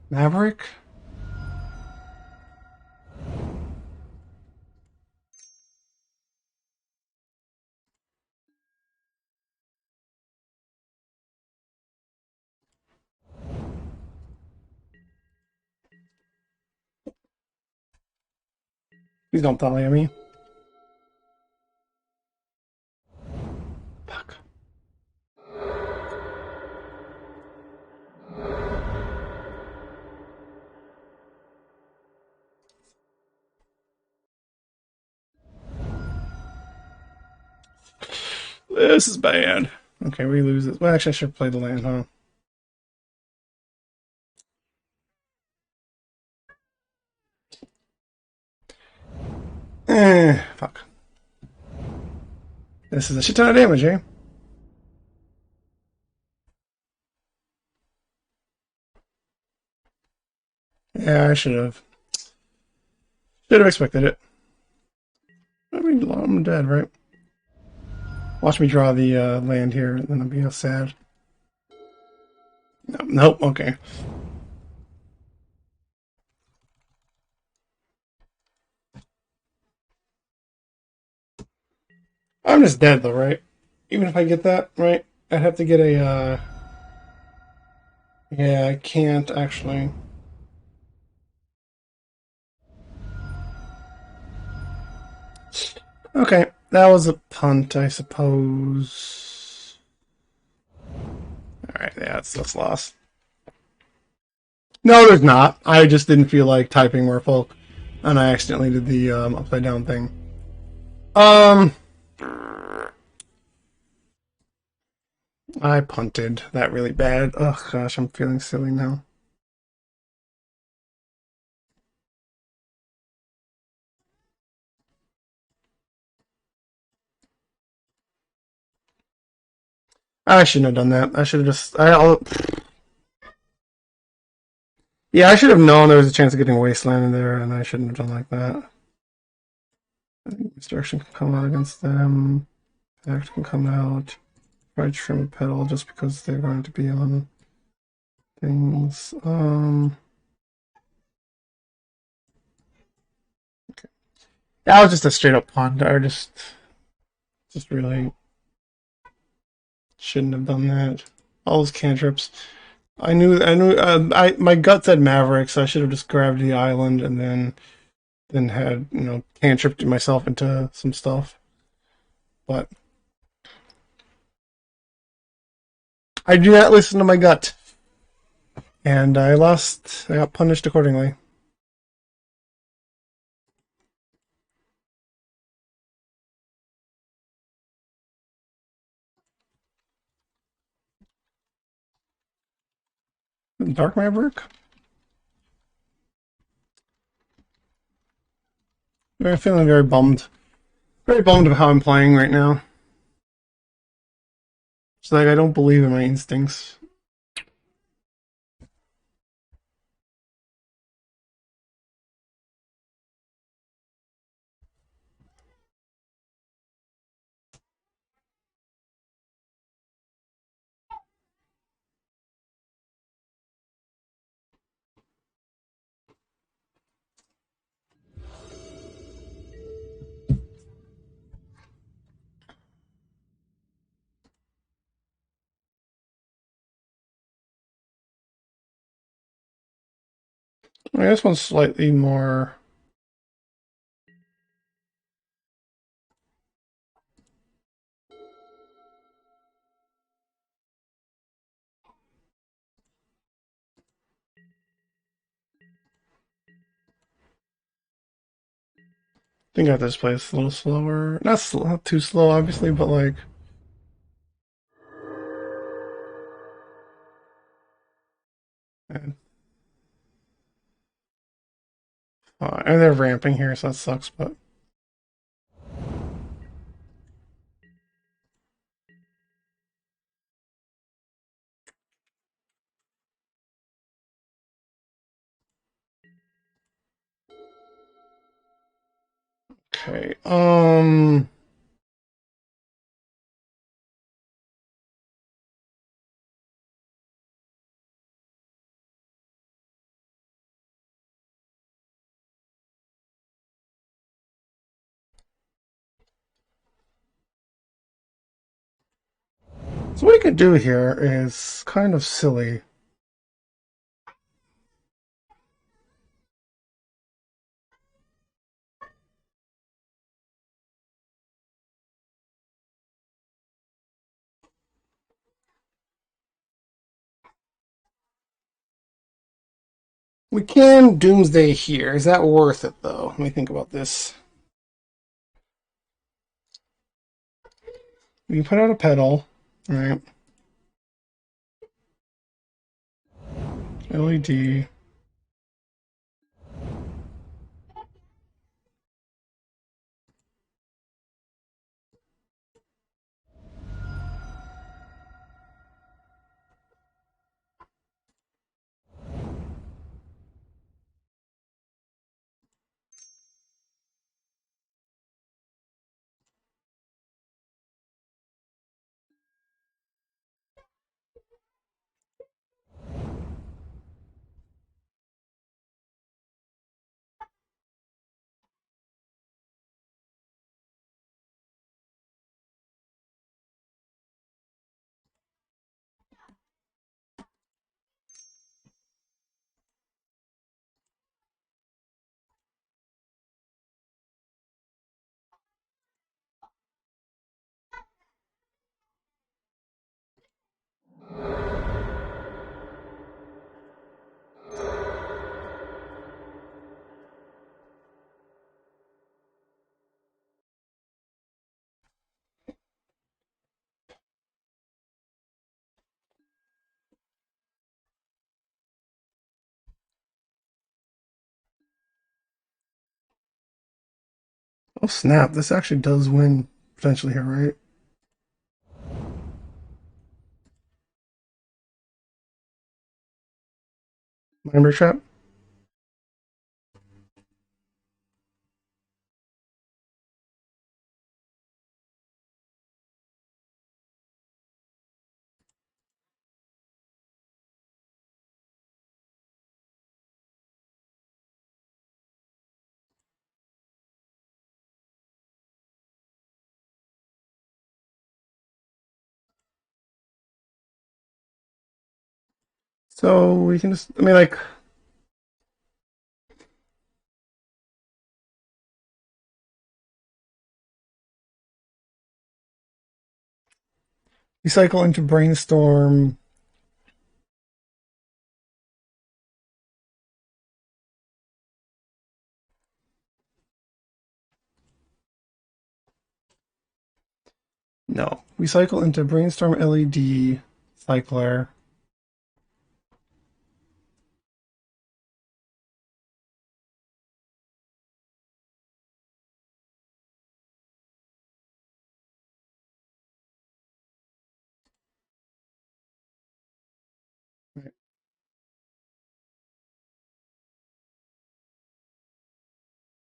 Maverick? Please don't tally me. Fuck. This is bad. Okay, we lose this. Well, actually, I should play the land, huh? Fuck. This is a shit ton of damage, eh? Yeah, I should have. Should have expected it. I mean, I'm dead, right? Watch me draw the land here, and then I'll be all sad. No, nope, okay. I'm just dead, though, right? Even if I get that, right? I'd have to get a, Yeah, I can't, actually. Okay, that was a punt, I suppose. Alright, yeah, it's lost. No, there's not. I just didn't feel like typing Merfolk, and I accidentally did the upside down thing. Um, I punted that really bad. Oh gosh, I'm feeling silly now. I shouldn't have done that. I should have just. Yeah, I should have known there was a chance of getting Wasteland in there, and I shouldn't have done like that. I think Misdirection can come out against them. Act can come out. Right trim pedal just because they're going to be on things. That was just a straight up punt. I just really shouldn't have done that. All those cantrips. My gut said Maverick, so I should have just grabbed the island and then had cantripped myself into some stuff. But I do not listen to my gut, and I lost. I got punished accordingly. Dark Maverick. I'm feeling very bummed. Very bummed of how I'm playing right now. It's like I don't believe in my instincts. I mean, this one's slightly more. I think I have this place a little slower. Not too slow, obviously, but like. And they're ramping here, so that sucks. But okay. So what we could do here is kind of silly. We can Doomsday here. Is that worth it, though? Let me think about this. We can put out a pedal, right? LED. Oh snap! This actually does win potentially here, right? Member trap. So we can just. I mean, like. We cycle into brainstorm. No, we cycle into brainstorm LED cycler. Right.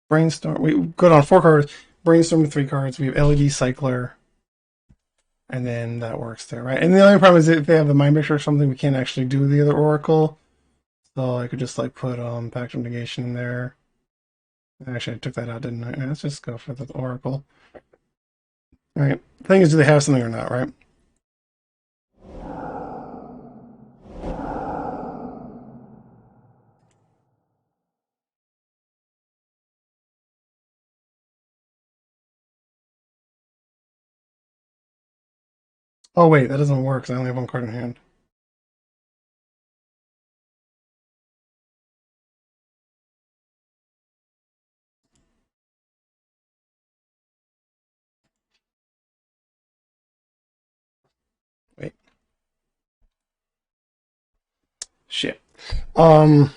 Brainstorm. We go on 4 cards. Brainstorm to 3 cards. We have LED cycler, and then that works there, right? And the only problem is if they have the mind mixer or something, we can't actually do the other oracle. So I could just like put pact of negation in there. Actually, I took that out, didn't I? Let's just go for the oracle. All right. The thing is, do they have something or not, right? Oh wait, that doesn't work because I only have 1 card in hand. Wait, shit. Um,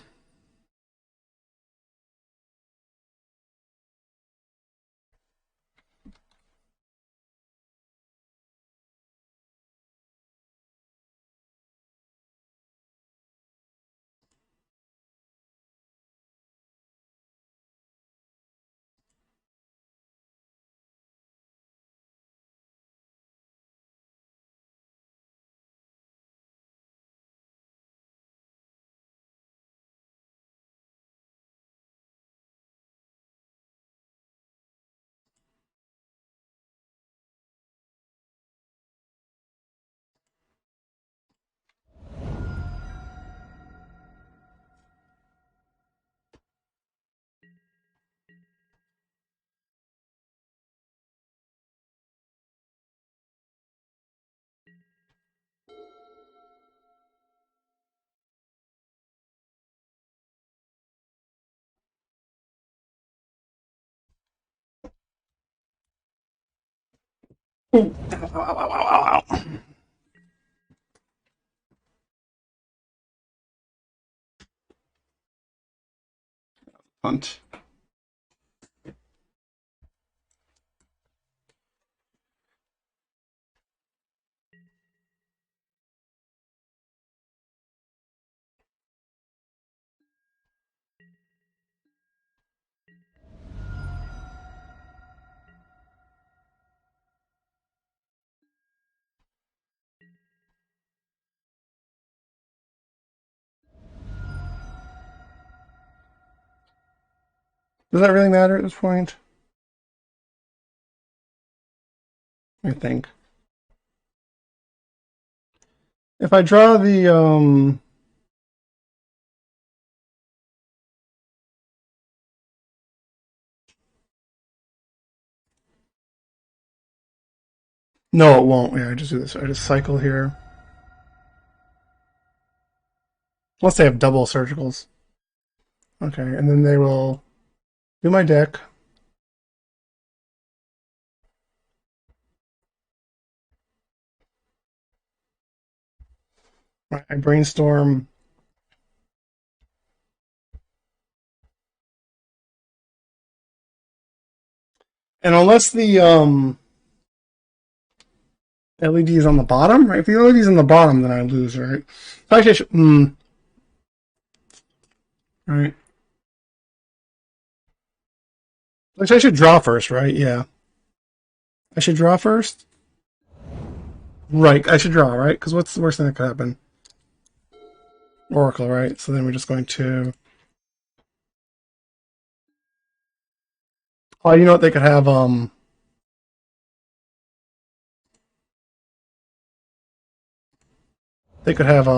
ow, ow, ow, ow, ow. Punt. Does that really matter at this point? I think. If I draw the no, it won't. Yeah, I just do this. I just cycle here. Unless they have double surgicals. Okay, and then they will do my deck. I brainstorm. And unless the LED is on the bottom, right? If the LED is on the bottom, then I lose, right? Actually, I should, right. Actually, I should draw first, right? Yeah. I should draw first? Right, I should draw, right? Because what's the worst thing that could happen? Oracle, right? So then we're just going to... Oh, you know what? They could have,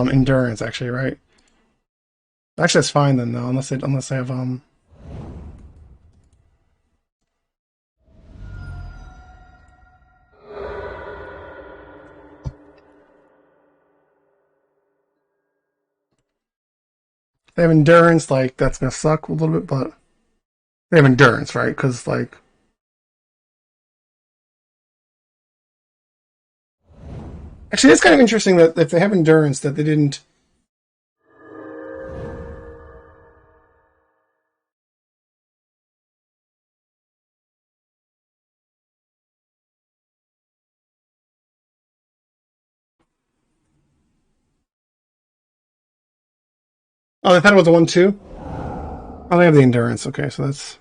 endurance, actually, right? Actually, that's fine then, though, unless they have, they have endurance, like, that's gonna suck a little bit, but they have endurance, right? Because, like, actually, it's kind of interesting that if they have endurance, that they didn't. Oh, they thought it was a 1-2? Oh, they have the endurance. Okay, so that's.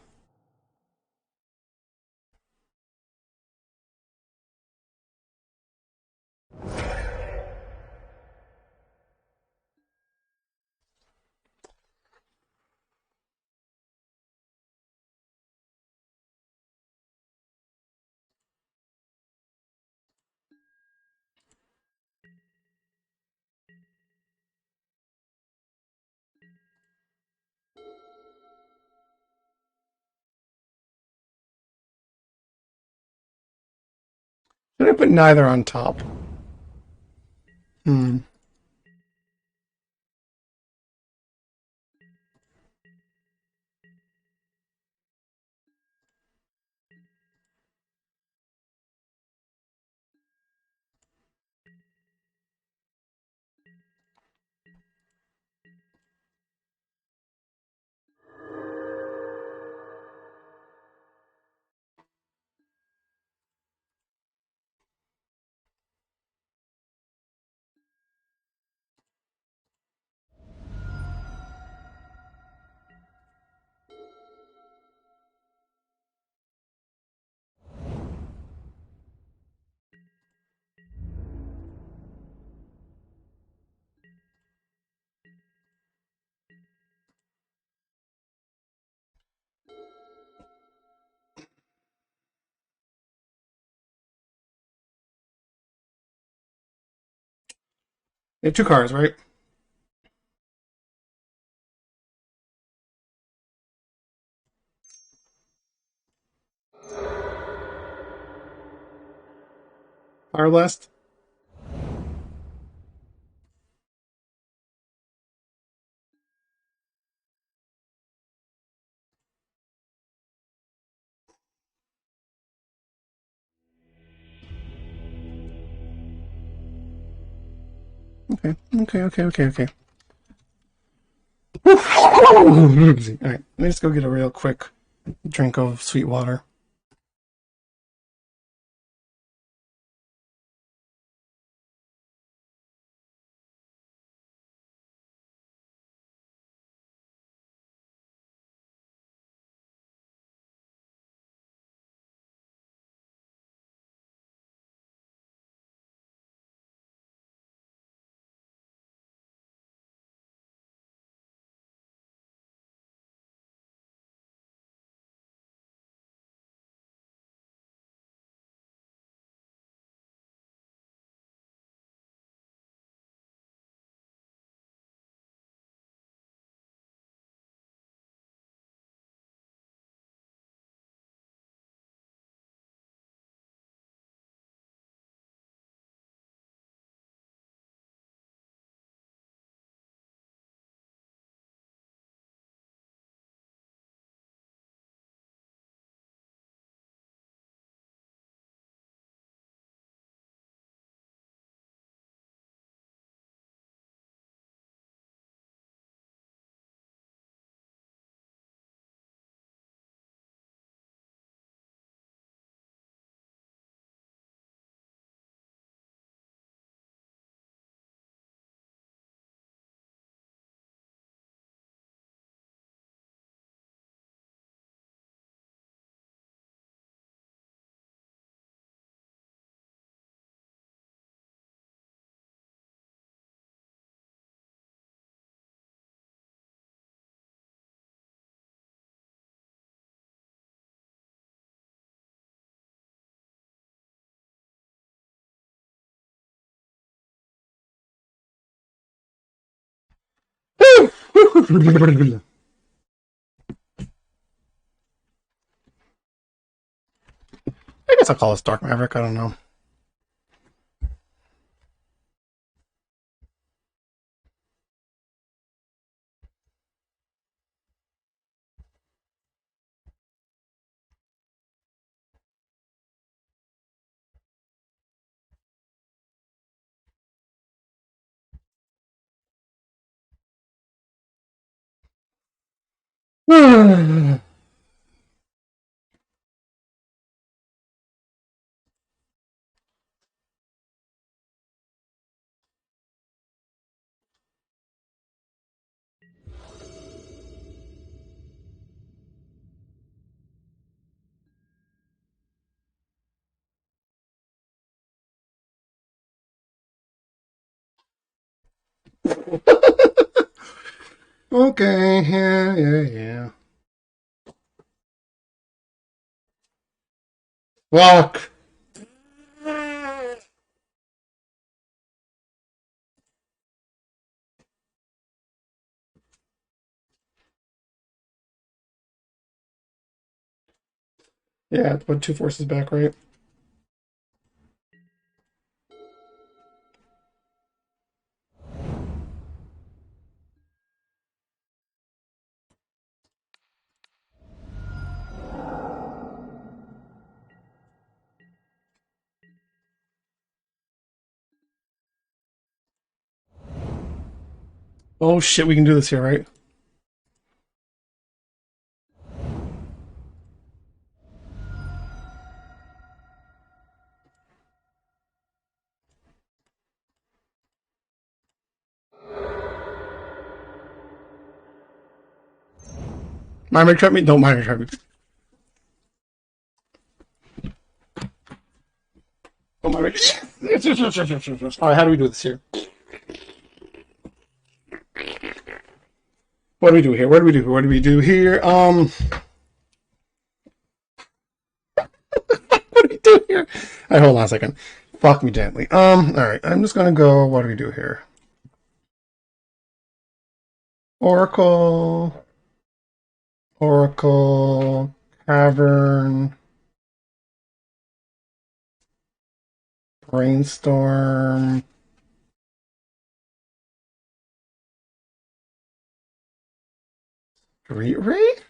Should I put neither on top? Hmm. You have two cards, right? Fire Blast. Okay, okay, okay, okay, okay. All right, let me just go get a real quick drink of sweet water. I guess I'll call this Dark Maverick. I don't know. Okay, yeah. Fuck. Yeah, put two forces back, right? Oh shit, we can do this here, right? Mind trap me? Don't mind trap me. Don't mind Alright, how do we do this here? What do we do here? What do we do? What do we do here? What do we do here? Alright, hold on a second. Fuck me gently. Alright, I'm just gonna go. What do we do here? Oracle. Oracle. Cavern. Brainstorm. Street Raid?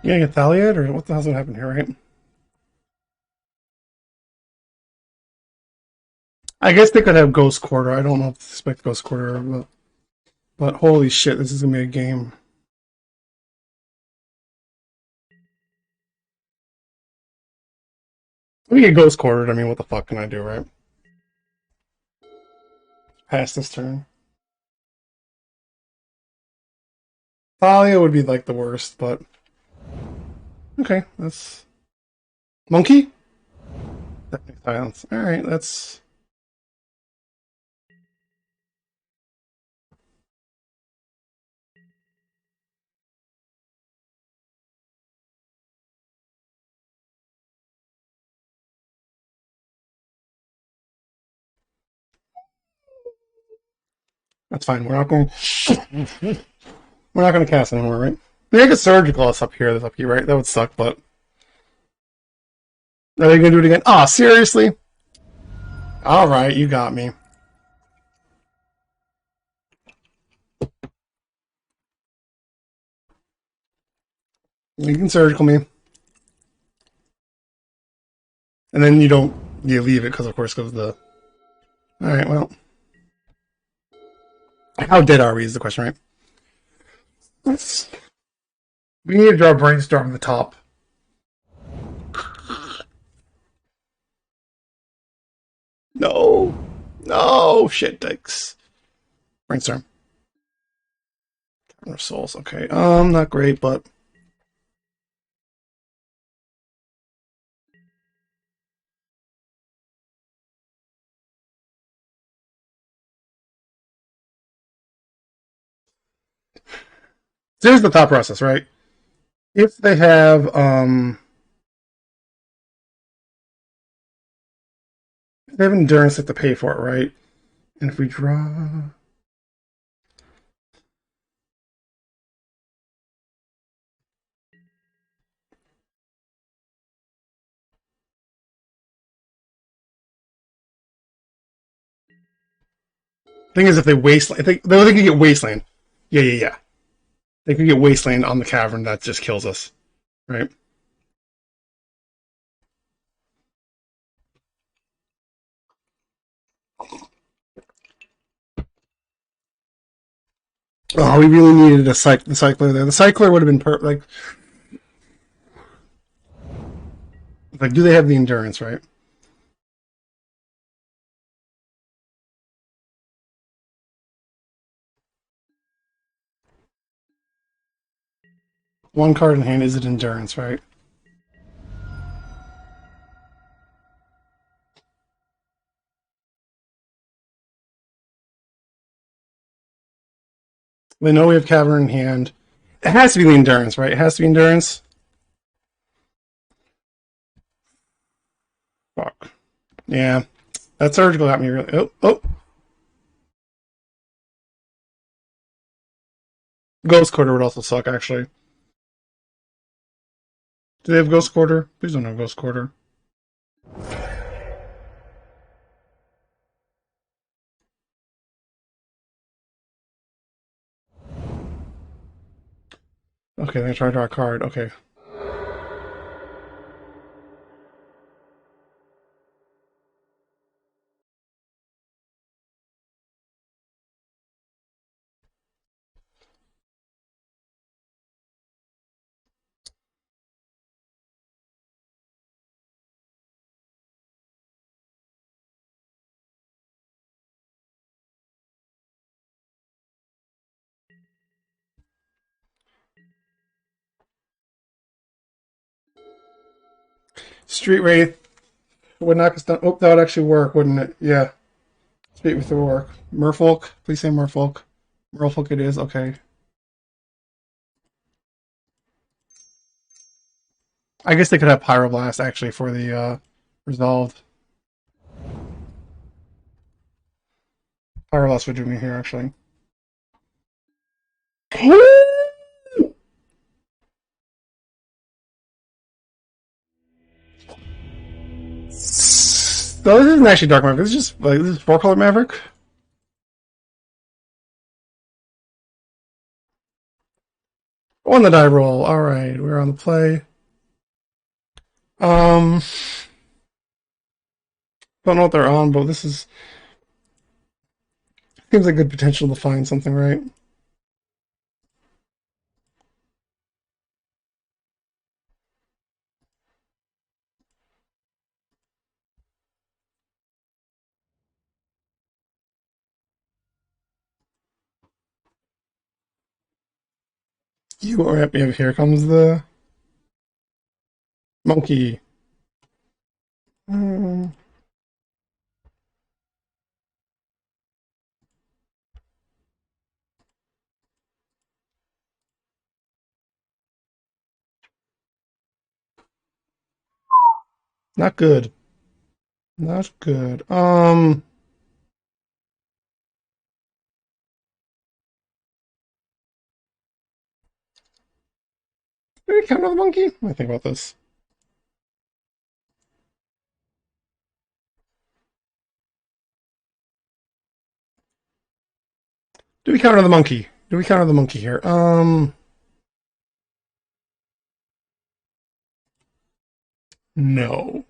You gonna get Thaliad, or what the hell's gonna happen here, right? I guess they could have Ghost Quarter. I don't know if they expect Ghost Quarter, but holy shit, this is gonna be a game. If we get Ghost Quartered, I mean, what the fuck can I do, right? Pass this turn. Thalia would be like the worst, but okay, that's Monkey. Deafening Silence. All right, that's fine. We're not going to cast anymore, right? They could surgical us up here. That's up here, right? That would suck, but are they going to do it again? Oh, seriously? All right, you got me. You can surgical me, and then you leave it because, of course, goes the. All right, well. How dead are we is the question, right? Let's, we need to draw brainstorm at the top. No. No. Shit, dicks. Brainstorm. Our souls. Okay. Not great, but here's the thought process, right? If they have endurance, they have to pay for it, right? And if we draw, thing is, if they wasteland, they could get wasteland. Yeah, yeah, yeah. They could get wasteland on the cavern. That just kills us, right? Oh, we really needed the cycler there. The cycler would have been like, do they have the endurance, right? One card in hand is it endurance, right? They know we have cavern in hand. It has to be the endurance, right? It has to be endurance. Fuck. Yeah, that surgical got me really. Oh, oh. Ghost quarter would also suck, actually. Do they have ghost quarter? Please don't have ghost quarter. Okay, they try to draw a card. Okay. Street Wraith would knock us down. Oh, that would actually work, wouldn't it? Yeah. Street Wraith would work. Merfolk. Please say Merfolk. Merfolk it is. Okay. I guess they could have Pyroblast, actually, for the resolved. Pyroblast would do me here, actually. So this isn't actually Dark Maverick. This is just like this is 4-color Maverick. On the die roll. All right, we're on the play. Um, don't know what they're on, but this is seems like good potential to find something, right? You won't wrap me up. Here comes the monkey. Mm, not good. Not good. Do we count on the monkey? What do I think about this? Do we count on the monkey? Do we count on the monkey here? No.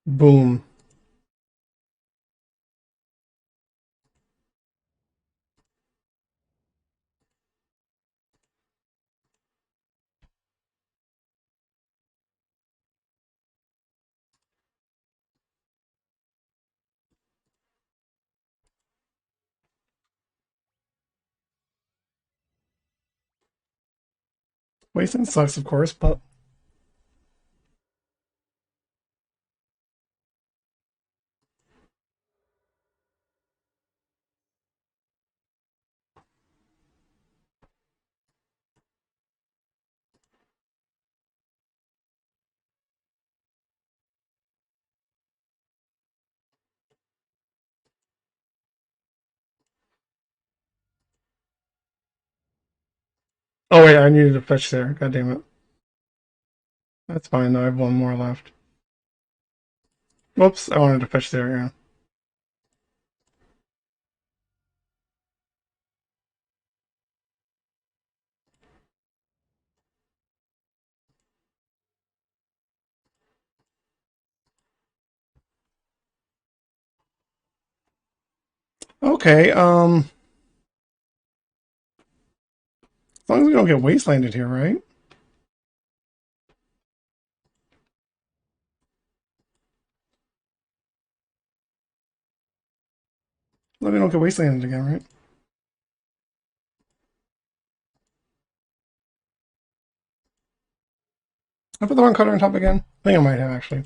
Boom. Wasteland sucks, of course, but oh wait, I needed to fetch there. God damn it. That's fine though. I have one more left. Whoops, I wanted to fetch there. Yeah. Okay. As long as we don't get wastelanded here, right? Let me don't get wastelanded again, right? I put the wrong color on top again. I think I might have actually.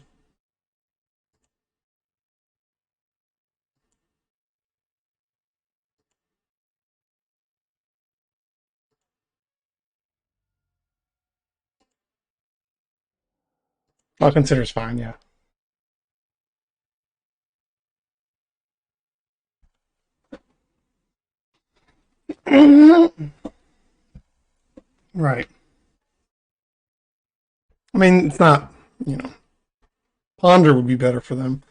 I'll consider it's fine. Yeah. Right. I mean, it's not. You know, Ponder would be better for them.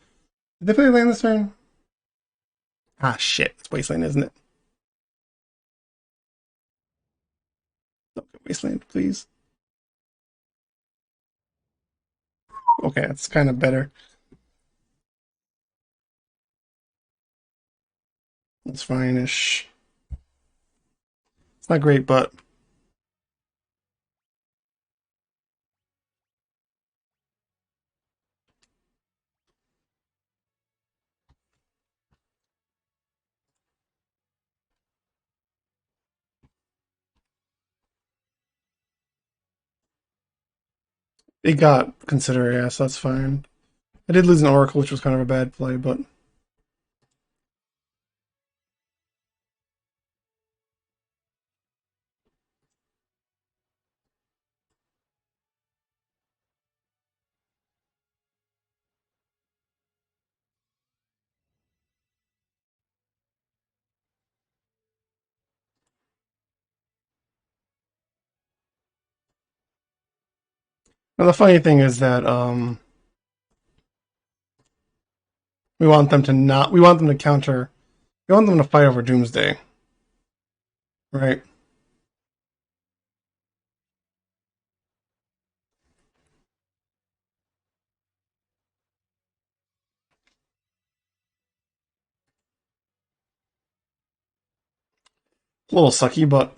Did they play land this turn? Ah, shit. It's wasteland, isn't it? Don't get wasteland, please. Okay, that's kind of better. That's fine-ish. It's not great, but it got considered, yeah, so that's fine. I did lose an Oracle, which was kind of a bad play, but now the funny thing is that we want them to not. We want them to counter. We want them to fight over Doomsday, right? A little sucky, but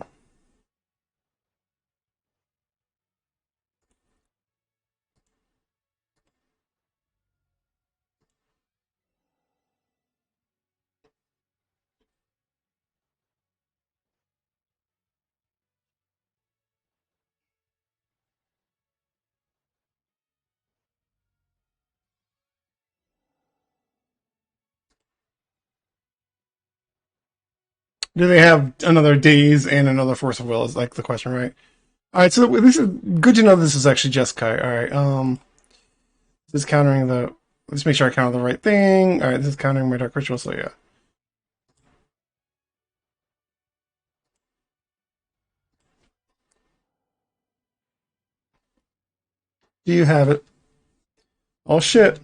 do they have another Daze and another Force of Will? Is like the question, right? All right, so this is good to know. This is actually just Kai. All right, this is countering the. Let's make sure I counter the right thing. All right, this is countering my Dark Ritual. So yeah, do you have it? Oh shit!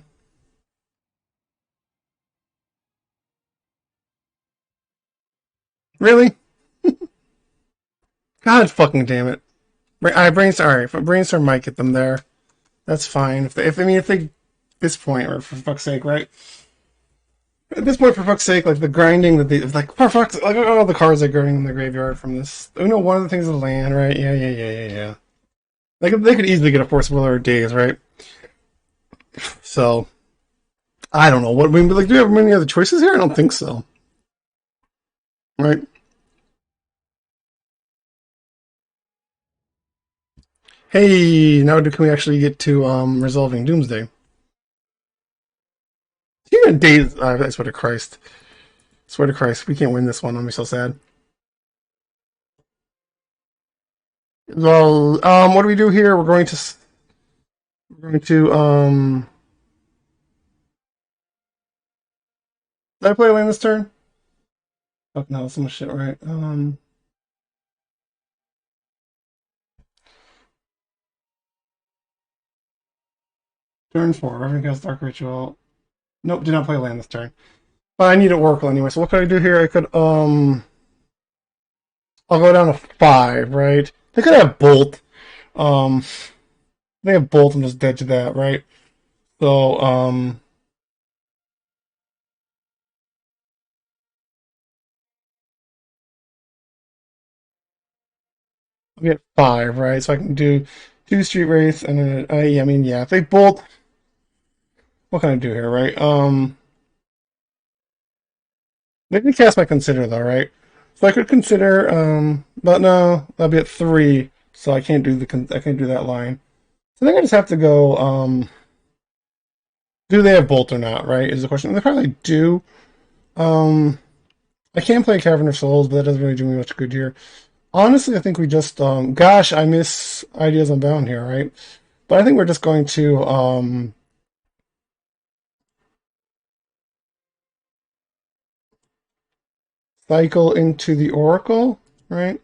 Really? God fucking damn it! I brainstorm. All right, if brainstorm might get them there. That's fine. If I mean if they this point, or for fuck's sake, right? At this point, for fuck's sake, like the grinding that they like, for fuck's like all the cards they're grinding in the graveyard from this. You know, one of the things is land, right? Yeah. Like they could easily get a Force of Will or Days, right? So I don't know what I mean. Like, do we have many other choices here? I don't think so. Right? Hey, now can we actually get to resolving Doomsday? Even days. I swear to Christ. Swear to Christ, we can't win this one. I'm so sad. Well, what do we do here? We're going to. Did I play a land this turn? Oh no, so much shit. Right. Turn 4. Revenant Cast Dark Ritual. Nope, did not play land this turn. But I need an Oracle anyway. So what could I do here? I could I'll go down to 5. Right. They could have Bolt. Um, they have Bolt. I'm just dead to that. Right. So I'll get 5. Right. So I can do 2 Street Wraiths and then yeah. I mean yeah. If they Bolt, what can I do here? Right. They can cast my Consider though, right? So I could consider, but no, that'll be at 3, so I can't do I can't do that line. So I think I just have to go. Do they have Bolt or not? Right? Is the question. They probably do. Um, I can play Cavern of Souls, but that doesn't really do me much good here. Honestly, I think we just. Gosh, I miss Ideas Unbound here, right? But I think we're just going to cycle into the Oracle, right?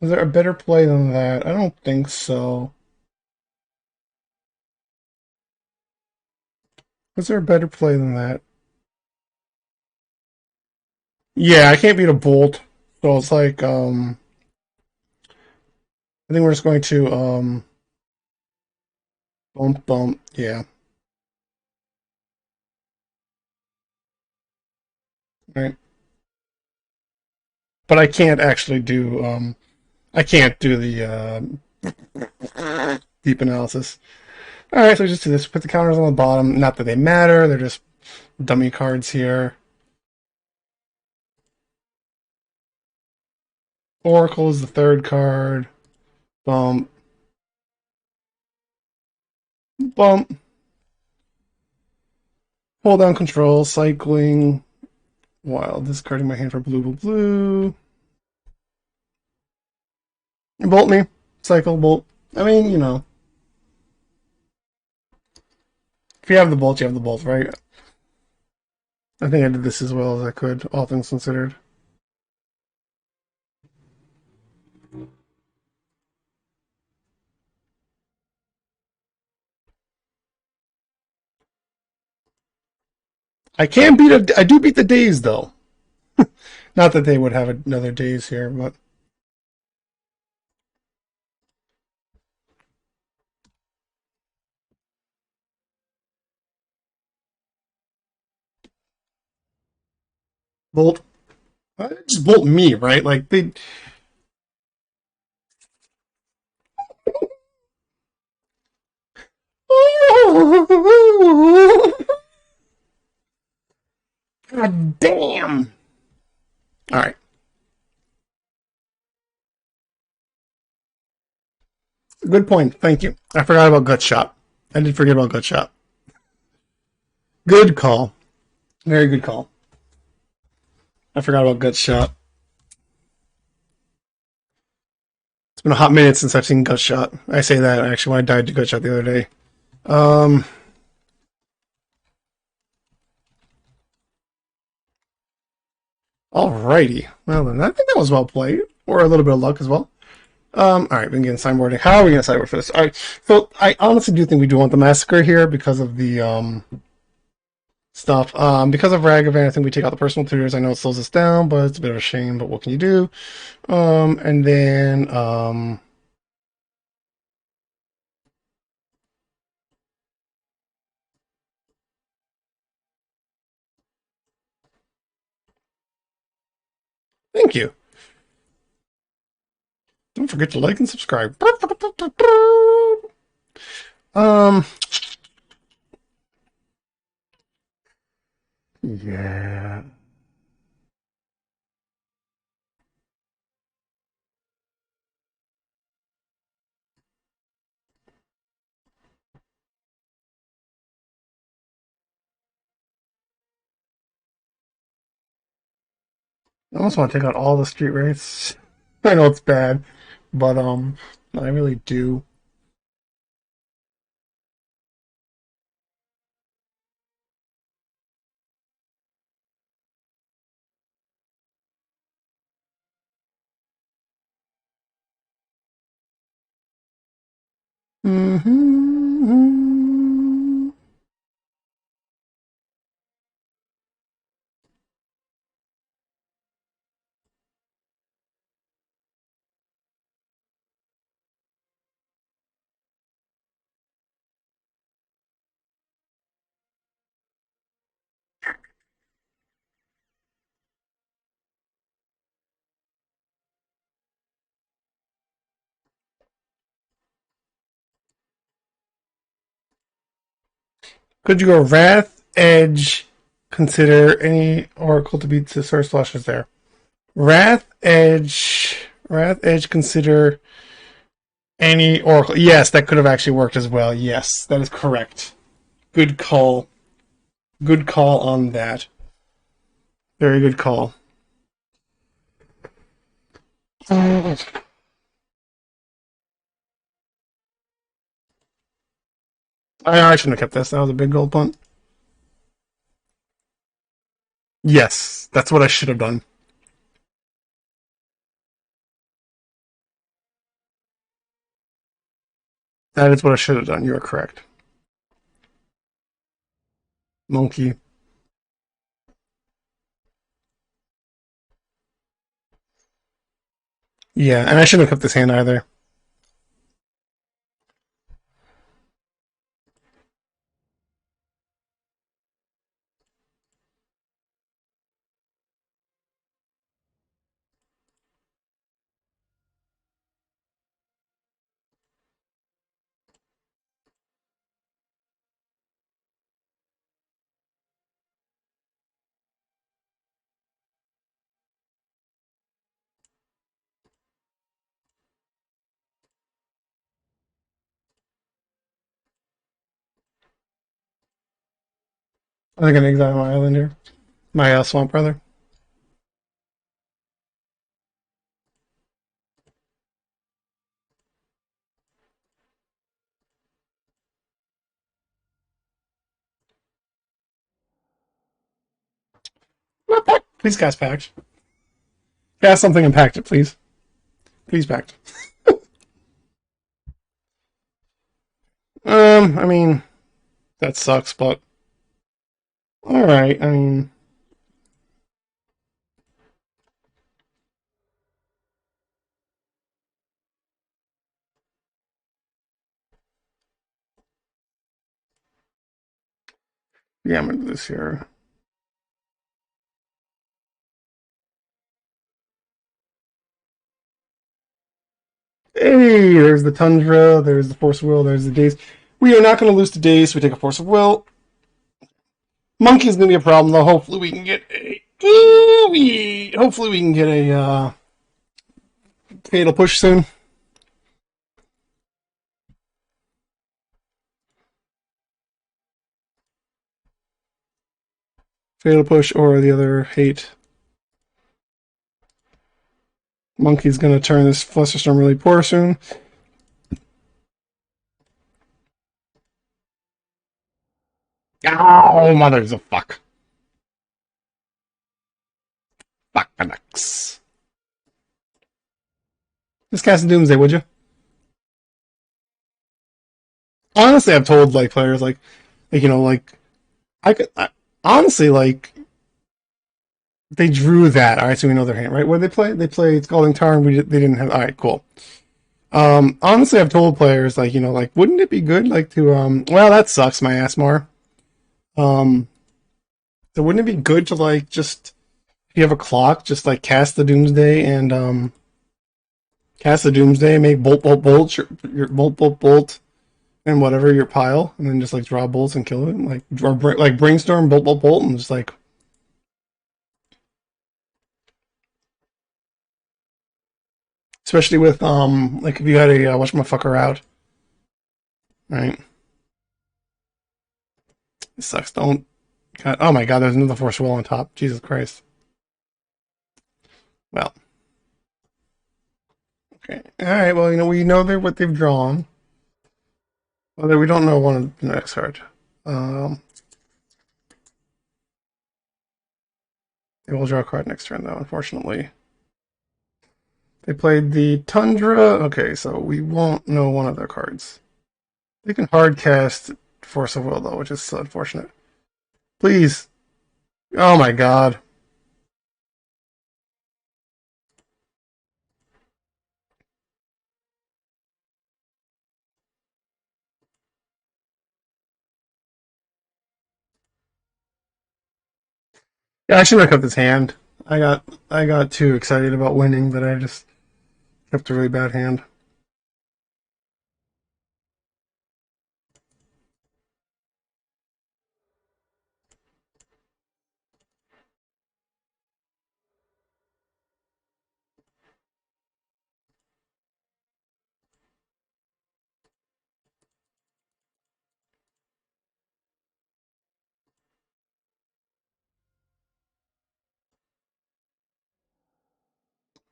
Is there a better play than that? I don't think so. Is there a better play than that? Yeah, I can't beat a Bolt. So it's like, I think we're just going to, bump. Yeah. Right. But I can't actually do, I can't do the, deep analysis. Alright, so we just do this. Put the counters on the bottom. Not that they matter. They're just dummy cards here. Oracle is the third card. Bump. Bump. Hold down control. Cycling. Wild. Discarding my hand for blue. Bolt me. Cycle, bolt. I mean, you know. If you have the bolt, you have the bolt, right? I think I did this as well as I could, all things considered. I can beat I do beat the days though. Not that they would have another days here, but bolt. Just bolt me, right? Like they. God damn! All right. Good point. Thank you. I forgot about Gut Shot. I did forget about Gut Shot. Good call. Very good call. I forgot about Gut Shot. It's been a hot minute since I've seen Gut Shot. I say that actually when I died to Gut Shot the other day. Um. Alrighty. Well then, I think that was well played, or a little bit of luck as well. All right, we can get sideboarding. How are we going to sideboard for this? All right, so I honestly do think we do want the massacre here because of the stuff. Because of Ragavan, I think we take out the personal tutors. I know it slows us down, but it's a bit of a shame. But what can you do? And then Thank you. Don't forget to like and subscribe. Um, yeah. I almost want to take out all the street rates. I know it's bad, but I really do. Mm-hmm. Could you go Wrath, Edge, consider any Oracle to be the source flushes there? Wrath, Edge, consider any Oracle. Yes, that could have actually worked as well. Yes, that is correct. Good call. Good call on that. Very good call. I shouldn't have kept this. That was a big gold punt. Yes, that's what I should have done. That is what I should have done. You are correct. Monkey. Yeah, and I shouldn't have kept this hand either. I think I'm gonna exile my island here. My swamp, brother. Please cast Pact. Cast something and Pact it, please. Please Pact. I mean, that sucks, but alright, I mean. Yeah, I'm gonna do this here. Hey, there's the Tundra, there's the Force of Will, there's the Daze. We are not going to lose to Daze, we take a Force of Will. Monkey's going to be a problem, though. Hopefully we can get a... Hopefully we can get a Fatal Push soon. Fatal Push or the other Hate. Monkey's going to turn this Flusterstorm really poor soon. Oh, mothers of fuck. Fuck Canucks. Just cast Doomsday, would you? Honestly, I've told like players like you know, like honestly like they drew that. All right, so we know their hand, right? What did they play? They played Scalding Tarn. They didn't have. All right, cool. Honestly, I've told players like you know, like wouldn't it be good like to well, that sucks, my ass more. So wouldn't it be good to like just If you have a clock, just like cast the Doomsday and cast the Doomsday, make bolt, your bolt, bolt, and whatever your pile, and then just like draw bolts and kill it. Like draw like brainstorm, bolt, and just like. Especially with like if you had a whatchamacallit out, right? It sucks. Don't. God, oh my God! There's another force will on top. Jesus Christ. Well. Okay. All right. Well, we know they're what they've drawn. Well, we don't know one of the next card. Um, they will draw a card next turn, though. Unfortunately, they played the Tundra. Okay, so we won't know one of their cards. They can hard cast Force of Will, though, which is so unfortunate. Please. Oh my God. Yeah, I should have kept this hand. I got too excited about winning that I just kept a really bad hand.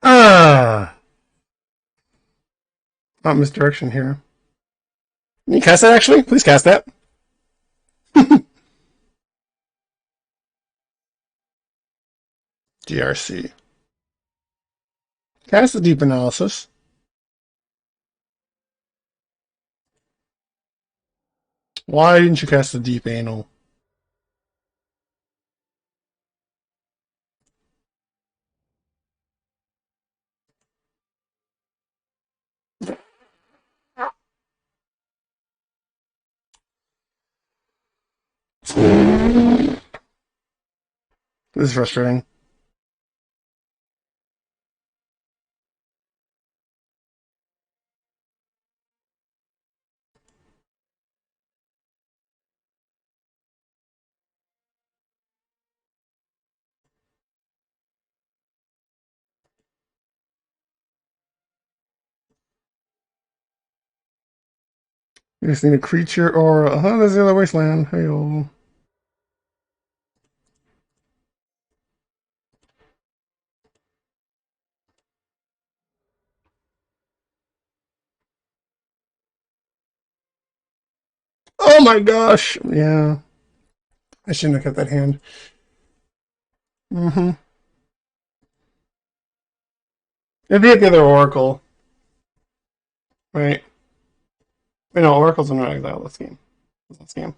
Ah, not misdirection here. Can you cast that actually? Please cast that. GRC. Cast the deep analysis. Why didn't you cast the deep anal? This is frustrating. You just need a creature or there's the other wasteland. Hey oh. Oh my gosh. Yeah. I shouldn't have kept that hand. Mm-hmm. If they had the other Oracle, right? Wait, no, Oracle's in exile this game. This game.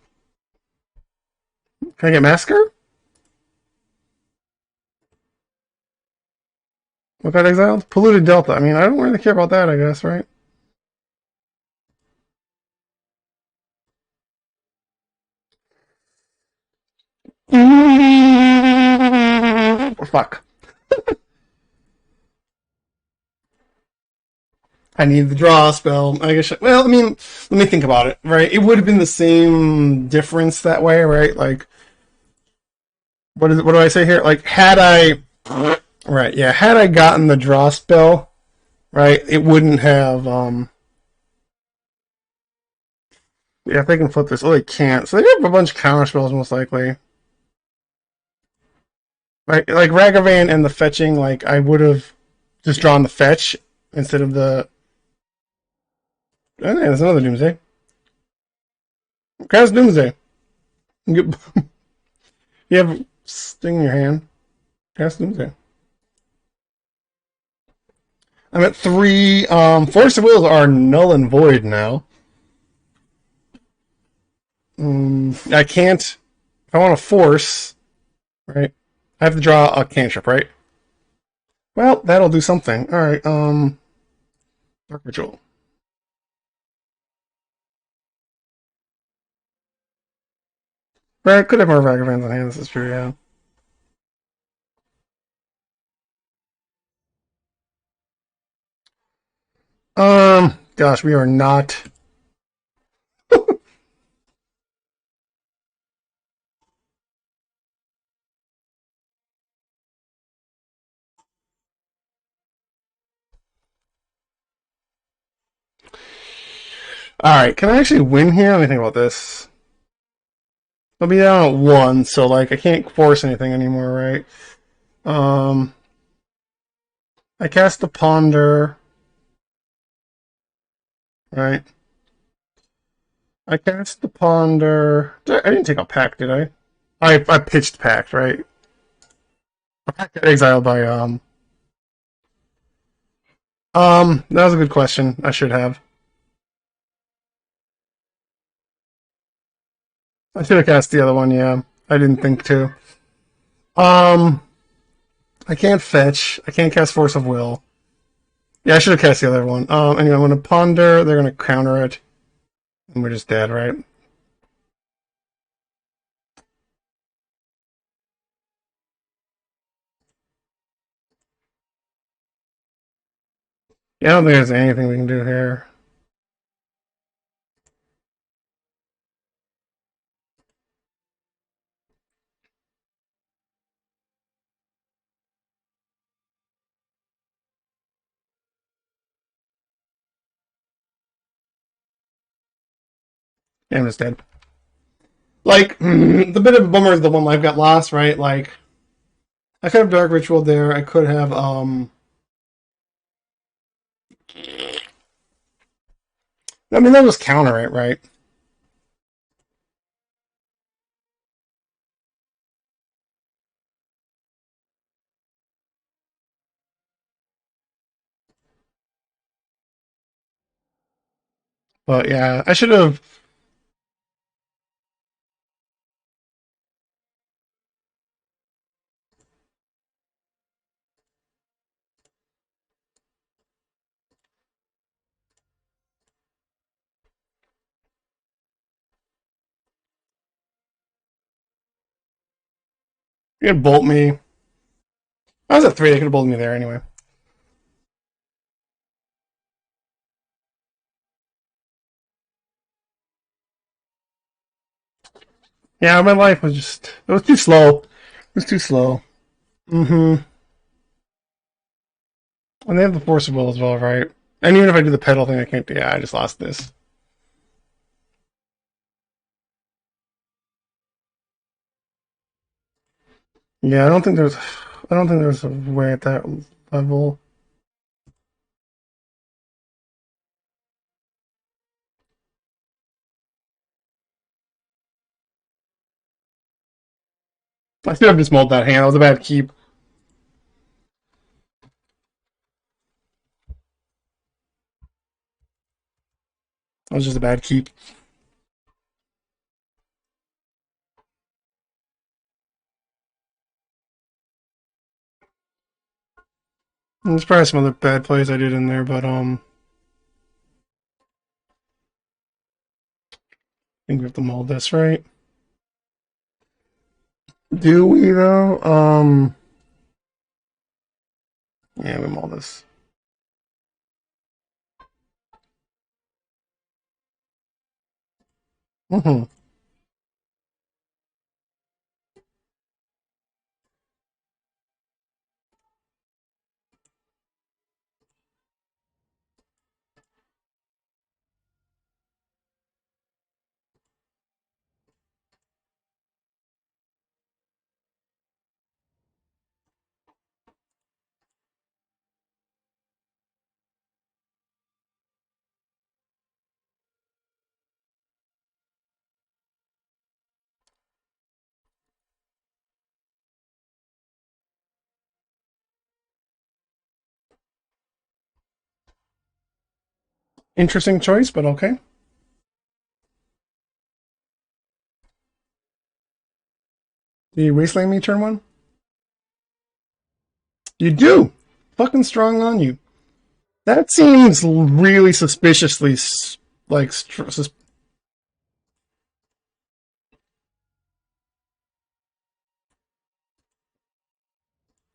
Can I get Massacre? What got exiled? Polluted Delta. I mean, I don't really care about that, I guess, right? Fuck. I need the draw spell. I guess. Well, I mean, let me think about it. Right? It would have been the same difference that way, right? Like, what do I say here? Like, had I, right? Yeah, had I gotten the draw spell, right? It wouldn't have. Yeah, if they can flip this, oh, they can't. So they have a bunch of counter spells, most likely. Like Ragavan and the fetching. Like, I would have just drawn the fetch instead of the. Oh, yeah, there's another Doomsday. Cast Doomsday. You have Sting in your hand. Cast Doomsday. I'm at 3. Force of Wills are null and void now. I can't. If I want to force, right? I have to draw a cantrip, right? Well, that'll do something. All right. Dark Ritual. Right, could have more Ragavans on hand. This is true. Yeah. Gosh, we are not. Alright, can I actually win here? Let me think about this. I'll be down at one, so like I can't force anything anymore, right? Um, I cast the Ponder, right? I cast the Ponder. I didn't take a pack, did I? I pitched packed, right? Pack got exiled by that was a good question. I should have. I should have cast the other one, yeah. I didn't think to. Um I can't fetch. I can't cast Force of Will. Yeah, I should have cast the other one. Anyway, I'm gonna Ponder, they're gonna counter it, and we're just dead, right? Yeah, I don't think there's anything we can do here. Yeah, I'm just dead. Like, the bit of a bummer is the one life got lost, right? Like, I could have Dark Ritual there. I could have, I mean, they'll just counter it, right? But yeah, I should have. You could bolt me. I was at three. They could have bolted me there anyway. Yeah, my life was just. It was too slow. It was too slow. Mm-hmm. And they have the Force of Will as well, right? And even if I do the pedal thing, I can't. Yeah, I just lost this. Yeah, I don't think there's. I don't think there's a way at that level. I should have just mulled that hand. That was a bad keep. That was just a bad keep. There's probably some other bad plays I did in there, but I think we have to mold this, right? Do we though? Yeah, we mold this. Mm-hmm. Interesting choice, but okay. Do you wasteland me turn one? You do. Fucking strong on you. That seems really suspiciously like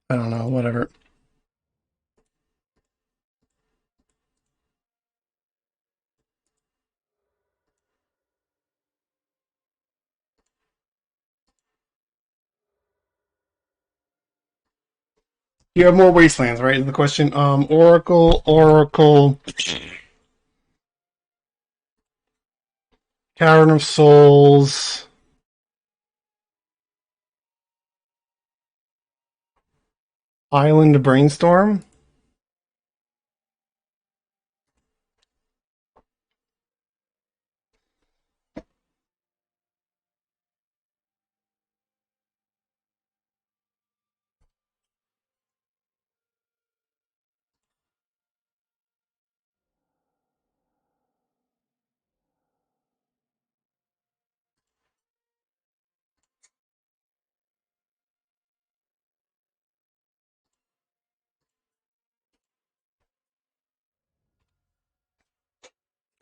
I don't know. Whatever. You have more wastelands, right? Is the question. Oracle, Cavern of Souls, Island Brainstorm.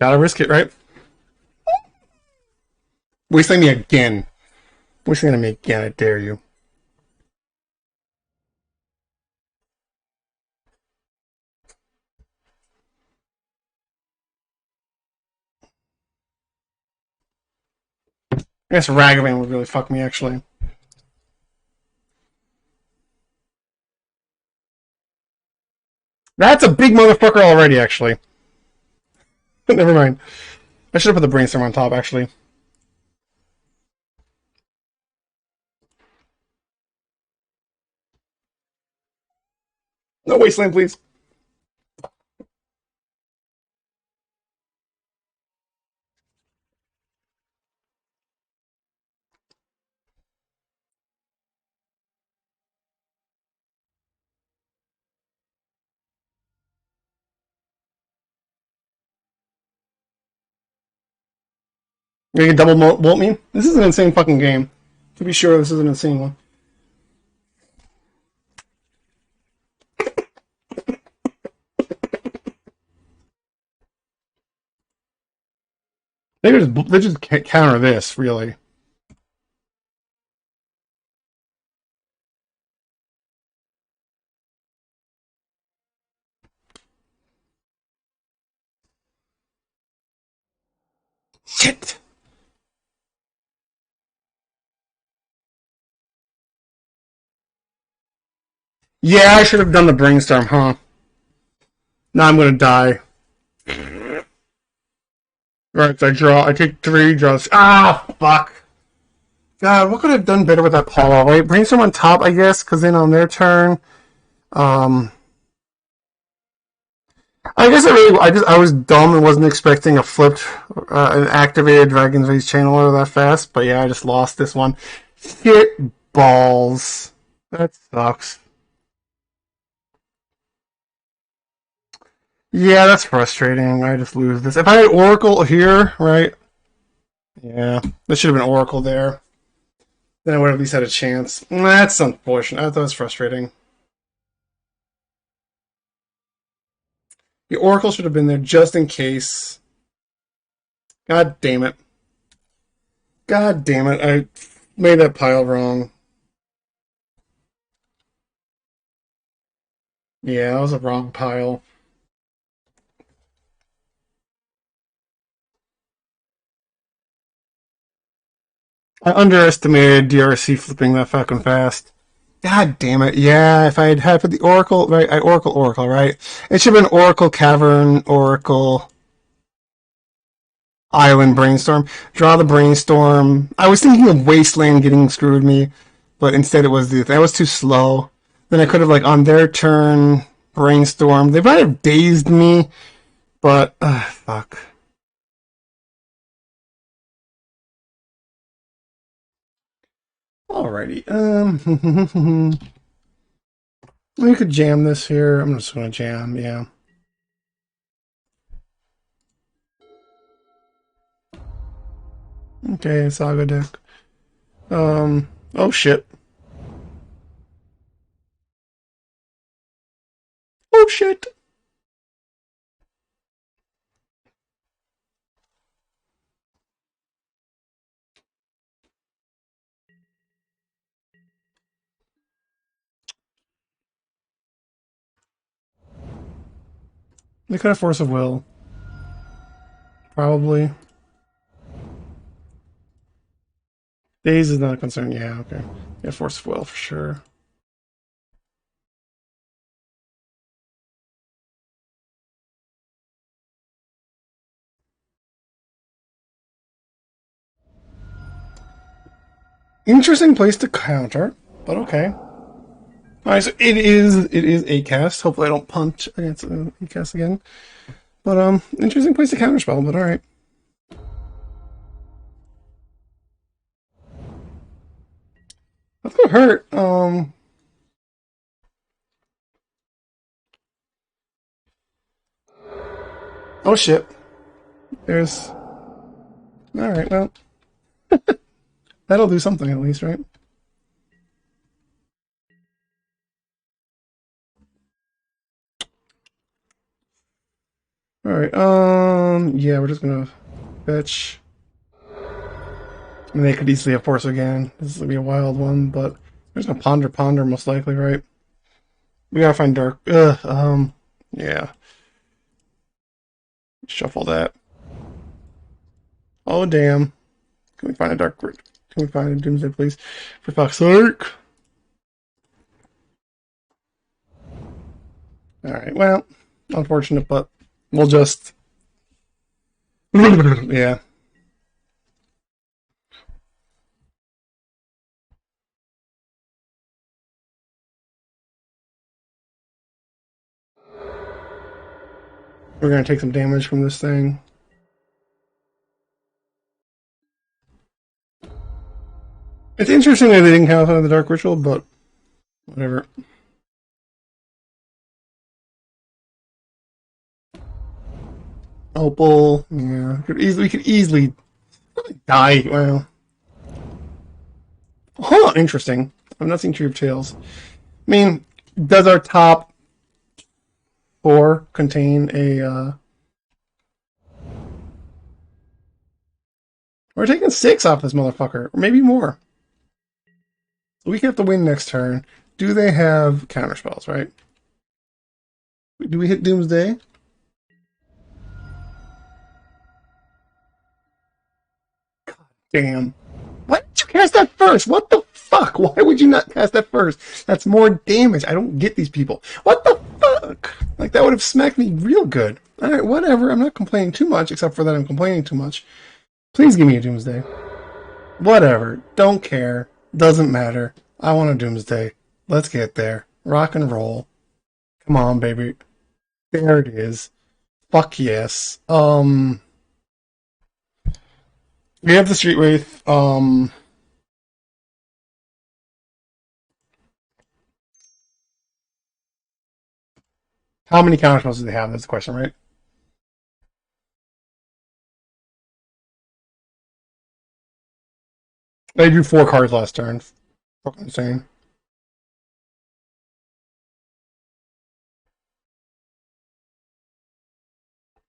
Gotta risk it, right? Wasteland me again. Wasteland me again, I dare you. I guess Ragavan would really fuck me, actually. That's a big motherfucker already, actually. Never mind. I should have put the brainstorm on top, actually. No Wasteland, please. You can double bolt me? This is an insane fucking game. To be sure, this is an insane one. They just counter this, really. Shit! Yeah, I should have done the brainstorm, huh? Now I'm gonna die. Right, so I draw. I take 3 draws. Ah, fuck. God, what could I have done better with that pile? Right, brainstorm on top, I guess, because then on their turn, um, I guess I was dumb and wasn't expecting a flipped, an activated Dragon's Rage Channeler that fast. But yeah, I just lost this one. Shit balls. That sucks. Yeah, that's frustrating. I just lose this. If I had Oracle here, right? Yeah, this should have been Oracle there. Then I would have at least had a chance. That's unfortunate. I thought it was frustrating. The Oracle should have been there just in case. God damn it. God damn it. I made that pile wrong. Yeah, that was a wrong pile. I underestimated DRC flipping that fucking fast. God damn it. Yeah, if I had had for the Oracle, right? Oracle, right? It should have been Oracle Cavern, Oracle Island Brainstorm. Draw the Brainstorm. I was thinking of Wasteland getting screwed me, but instead it was that was too slow. Then I could have, like, on their turn, Brainstorm. They might have dazed me, but, fuck. Alrighty. We could jam this here. I'm just gonna jam, yeah. Okay, Saga deck. Oh shit. Oh shit. They could have Force of Will. Probably. Daze is not a concern. Yeah, okay. Yeah, Force of Will for sure. Interesting place to counter, but okay. Alright, so it is a cast. Hopefully I don't punch against a cast again. But interesting place to counterspell, but alright. That's gonna hurt. Oh shit. There's alright, well. That'll do something at least, right? Alright, yeah, we're just gonna fetch. I mean, they could easily have force again. This is gonna be a wild one, but there's no ponder most likely, right? We gotta find dark. Yeah. Shuffle that. Oh damn! Can we find a dark? Can we find a Doomsday, please? For fuck's sake! All right. Well, unfortunate, but we'll just. Yeah. We're gonna take some damage from this thing. It's interesting that they didn't count on the Dark Ritual, but whatever. Opal, yeah, we could easily die. Well, huh? Interesting. I've not seen Tree of Tales. I mean, does our top four contain a? We're taking 6 off this motherfucker, or maybe more. We have to win next turn. Do they have counterspells? Right? Do we hit Doomsday? Damn. Why did you cast that first? What the fuck? Why would you not cast that first? That's more damage. I don't get these people. What the fuck? Like, that would have smacked me real good. Alright, whatever. I'm not complaining too much, except for that I'm complaining too much. Please give me a Doomsday. Whatever. Don't care. Doesn't matter. I want a Doomsday. Let's get there. Rock and roll. Come on, baby. There it is. Fuck yes. We have the Street Wraith. How many counterspells do they have? That's the question, right? They drew 4 cards last turn. Fucking insane.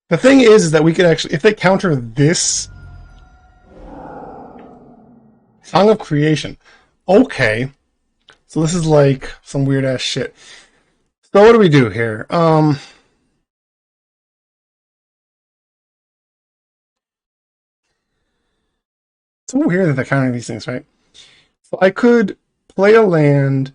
The thing is that we could actually, if they counter this Song of Creation, okay. So this is like some weird ass shit. So what do we do here? It's so weird that they're counting these things, right? So I could play a land.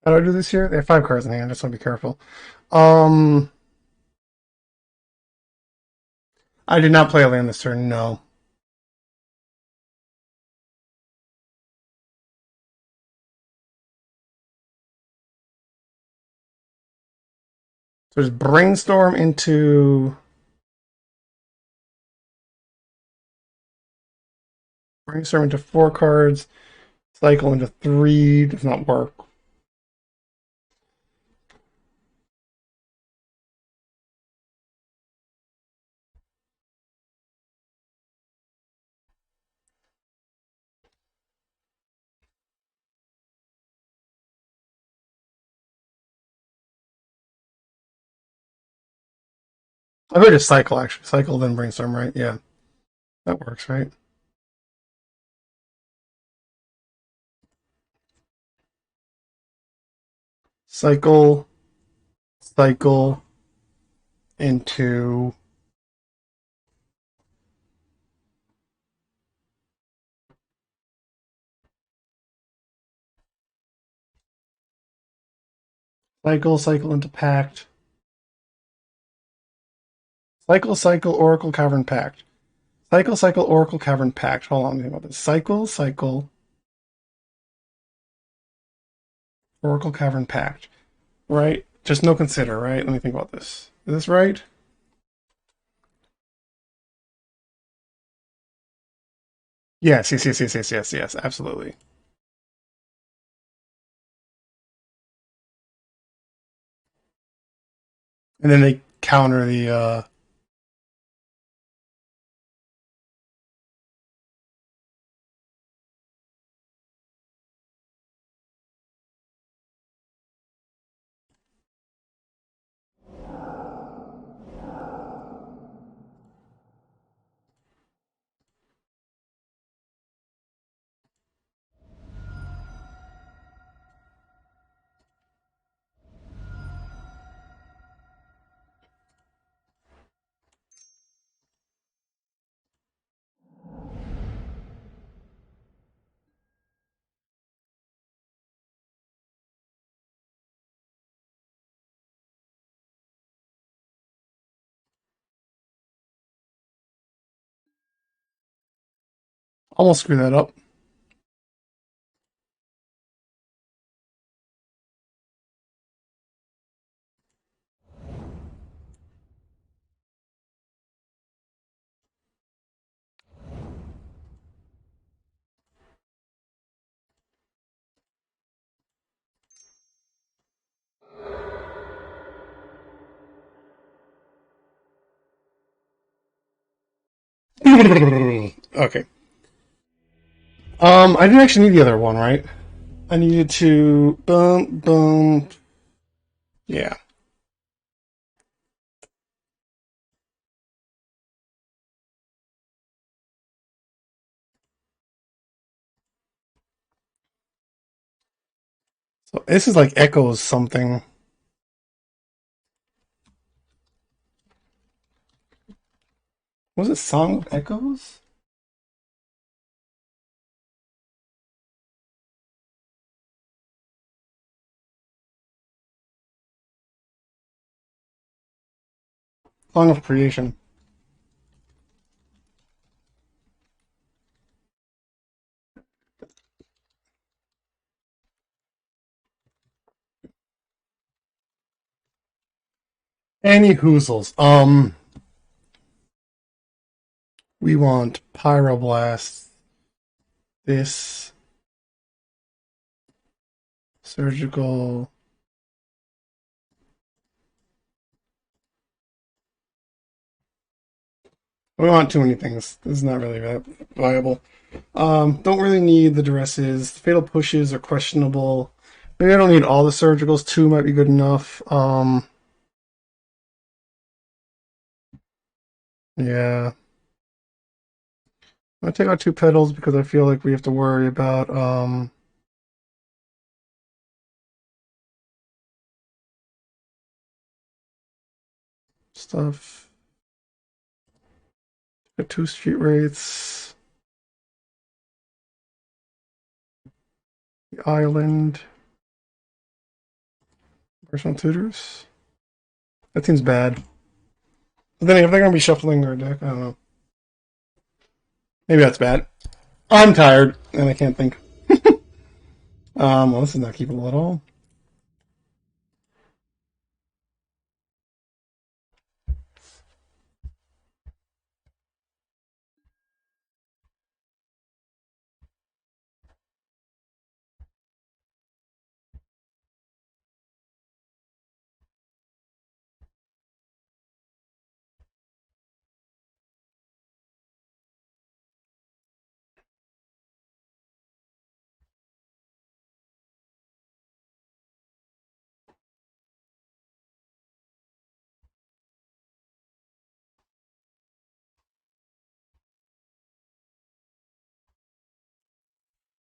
How do I do this here? They have 5 cards in hand. I just want to be careful. Um, I did not play a land this turn, no. So there's Brainstorm into four cards, cycle into three, does not work. I could just cycle actually. Cycle then Brainstorm, right? Yeah. That works, right? Cycle, cycle into cycle into Pact. Cycle, Oracle Cavern Pact. Cycle, Oracle Cavern Pact. Hold on, let me think about this. Cycle, Oracle Cavern Pact. Right? Just no consider, right? Let me think about this. Is this right? Yes, absolutely. And then they counter the almost screw that up. Okay. I didn't actually need the other one, right? I needed to boom. Yeah. So this is like echoes something. Was it Song of Echoes? Song of Creation. Any hoozles. We want Pyroblast. This surgical. We want too many things. This is not really that viable. Don't really need the dresses. Fatal pushes are questionable. Maybe I don't need all the surgicals. Two might be good enough. Yeah. I'm gonna take out two petals because I feel like we have to worry about stuff. Got two street wraiths. The island. Personal tutors. That seems bad. But then if they're gonna be shuffling their deck, I don't know. Maybe that's bad. I'm tired and I can't think. Well, this is not keepable at all.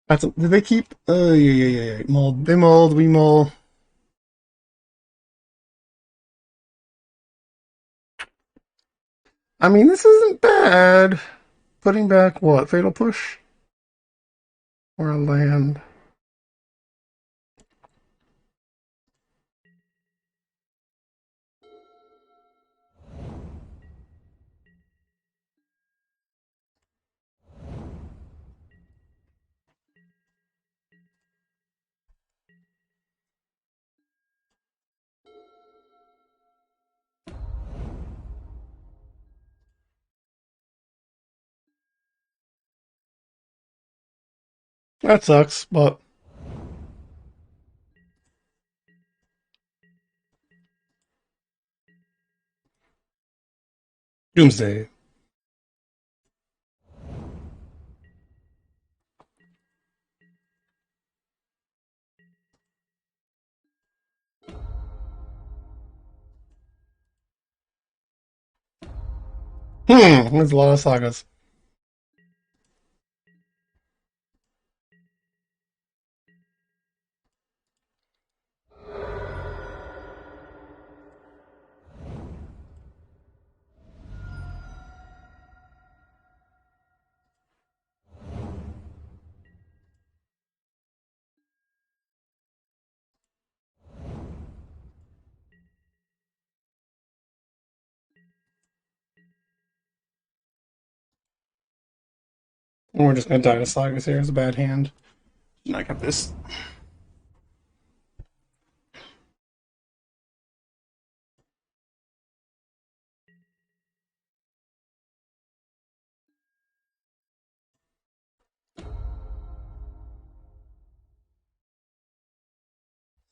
Did they keep? Yeah. Mold. They mold. We mold. I mean, this isn't bad. Putting back what? Fatal Push? Or a land? That sucks, but Doomsday. There's a lot of sagas. And we're just gonna die to sagas here. It's a bad hand. I got this.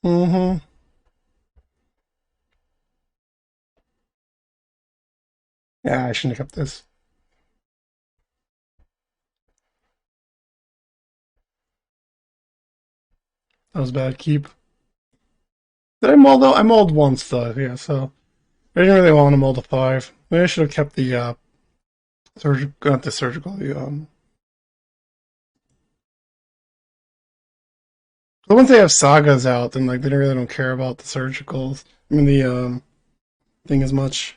Mm-hmm. Yeah, I shouldn't have kept this. That was a bad keep. Did I mold though? I mold once though, yeah, so I didn't really want to mold a 5. Maybe I should have kept the surgical, not the surgical, but once they have sagas out, then like they really don't care about the surgicals. I mean the thing as much.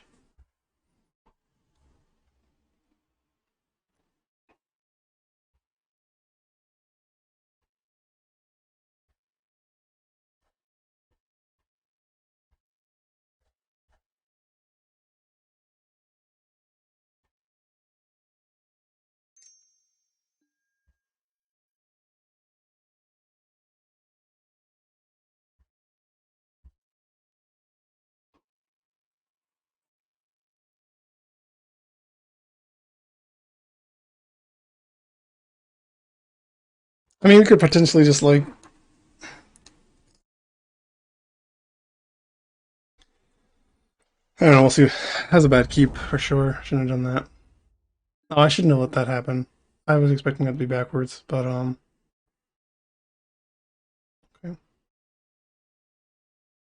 I mean, we could potentially just like I don't know. We'll see. Has a bad keep for sure. Shouldn't have done that. Oh, I shouldn't have let that happen. I was expecting that to be backwards, but okay.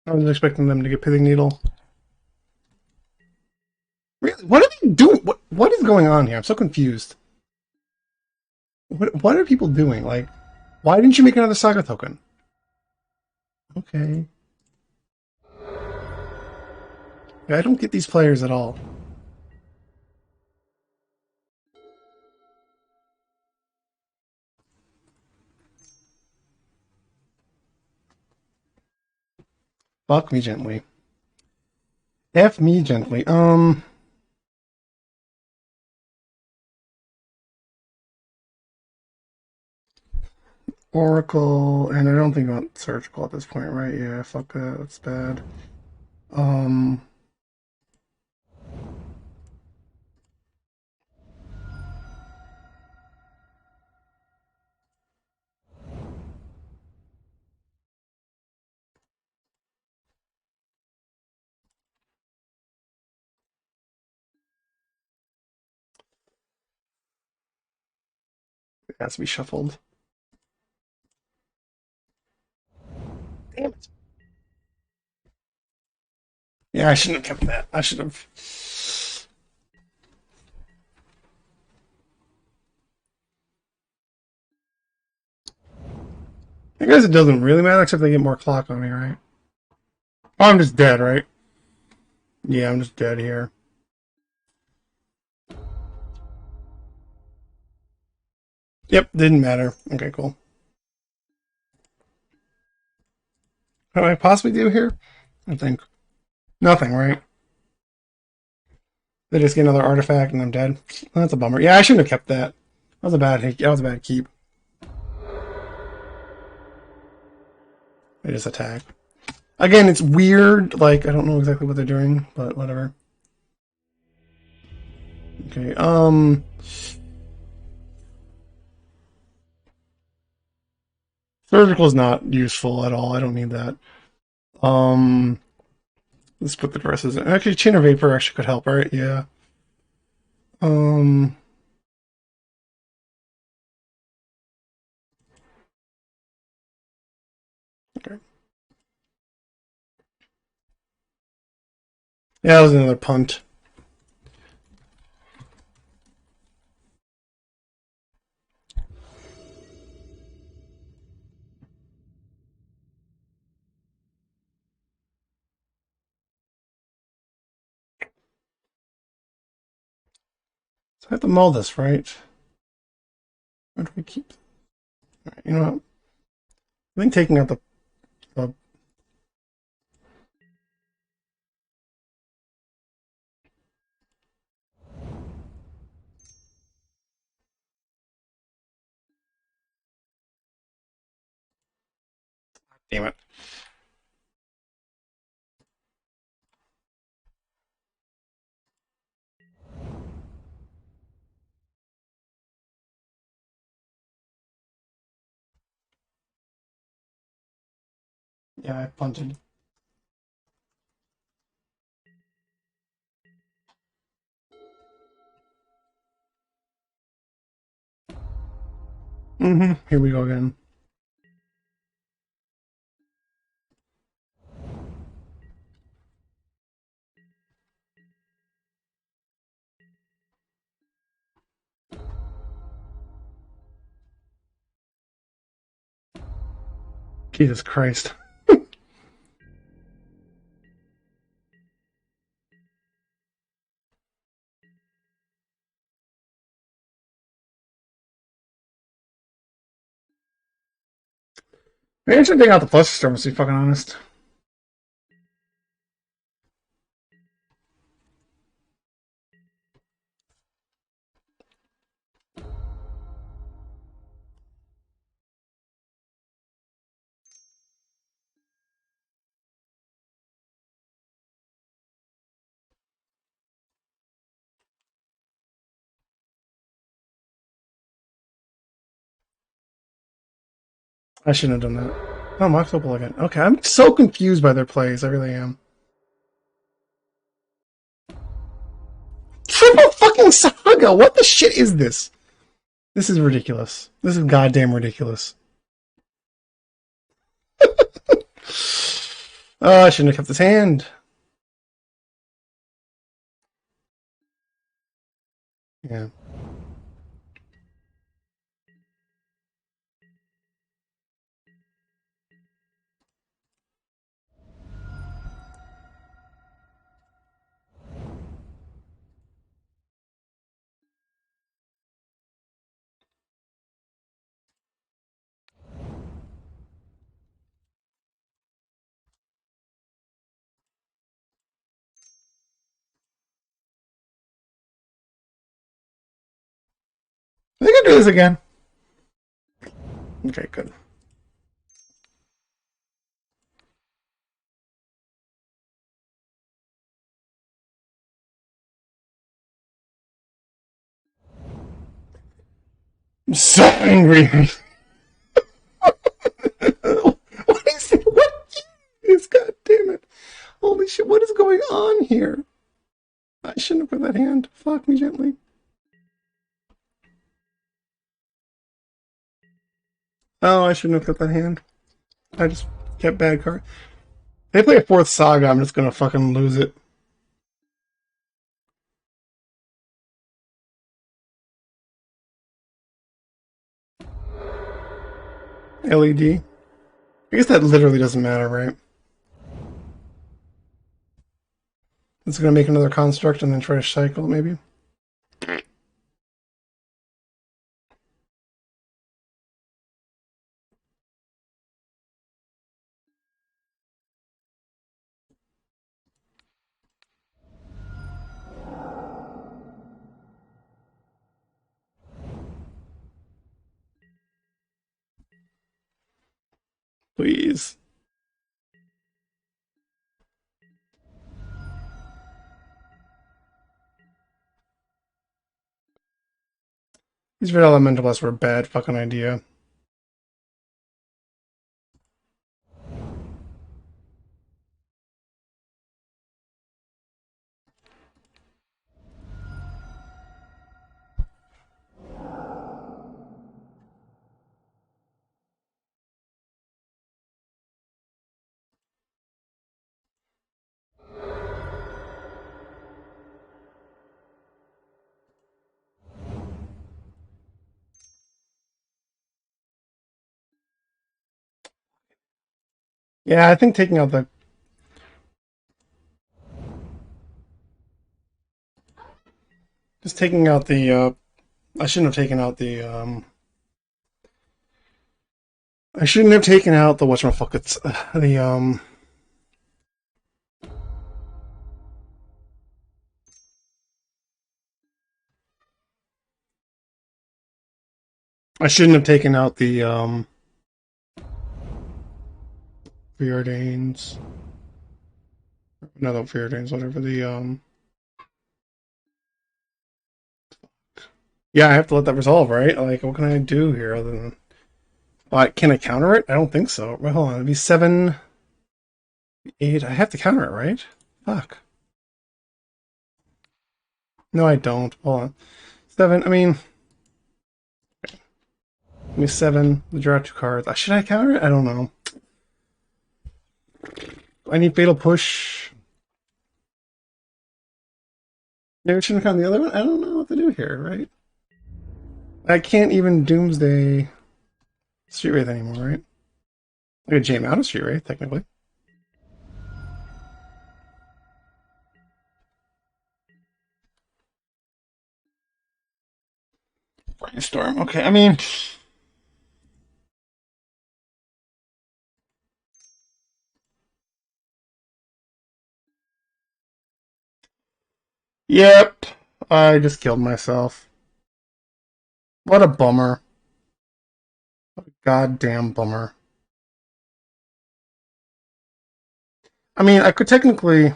I was expecting them to get Pithing Needle. Really? What are they doing? What is going on here? I'm so confused. What are people doing? Like, why didn't you make another Saga token? Okay. Yeah, I don't get these players at all. Fuck me gently. F me gently. Oracle, and I don't think I want surgical at this point, right? Yeah, fuck that. That's bad. Um, it has to be shuffled. Damn it. Yeah, I shouldn't have kept that. I should have. I guess it doesn't really matter except they get more clock on me, right? Oh, I'm just dead, right? Yeah, I'm just dead here. Yep, didn't matter. Okay, cool. What do I possibly do here? I think nothing, right? They just get another artifact and I'm dead. That's a bummer. Yeah, I shouldn't have kept that. That was a bad keep. They just attack. Again, it's weird. Like I don't know exactly what they're doing, but whatever. Okay. Surgical is not useful at all. I don't need that. Um, let's put the dresses in. Actually, chain of vapor actually could help, right? Yeah. Um. Okay. Yeah, that was another punt. So I have to mull this, right? Where do we keep? All right, you know what? I think taking out the damn it. Yeah, I punted. Here we go again. Jesus Christ. Maybe I should take out the plus storm to be fucking honest. I shouldn't have done that. Oh, Mox Opal again. Okay, I'm so confused by their plays. I really am. Triple fucking Saga! What the shit is this? This is ridiculous. This is goddamn ridiculous. Oh, I shouldn't have kept this hand. Yeah. I think I'll do this again. Okay, good. I'm so angry. What is it? What is? God damn it! Holy shit! What is going on here? I shouldn't have put that hand. Fuck me gently. Oh, I shouldn't have put that hand. I just kept bad card. If they play a fourth saga, I'm just gonna fucking lose it. LED. I guess that literally doesn't matter, right? It's gonna make another construct and then try to cycle, maybe. Please. These red elementalists were a bad fucking idea. Yeah, I think taking out the just taking out the I shouldn't have taken out the I shouldn't have taken out the whatchamacallits. The I shouldn't have taken out the Preordains. No, the Preordains, whatever the yeah, I have to let that resolve, right? Like, what can I do here other than can I counter it? I don't think so. Well, hold on, it'd be 7, 8. I have to counter it, right? Fuck. No, I don't. Hold on. 7. I mean, give me 7. Draw 2 cards. Should I counter it? I don't know. I need Fatal Push. Maybe I shouldn't count the other one. I don't know what to do here, right? I can't even Doomsday Street Wraith anymore, right? I could jam out of Street Wraith, technically. Brainstorm. Okay, I mean, yep. I just killed myself. What a bummer. What a goddamn bummer. I mean, I could technically.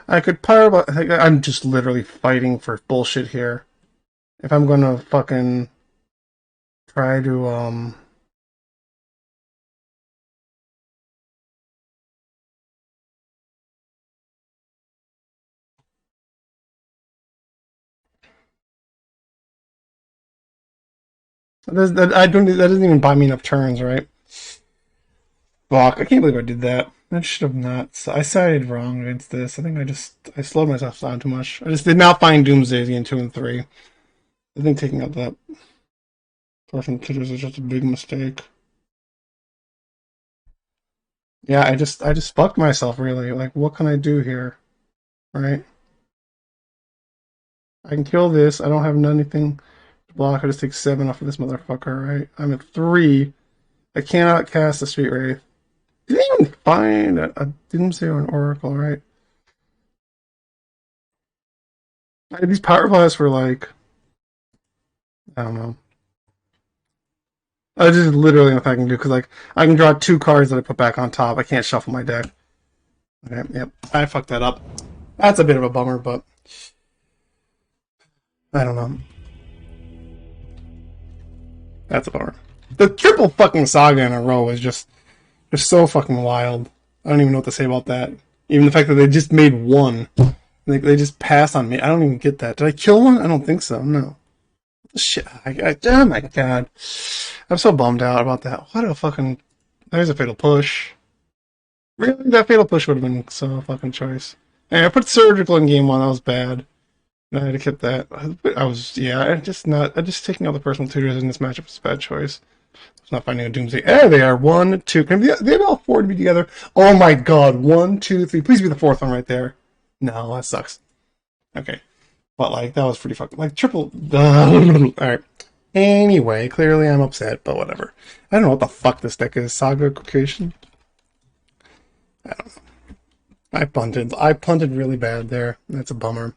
I could power. I'm just literally fighting for bullshit here. If I'm gonna fucking try to I don't. That doesn't even buy me enough turns, right? Fuck! I can't believe I did that. I should have not. I sided wrong against this. I think I slowed myself down too much. I just did not find Doomsday in 2 and 3. I think taking out that person titters is just a big mistake. Yeah, I just fucked myself really. Like, what can I do here, right? I can kill this. I don't have anything to block. I just take 7 off of this motherfucker, right? I'm at 3. I cannot cast a Street Wraith. Did they even find a Doomsday or an Oracle, right? These power blasts were like, I don't know. I just literally nothing I can do because like I can draw 2 cards that I put back on top. I can't shuffle my deck. Okay, yep, I fucked that up. That's a bit of a bummer, but I don't know. That's a bummer. The triple fucking saga in a row is just so fucking wild. I don't even know what to say about that. Even the fact that they just made one. They just passed on me. I don't even get that. Did I kill one? I don't think so. No. Shit. Oh my god. I'm so bummed out about that. What a fucking... There's a fatal push. Really? That fatal push would have been so fucking choice. And I put surgical in game one. That was bad. I had to keep that. I just taking out the personal tutors in this matchup was a bad choice. It's not finding a Doomsday. There they are. 1, 2. They have all 4 to be together. Oh my god. 1, 2, 3. Please be the 4th one right there. No, that sucks. Okay. But, like, that was pretty fucking... Like, triple... Alright. Anyway, clearly I'm upset, but whatever. I don't know what the fuck this deck is. Saga Creation? I don't know. I punted really bad there. That's a bummer.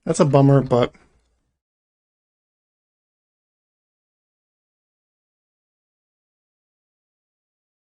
That's a bummer, but